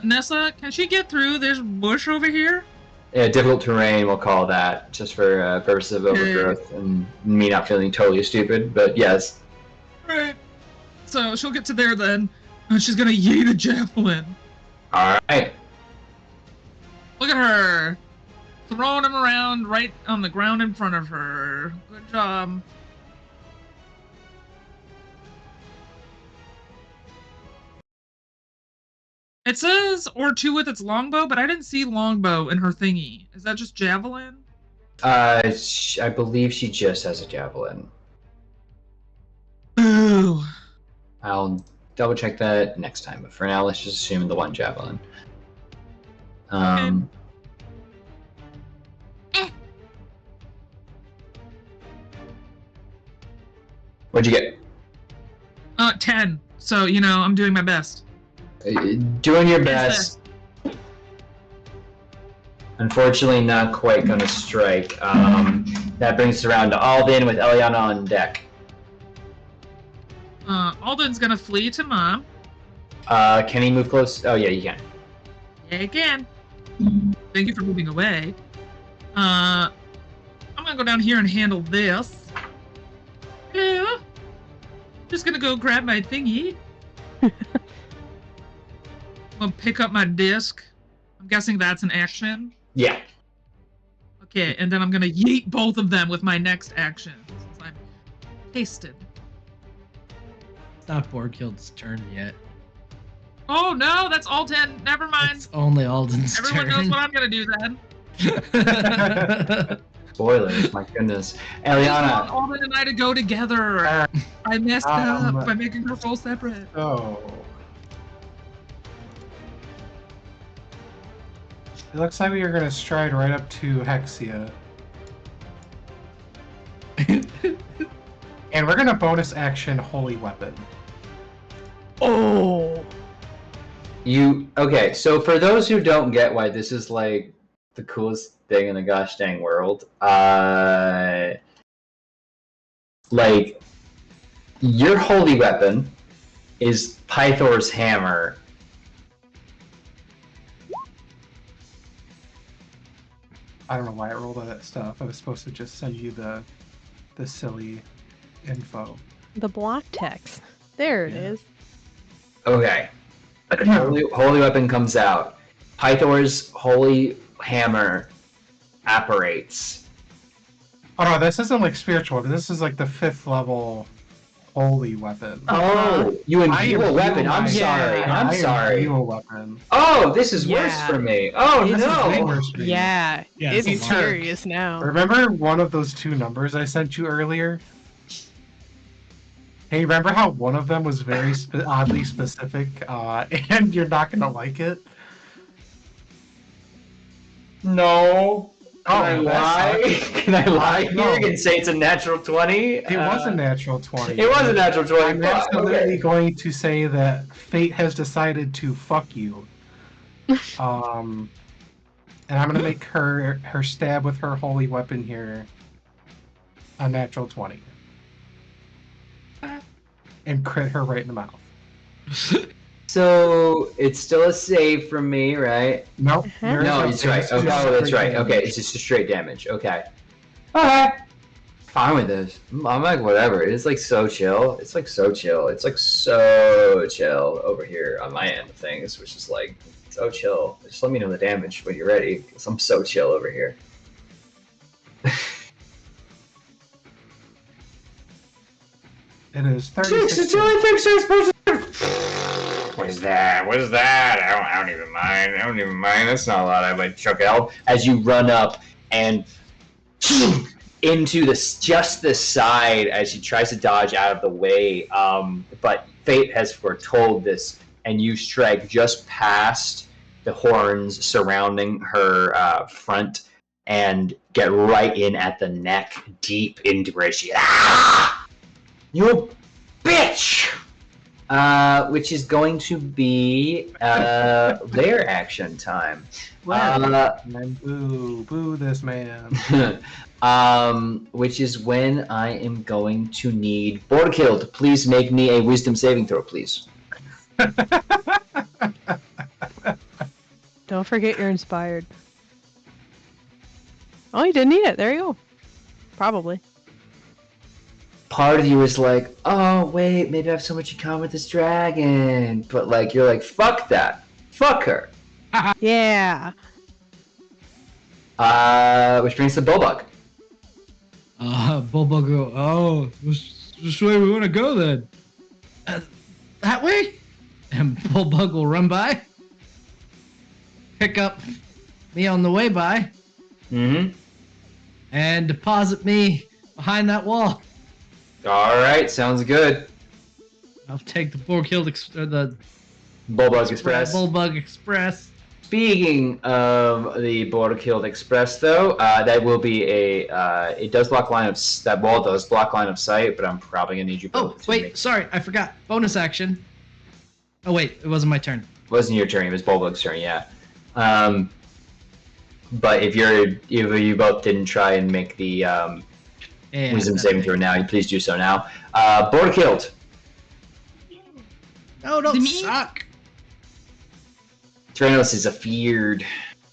Nessa, can she get through this bush over here? Yeah, difficult terrain, we'll call that, just for purposes of overgrowth and me not feeling totally stupid, but yes. Right. So she'll get to there then, and she's gonna yeet a javelin. Alright. Look at her! Throwing him around right on the ground in front of her. Good job. It says or two with its longbow, but I didn't see longbow in her thingy. Is that just javelin? I believe she just has a javelin. Ooh. I'll double check that next time, but for now, let's just assume the one javelin. What'd you get? 10. So, you know, I'm doing my best. Doing your best. Unfortunately, not quite gonna strike. That brings us around to Alden with Eliana on deck. Alden's gonna flee to Mom. Can he move close? Oh, yeah, you can. Yeah, he can. Thank you for moving away. I'm gonna go down here and handle this. Yeah. Just gonna go grab my thingy. I'm gonna pick up my disc. I'm guessing that's an action. Yeah. Okay, and then I'm gonna yeet both of them with my next action, since I'm hasted. It's not Borghild's turn yet. Oh no, that's Alden. Never mind. It's only Alden's Everyone turn. knows what I'm gonna do then. Spoilers, my goodness. Eliana. Alden and I to go together. I messed up by making her roll separate. Oh. It looks like we are going to stride right up to Hexia. And we're going to bonus action Holy Weapon. Oh. Okay, so for those who don't get why this is like the coolest thing in the gosh dang world, like your holy weapon is Pythor's hammer. I don't know why I rolled all that stuff. I was supposed to just send you the silly info. The block text. There it is. Okay. Holy weapon comes out. Pythor's holy hammer apparates. Oh no, this isn't like spiritual. This is like the 5th level holy weapon. Oh, you imbue a weapon. I'm sorry. I'm sorry. Imbue a weapon. Oh, this is worse for me. Oh This is way no. worse for me. Yeah, it's it's serious now. Remember one of those 2 numbers I sent you earlier? Hey, remember how one of them was very oddly specific, and you're not gonna like it? No. Can I lie? Can I lie No. here and say it's a natural 20? It was a natural 20. It was a natural 20. I'm absolutely going to say that fate has decided to fuck you. And I'm gonna make her stab with her holy weapon here a natural 20. And crit her right in the mouth. So it's still a save from me, right? Nope. Uh-huh. No, it's right. Okay, oh, that's right. Okay, it's just a straight damage. Okay. Alright. Fine with this. I'm like, whatever. It's like so chill. It's like so chill. It's like so chill over here on my end of things, which is like so chill. Just let me know the damage when you're ready, because I'm so chill over here. It is 36. It's the only thing she's supposed to do. What is that? What is that? I don't even mind. I don't even mind. That's not a lot. I might chuck out as you run up and into just the side as she tries to dodge out of the way. But fate has foretold this, and you strike just past the horns surrounding her front and get right in at the neck, deep into where she. Ah! You bitch! Which is going to be their action time. Boo this man. Which is when I am going to need Bordekill to please make me a wisdom saving throw, please. Don't forget you're inspired. Oh, you didn't need it. There you go. Probably. Part of you is like, oh, wait, maybe I have so much in common with this dragon. But, like, you're like, fuck that. Fuck her. Yeah. Which brings the Bulbug. Bulbug go, oh, which way we want to go then? That way? And Bulbug will run by, pick up me on the way by, and deposit me behind that wall. Alright, sounds good. I'll take the the Bulbug Express. Bulbug Express. Speaking of the Border-Killed Express, though, that will be it does block line of that wall does block line of sight, but I'm probably gonna need you both. Oh wait, sorry, I forgot. Bonus action. Oh wait, it wasn't my turn. It wasn't your turn. It was Bulbug's turn. Yeah. But if you both didn't try and make the wisdom saving throw now, please do so now. Border-Killed. No, don't suck. Dranos is afeared.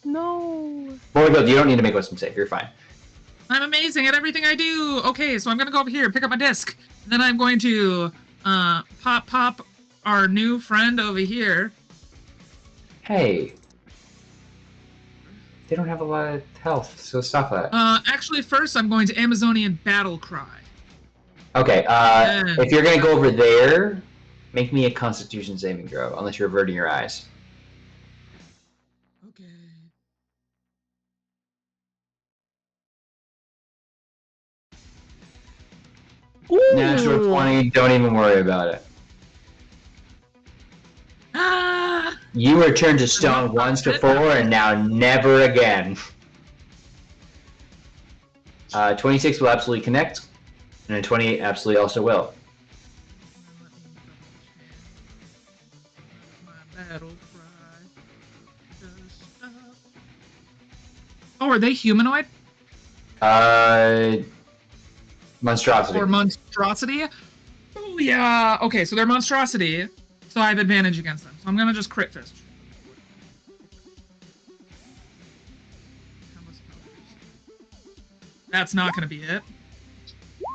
No. Border-Killed, you don't need to make wisdom save. You're fine. I'm amazing at everything I do. Okay, so I'm gonna go over here, pick up my disc. Then I'm going to pop our new friend over here. Hey. They don't have a lot of health, so stop that. Actually, first I'm going to Amazonian Battle Cry. Okay, if you're gonna go over there, make me a Constitution saving throw, unless you're averting your eyes. Okay. Ooh. Natural 20, don't even worry about it. Ah! You were turned to stone once before, and now never again. 26 will absolutely connect, and a 28 absolutely also will. Oh, are they humanoid? Monstrosity. Or monstrosity? Oh, yeah. Okay, so they're monstrosity, so I have advantage against them. So I'm gonna just crit fist. That's not gonna be it.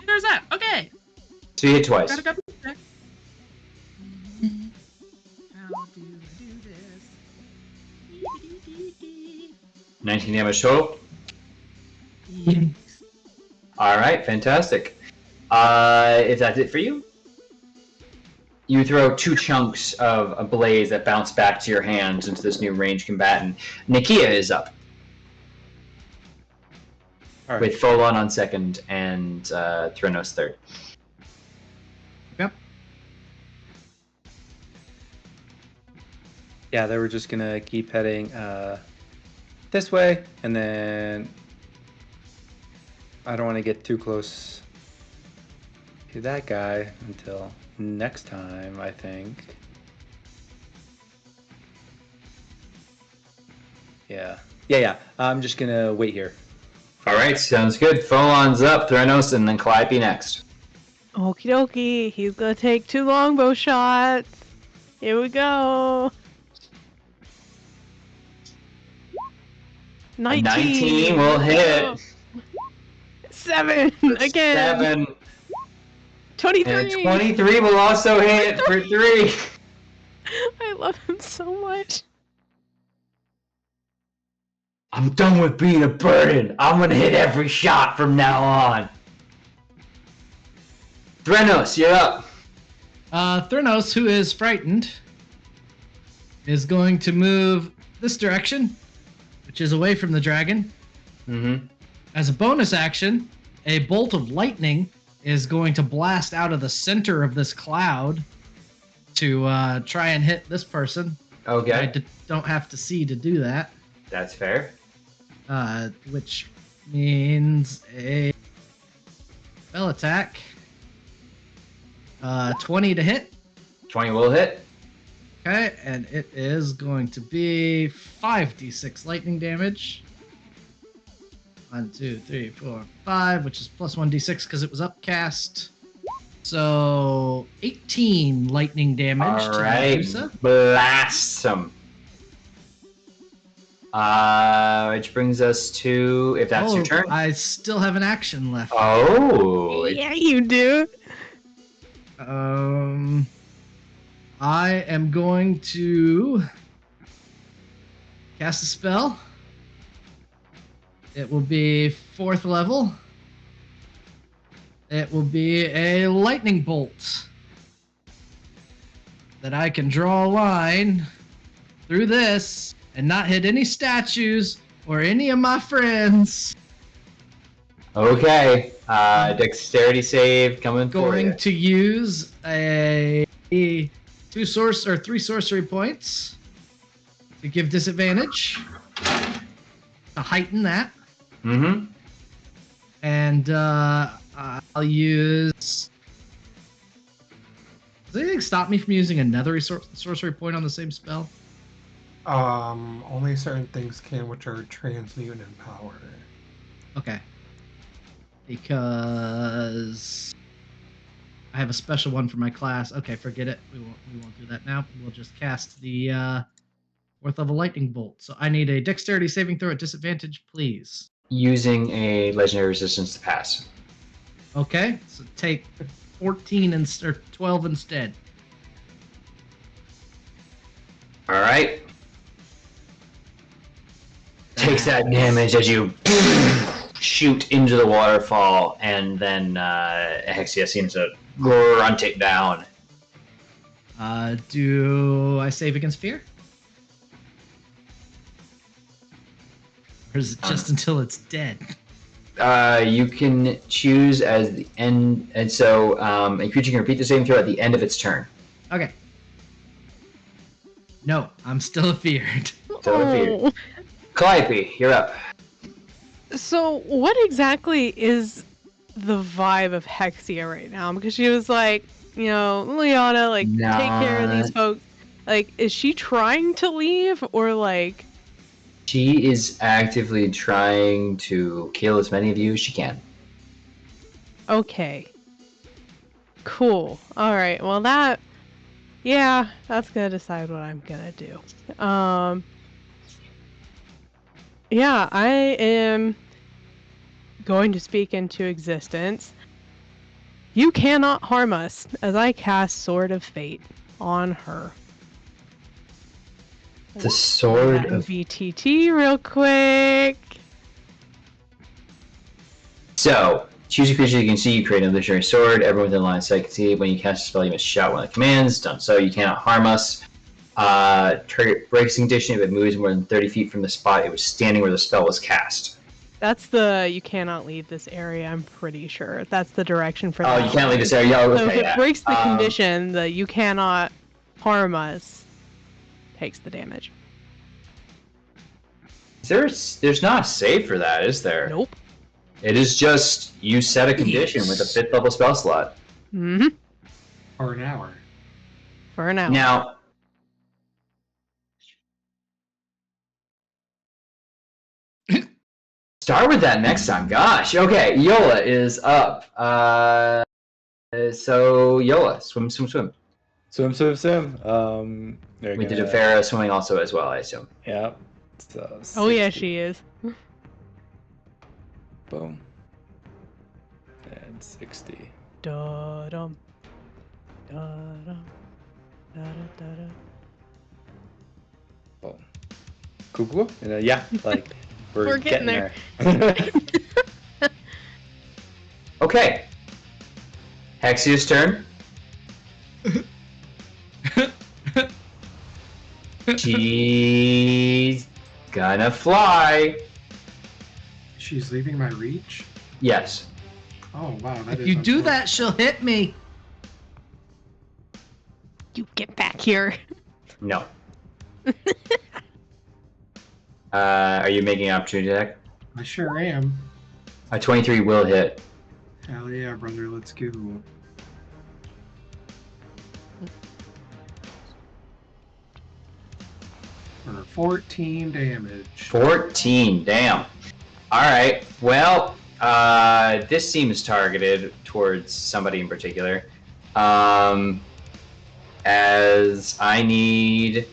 There's that. Okay. So you hit twice. Gotta double check. How do I do this? 19 damage total. Alright, fantastic. If that's it for you, you throw 2 chunks of a blaze that bounce back to your hands into this new ranged combatant. Nakia is up. All right. With Folon on second and Threnos third. Yep. Yeah, they were just gonna keep heading this way, and then I don't want to get too close to that guy until next time, I think. Yeah. I'm just gonna wait here. Alright, sounds good. Folon's up, Threnos, and then Calliope next. Okie dokie. He's gonna take 2 longbow shots. Here we go. 19. 19 will hit. 7 again. 7. 23. And 23 will also hit for 3. I love him so much. I'm done with being a burden. I'm gonna hit every shot from now on. Threnos, you're up. Threnos, who is frightened, is going to move this direction, which is away from the dragon. Mm-hmm. As a bonus action, a bolt of lightning is going to blast out of the center of this cloud to try and hit this person. Okay. I don't have to see to do that. That's fair. Which means a spell attack. 20 to hit. 20 will hit. Okay, and it is going to be 5d6 lightning damage. 1, 2, 3, 4, 5, which is plus 1d6 because it was upcast. So 18 lightning damage All to right. Medusa. Blast him. Which brings us to, if that's your turn. I still have an action left. Oh. Yeah, you do. I am going to cast a spell. It will be 4th level. It will be a lightning bolt that I can draw a line through this and not hit any statues or any of my friends. Okay. Dexterity save coming for Going you. to use a 3 sorcery points to give disadvantage to heighten that. Mm-hmm. And I'll use. Does anything stop me from using another sorcery point on the same spell? Only certain things can, which are transmute in power. Okay. Because I have a special one for my class. Okay, forget it. We won't do that now. We'll just cast the 4th level lightning bolt. So I need a dexterity saving throw at disadvantage, please. Using a legendary resistance to pass. Okay, so take 14 or 12 instead. All right. Takes that damage as you shoot into the waterfall, and then Hexia seems to grunt it down. Do I save against fear? Or is it just until it's dead? You can choose as the end, and so a creature can repeat the saving throw at the end of its turn. Okay. No, I'm still afeared. So feared. Calliope, you're up. So, what exactly is the vibe of Hexia right now? Because she was like, you know, Liana, like, take care of these folks. Like, is she trying to leave, or like? She is actively trying to kill as many of you as she can. Okay. Cool. All right. Well, that's gonna decide what I'm gonna do. Yeah, I am going to speak into existence. You cannot harm us, as I cast Sword of Fate on her. The Sword of... VTT real quick. So, choose a creature you can see, you create an illusionary sword. Everyone within line of sight can see it. When you cast a spell, you must shout one of the commands. Done so, you cannot harm us. Target breaks condition if it moves more than 30 feet from the spot it was standing where the spell was cast. That's the you cannot leave this area, I'm pretty sure. That's the direction for that. Oh, you can't leave this area? Oh, So okay, if it yeah. breaks the condition, the you cannot harm us takes the damage. There's not a save for that, is there? Nope. It is just you set a condition with a 5th level spell slot. Mm-hmm. For an hour. For an hour. Now, start with that next time. Gosh. Okay, Yola is up. So Yola, swim. Swim. We did a Pharaoh swimming also as well, I assume. Yeah. So Oh yeah, 60. she is. Boom. And 60. Da-dum. Da-dum. Da-da-da-da. Boom. Cool. And, yeah, like we're getting there. Okay. Hexia's turn. She's gonna fly. She's leaving my reach? Yes. Oh, wow. That If is you do unfortunate. that, she'll hit me. You get back here. No. Are you making an opportunity attack? I sure am. A 23 will hit. Hell yeah, brother. Let's go. For 14 damage. 14, damn. Alright, well, this seems targeted towards somebody in particular. As I need...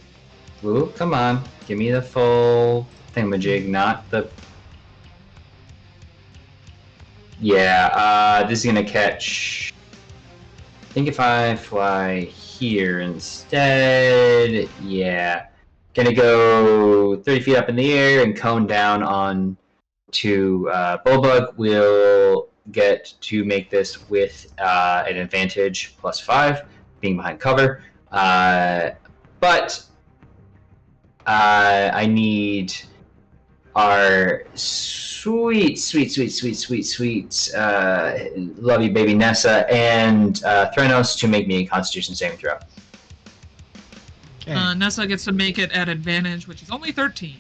Ooh, come on. Give me the full thingamajig, not the... Yeah, this is gonna catch... I think if I fly here instead... Yeah. Gonna go 30 feet up in the air and cone down on to Bulbug. Will get to make this with an advantage +5, being behind cover. But I need our sweet, love you, baby Nessa and Threnos to make me a Constitution saving throw. Okay. Nessa gets to make it at advantage, which is only 13.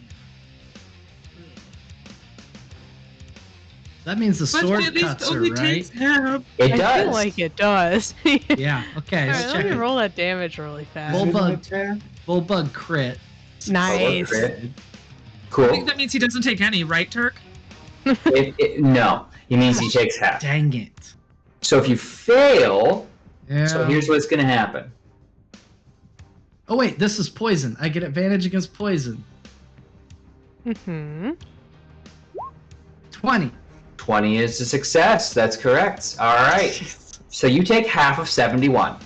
That means the But sword at least cuts her, only right? takes half. It I does. feel like it does. Yeah. Okay. Alright, Let's let check me it. roll that damage really fast. Bulbug. Bulbug crit. Nice. Crit. I Cool. think that means he doesn't take any, right, Turk? No, it means he takes half. Dang it. So if you fail, Yeah. so here's what's gonna happen. Oh wait, this is poison. I get advantage against poison. Mm-hmm. 20. 20 is a success. That's correct. All right. So you take half of 71.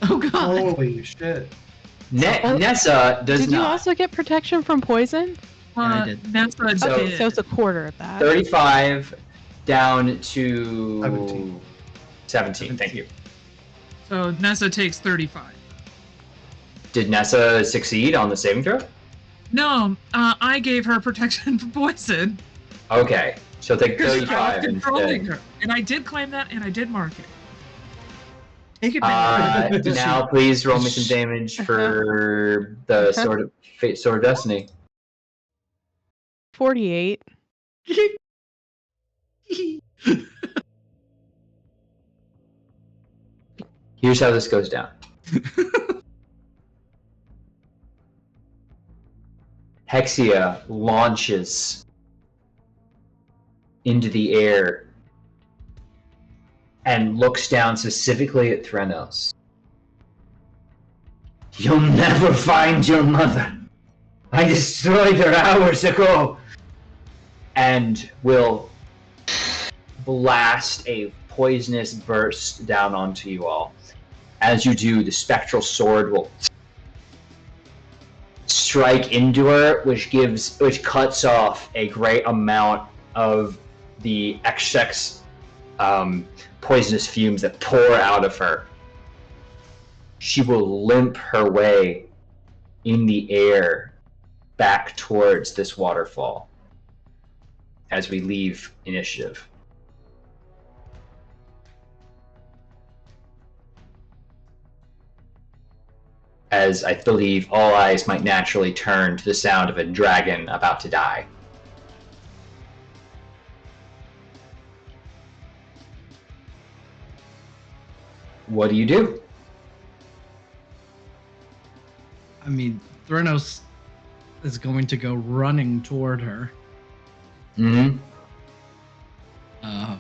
Oh god. Holy shit. Nessa does Did you not. also get protection from poison? I did. Nessa So- Okay, did. so it's a quarter of that. 35 down to 17. 17. Thank you. So Nessa takes 35. Did Nessa succeed on the saving throw? No, I gave her protection from poison. Okay. She'll take Because I was 35 controlling instead. her. And I did claim that, and I did mark it. Take it back. Now please roll me some damage for the Sword of Fate, Sword of Destiny. 48. Here's how this goes down. Hexia launches into the air and looks down specifically at Threnos. You'll never find your mother. I destroyed her hours ago. And will blast a poisonous burst down onto you all. As you do, the spectral sword will strike into her, which cuts off a great amount of the excess poisonous fumes that pour out of her. She will limp her way in the air back towards this waterfall as we leave initiative. As I believe all eyes might naturally turn to the sound of a dragon about to die. What do you do? I mean, Threnos is going to go running toward her. Mm-hmm. A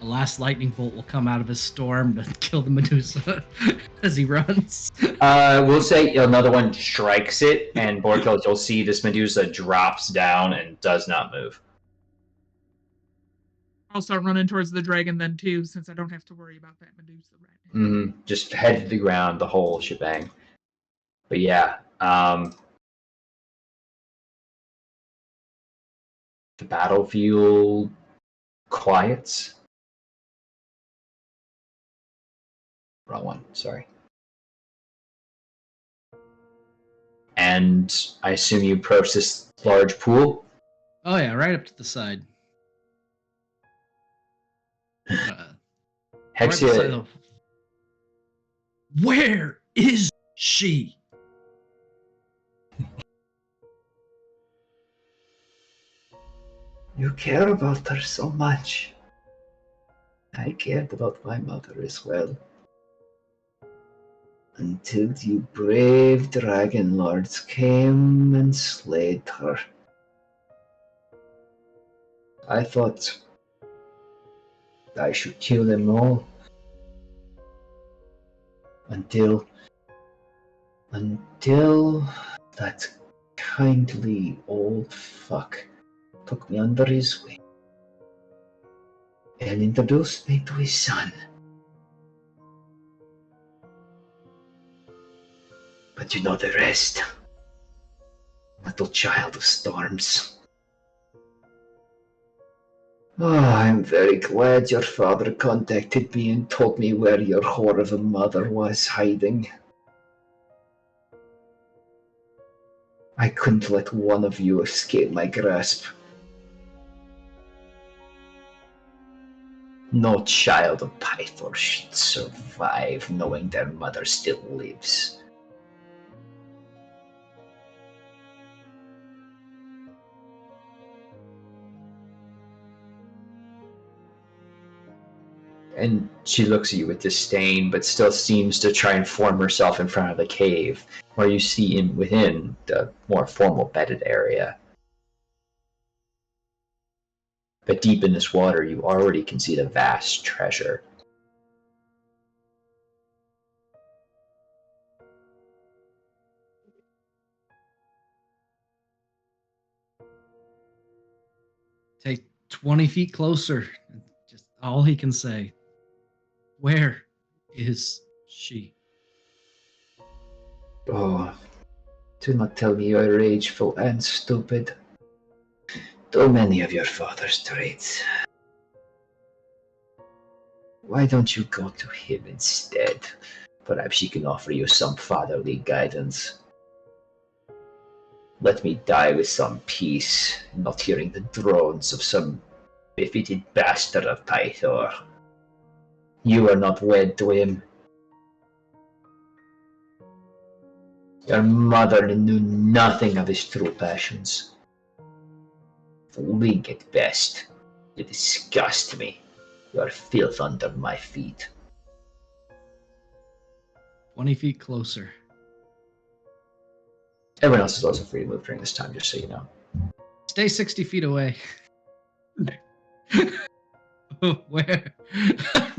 last lightning bolt will come out of his storm to kill the Medusa as he runs. We'll say another one strikes it, and Borkel, you'll see this Medusa drops down and does not move. I'll start running towards the dragon then too, since I don't have to worry about that Medusa right now. Mm-hmm. Just head to the ground, the whole shebang. But yeah, the battlefield quiets. Wrong one, sorry. And I assume you approach this large pool? Oh yeah, right up to the side. Right beside Hexia, Where is she? you care about her so much. I cared about my mother as well. Until you brave Dragonlords came and slayed her. I thought I should kill them all. Until that kindly old fuck took me under his wing and introduced me to his son. But you know the rest. Little child of storms. Oh, I'm very glad your father contacted me and told me where your whore of a mother was hiding. I couldn't let one of you escape my grasp. No child of Pythor should survive knowing their mother still lives. And she looks at you with disdain, but still seems to try and form herself in front of the cave, where you see within the more formal bedded area. But deep in this water, you already can see the vast treasure. Take 20 feet closer. Just all he can say. Where is she? Oh, do not tell me you are rageful and stupid. Too many of your father's traits. Why don't you go to him instead? Perhaps he can offer you some fatherly guidance. Let me die with some peace, not hearing the drones of some befitted bastard of Pythor. You are not wed to him. Your mother knew nothing of his true passions. Weak at best. You disgust me. You are filth under my feet. 20 feet closer. Everyone else is also free to move during this time, just so you know. Stay 60 feet away. Where?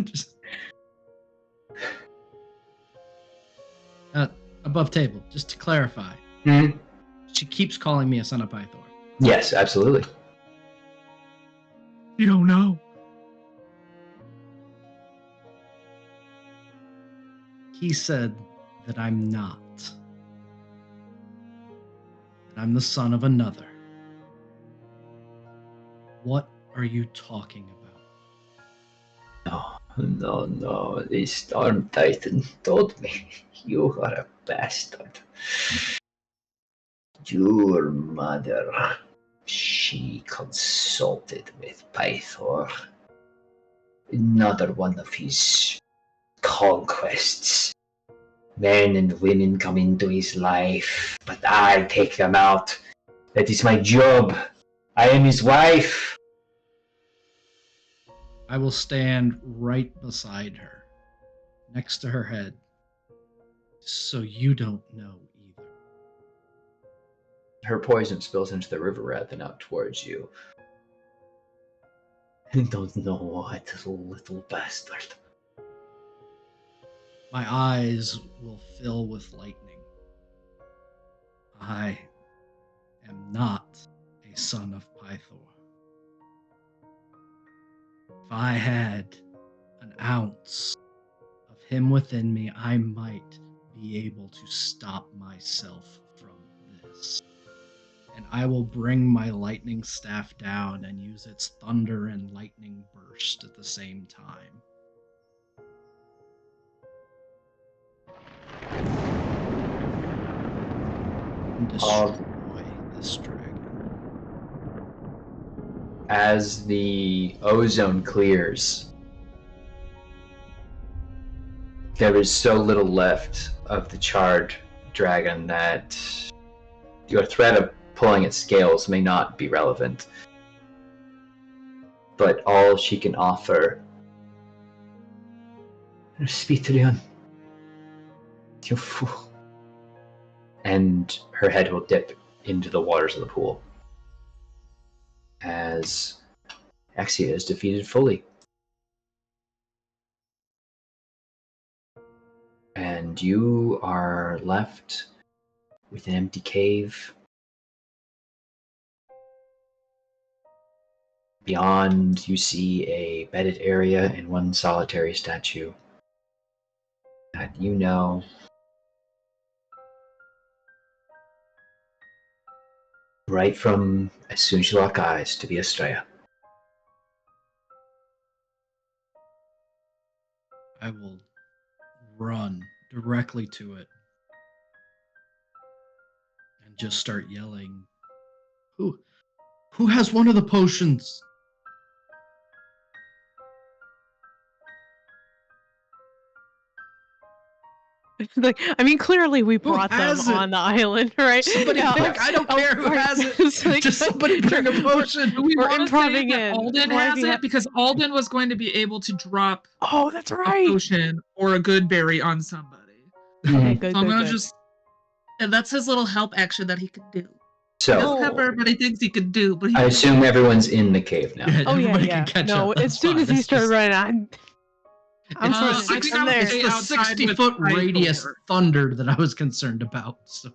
Just... above table, just to clarify. Mm-hmm. She keeps calling me a son of Pythor. Yes, absolutely. You don't know. He said that I'm not. That I'm the son of another. What are you talking about? No. The Storm Titan told me you are a bastard. Your mother, she consulted with Pythor. Another one of his conquests. Men and women come into his life, but I take them out. That is my job. I am his wife. I will stand right beside her, next to her head, so you don't know either. Her poison spills into the river rather than out towards you. I don't know what, little bastard. My eyes will fill with lightning. I am not a son of Pythor. If I had an ounce of him within me, I might be able to stop myself from this. And I will bring my lightning staff down and use its thunder and lightning burst at the same time. and destroy this dragon. As the ozone clears, there is so little left of the charred dragon that your threat of pulling its scales may not be relevant. But all she can offer... Spitrion, you fool. And her head will dip into the waters of the pool as Hexia is defeated fully. And you are left with an empty cave. Beyond, you see a bedded area and one solitary statue that you know right from as soon as you lock eyes to be Estrella. I will run directly to it and just start yelling, Who has one of the potions? Like, I mean, clearly we brought them has it? on the island, right? Somebody pick, I don't care who has it. It's like- Just somebody bring a potion. Do we We're want to say improving that in. Alden Why has do you it? have- Because Alden was going to be able to drop Oh, that's a right. potion or a good berry on somebody. Okay, good, So I'm good, gonna good. just... And that's his little help action that he could do. So, That's what everybody thinks he could do, but he I assume everyone's in the cave now. Oh yeah, Everybody yeah. can catch No, up. as That's soon fine. as he It's started just- running, I'm It's the fine. I think I would there. It's stay the outside with 60-foot Pythor. radius thunder that I was concerned about. So.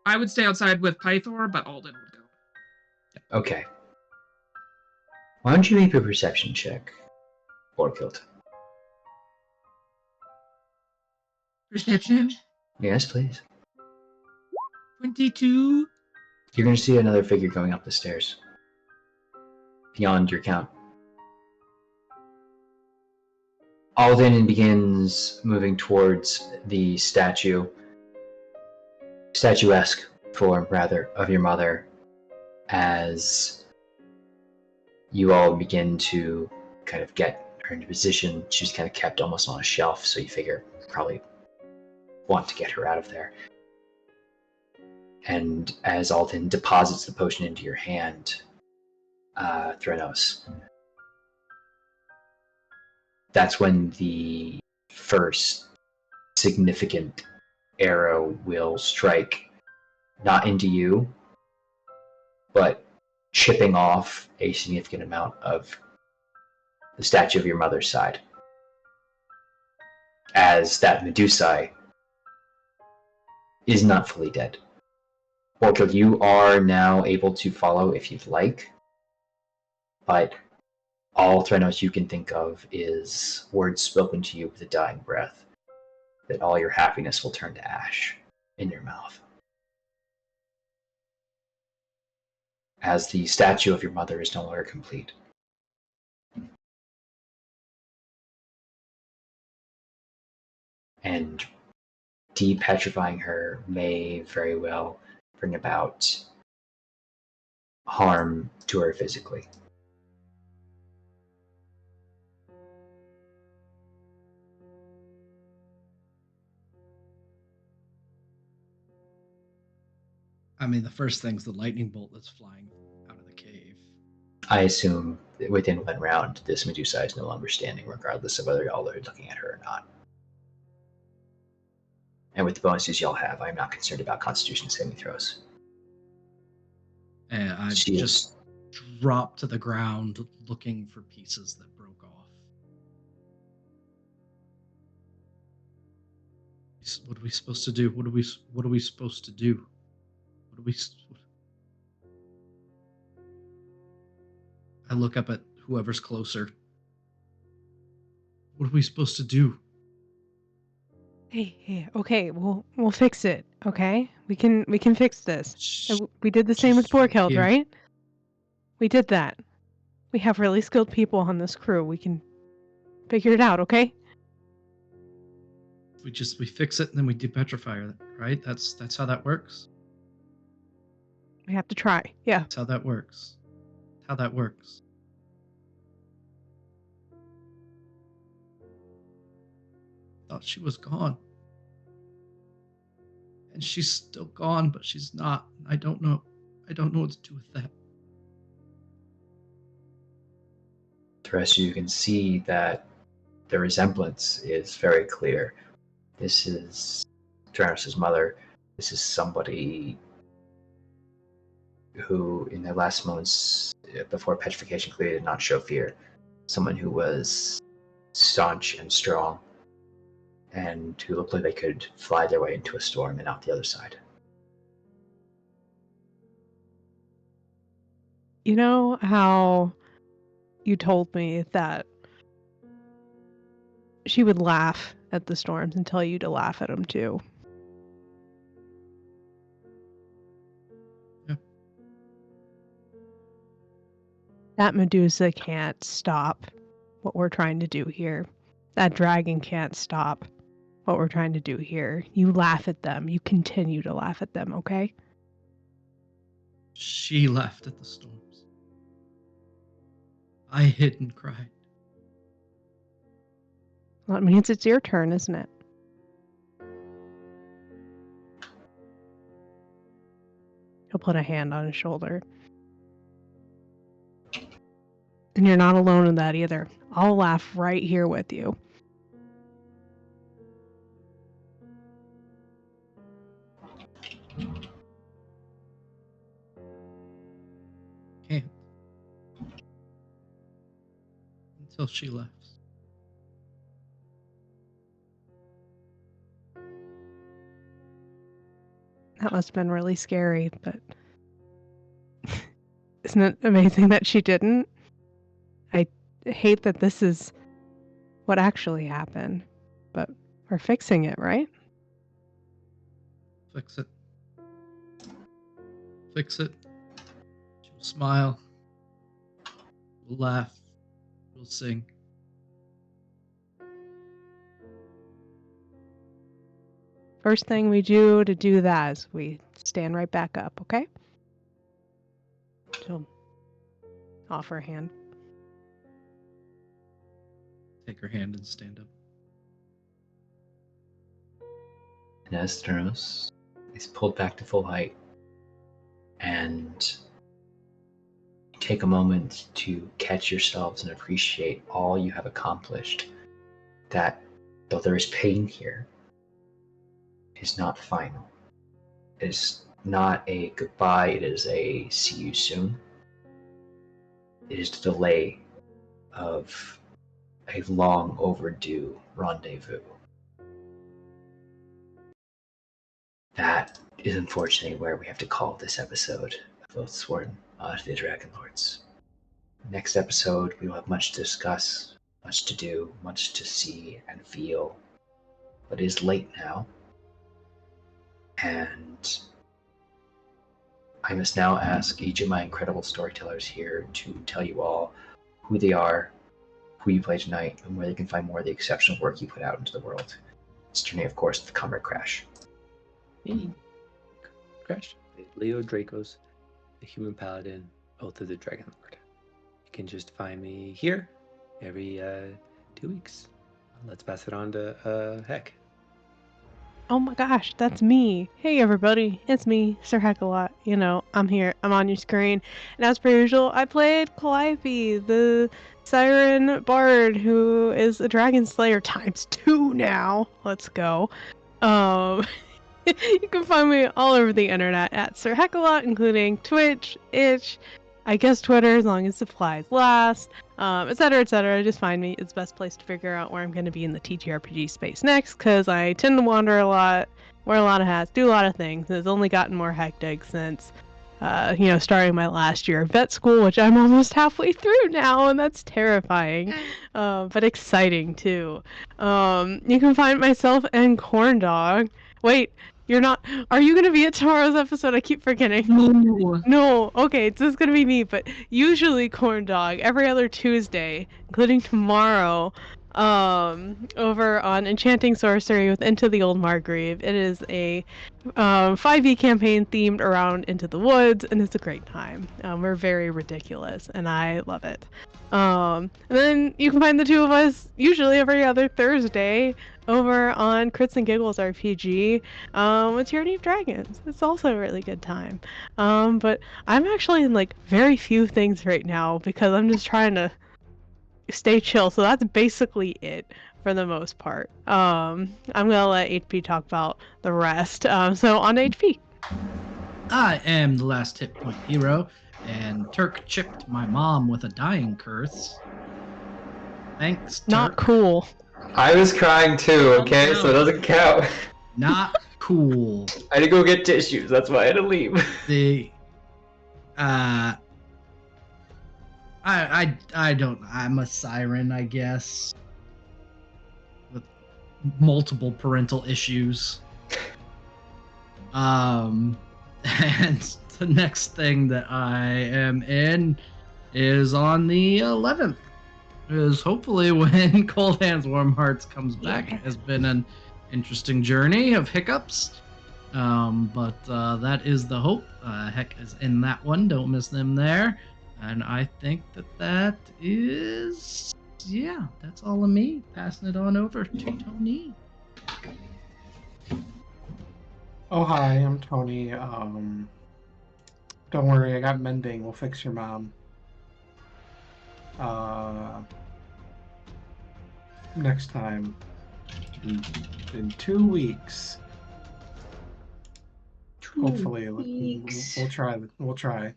I would stay outside with Pythor, but Alden would go. Okay. Why don't you make a perception check, Borkilt? Perception? Yes, please. 22. You're going to see another figure going up the stairs. Beyond your count. Alden begins moving towards the statuesque form, rather, of your mother, as you all begin to kind of get her into position. She's kind of kept almost on a shelf, so you figure probably want to get her out of there. And as Alden deposits the potion into your hand, Threnos, that's when the first significant arrow will strike, not into you, but chipping off a significant amount of the statue of your mother's side. As that Medusae is not fully dead. Borkild, you are now able to follow if you'd like, but all Threnos you can think of is words spoken to you with a dying breath, that all your happiness will turn to ash in your mouth. As the statue of your mother is no longer complete. And depetrifying her may very well bring about harm to her physically. I mean, the first thing's the lightning bolt that's flying out of the cave. I assume that within one round, this Medusa is no longer standing, regardless of whether y'all are looking at her or not. And with the bonuses y'all have, I'm not concerned about Constitution saving throws. And I She just dropped to the ground looking for pieces that broke off. What are we supposed to do? What are we supposed to do? What are we... I look up at whoever's closer. What are we supposed to do? Hey, okay, we'll fix it. Okay, we can fix this. Shh. We did the same with Just wait Borkild, here. right? We did that. We have really skilled people on this crew. We can figure it out. Okay? we fix it and then we depetrify it, right? That's how that works. We have to try. Yeah. That's how that works. How that works. Thought she was gone. And she's still gone, but she's not. I don't know what to do with that. The rest of you can see that the resemblance is very clear. This is Dranos' mother. This is somebody who, in their last moments before petrification, clearly did not show fear. Someone who was staunch and strong, and who looked like they could fly their way into a storm and out the other side. You know how you told me that she would laugh at the storms and tell you to laugh at them too? Yeah. That Medusa can't stop what we're trying to do here. That dragon can't stop what we're trying to do here. You laugh at them. You continue to laugh at them, okay? She laughed at the storms. I hid and cried. Well, it means it's your turn, isn't it? He'll put a hand on his shoulder. And you're not alone in that either. I'll laugh right here with you. Can't. Until she left. That must have been really scary, but isn't it amazing that she didn't? I hate that this is what actually happened, but we're fixing it, right? Fix it. Fix it. She'll smile. We'll laugh. We'll sing. First thing we do to do that is we stand right back up, okay? She'll offer a hand. Take her hand and stand up. And as Dranos is pulled back to full height, and you take a moment to catch yourselves and appreciate all you have accomplished, that though there is pain here, it is not final. It is not a goodbye, it is a see you soon. It is the delay of a long overdue rendezvous. That is unfortunately where we have to call this episode of Oathsworn to the Dragonlords. Next episode, we will have much to discuss, much to do, much to see and feel. But it is late now, and I must now ask each of my incredible storytellers here to tell you all who they are, who you play tonight, and where they can find more of the exceptional work you put out into the world. It's turning, of course, with Comrade Crash. Hey, Crash. Leo Dracos, the Human Paladin, Oath of the Dragonlord. You can just find me here every 2 weeks. Let's pass it on to Heck. Oh my gosh, that's me. Hey everybody, it's me, Sir Heckalot. You know, I'm here, I'm on your screen. And as per usual, I played Calliope, the Siren Bard, who is a Dragon Slayer ×2 now. Let's go. You can find me all over the internet at Sir Heckalot, including Twitch, Itch, I guess Twitter, as long as supplies last, etc., etc. Just find me. It's the best place to figure out where I'm going to be in the TTRPG space next, because I tend to wander a lot, wear a lot of hats, do a lot of things, and it's only gotten more hectic since, starting my last year of vet school, which I'm almost halfway through now, and that's terrifying, but exciting, too. You can find myself and Corndog. Wait, you're not. Are you going to be at tomorrow's episode? I keep forgetting. No. Okay, it's just going to be me, but usually Corndog every other Tuesday, including tomorrow. over on Enchanting Sorcery with Into the Old Margrave. It is a 5e campaign themed around Into the Woods, and it's a great time. We're very ridiculous, and I love it. And then you can find the two of us usually every other Thursday over on Crits and Giggles RPG with Tyranny of Dragons. It's also a really good time. But I'm actually in like very few things right now because I'm just trying to stay chill. So that's basically it for the most part. I'm gonna let HP talk about the rest. So on to HP. I am the last hit point hero, and Turk chipped my mom with a dying curse. Thanks, Turk. Not cool. I was crying too, okay? no. So it doesn't count. Not cool. I had to go get tissues, that's why I had to leave. I don't. I'm a siren, I guess, with multiple parental issues. And the next thing that I am in is on the 11th. Is hopefully when Cold Hands Warm Hearts comes back. It has been an interesting journey of hiccups, but that is the hope. Heck is in that one. Don't miss them there. And I think that is, yeah, that's all of me. Passing it on over to Tony. Oh, hi, I'm Tony. Don't worry, I got mending. We'll fix your mom. Next time. In 2 weeks. Hopefully, we'll try. We'll try.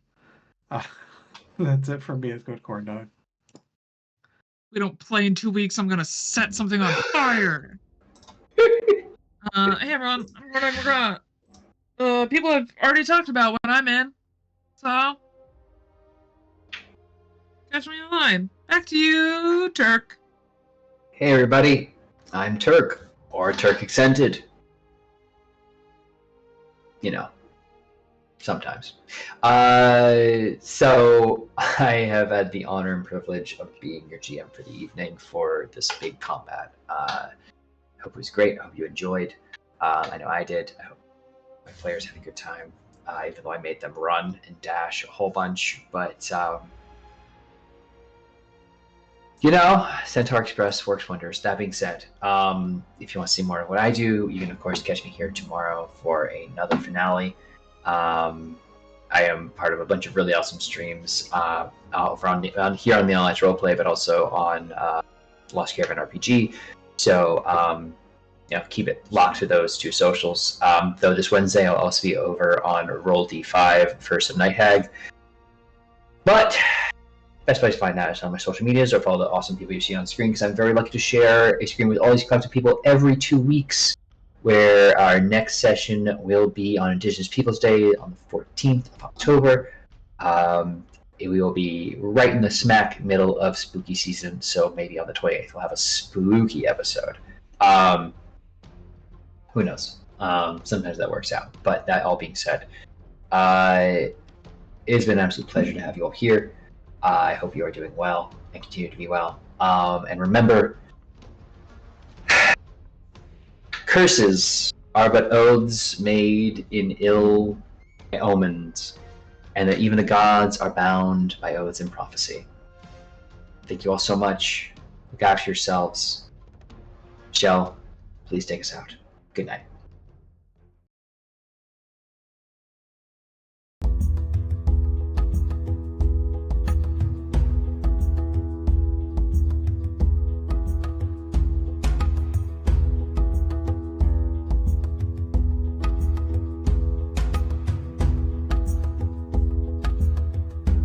That's it from me. It's good, corn dog. We don't play in 2 weeks. I'm gonna set something on fire. Hey everyone, I'm Corn Dog McGraw. People have already talked about what I'm in, so catch me online. Back to you, Turk. Hey everybody, I'm Turk, or Turk Accented. You know, sometimes. So I have had the honor and privilege of being your GM for the evening for this big combat. I hope it was great. I hope you enjoyed. I know I did. I hope my players had a good time, even though I made them run and dash a whole bunch. But you know, Centaur Express works wonders. That being said, if you want to see more of what I do, you can of course catch me here tomorrow for another finale. I am part of a bunch of really awesome streams over on here on the Online Roleplay, but also on Lost Caravan RPG. So you know, keep it locked to those two socials. Though this Wednesday I'll also be over on Roll D5 for some Night Hag. But best place to find that is on my social medias or follow the awesome people you see on screen, because I'm very lucky to share a screen with all these collective people every 2 weeks, where our next session will be on Indigenous Peoples Day on the 14th of October. We will be right in the smack middle of spooky season, so maybe on the 28th we'll have a spooky episode. Who knows? Sometimes that works out. But that all being said, it's been an absolute pleasure to have you all here. I hope you are doing well and continue to be well. And remember, curses are but oaths made in ill omens, and that even the gods are bound by oaths and prophecy. Thank you all so much. Look after yourselves. Michelle, please take us out. Good night.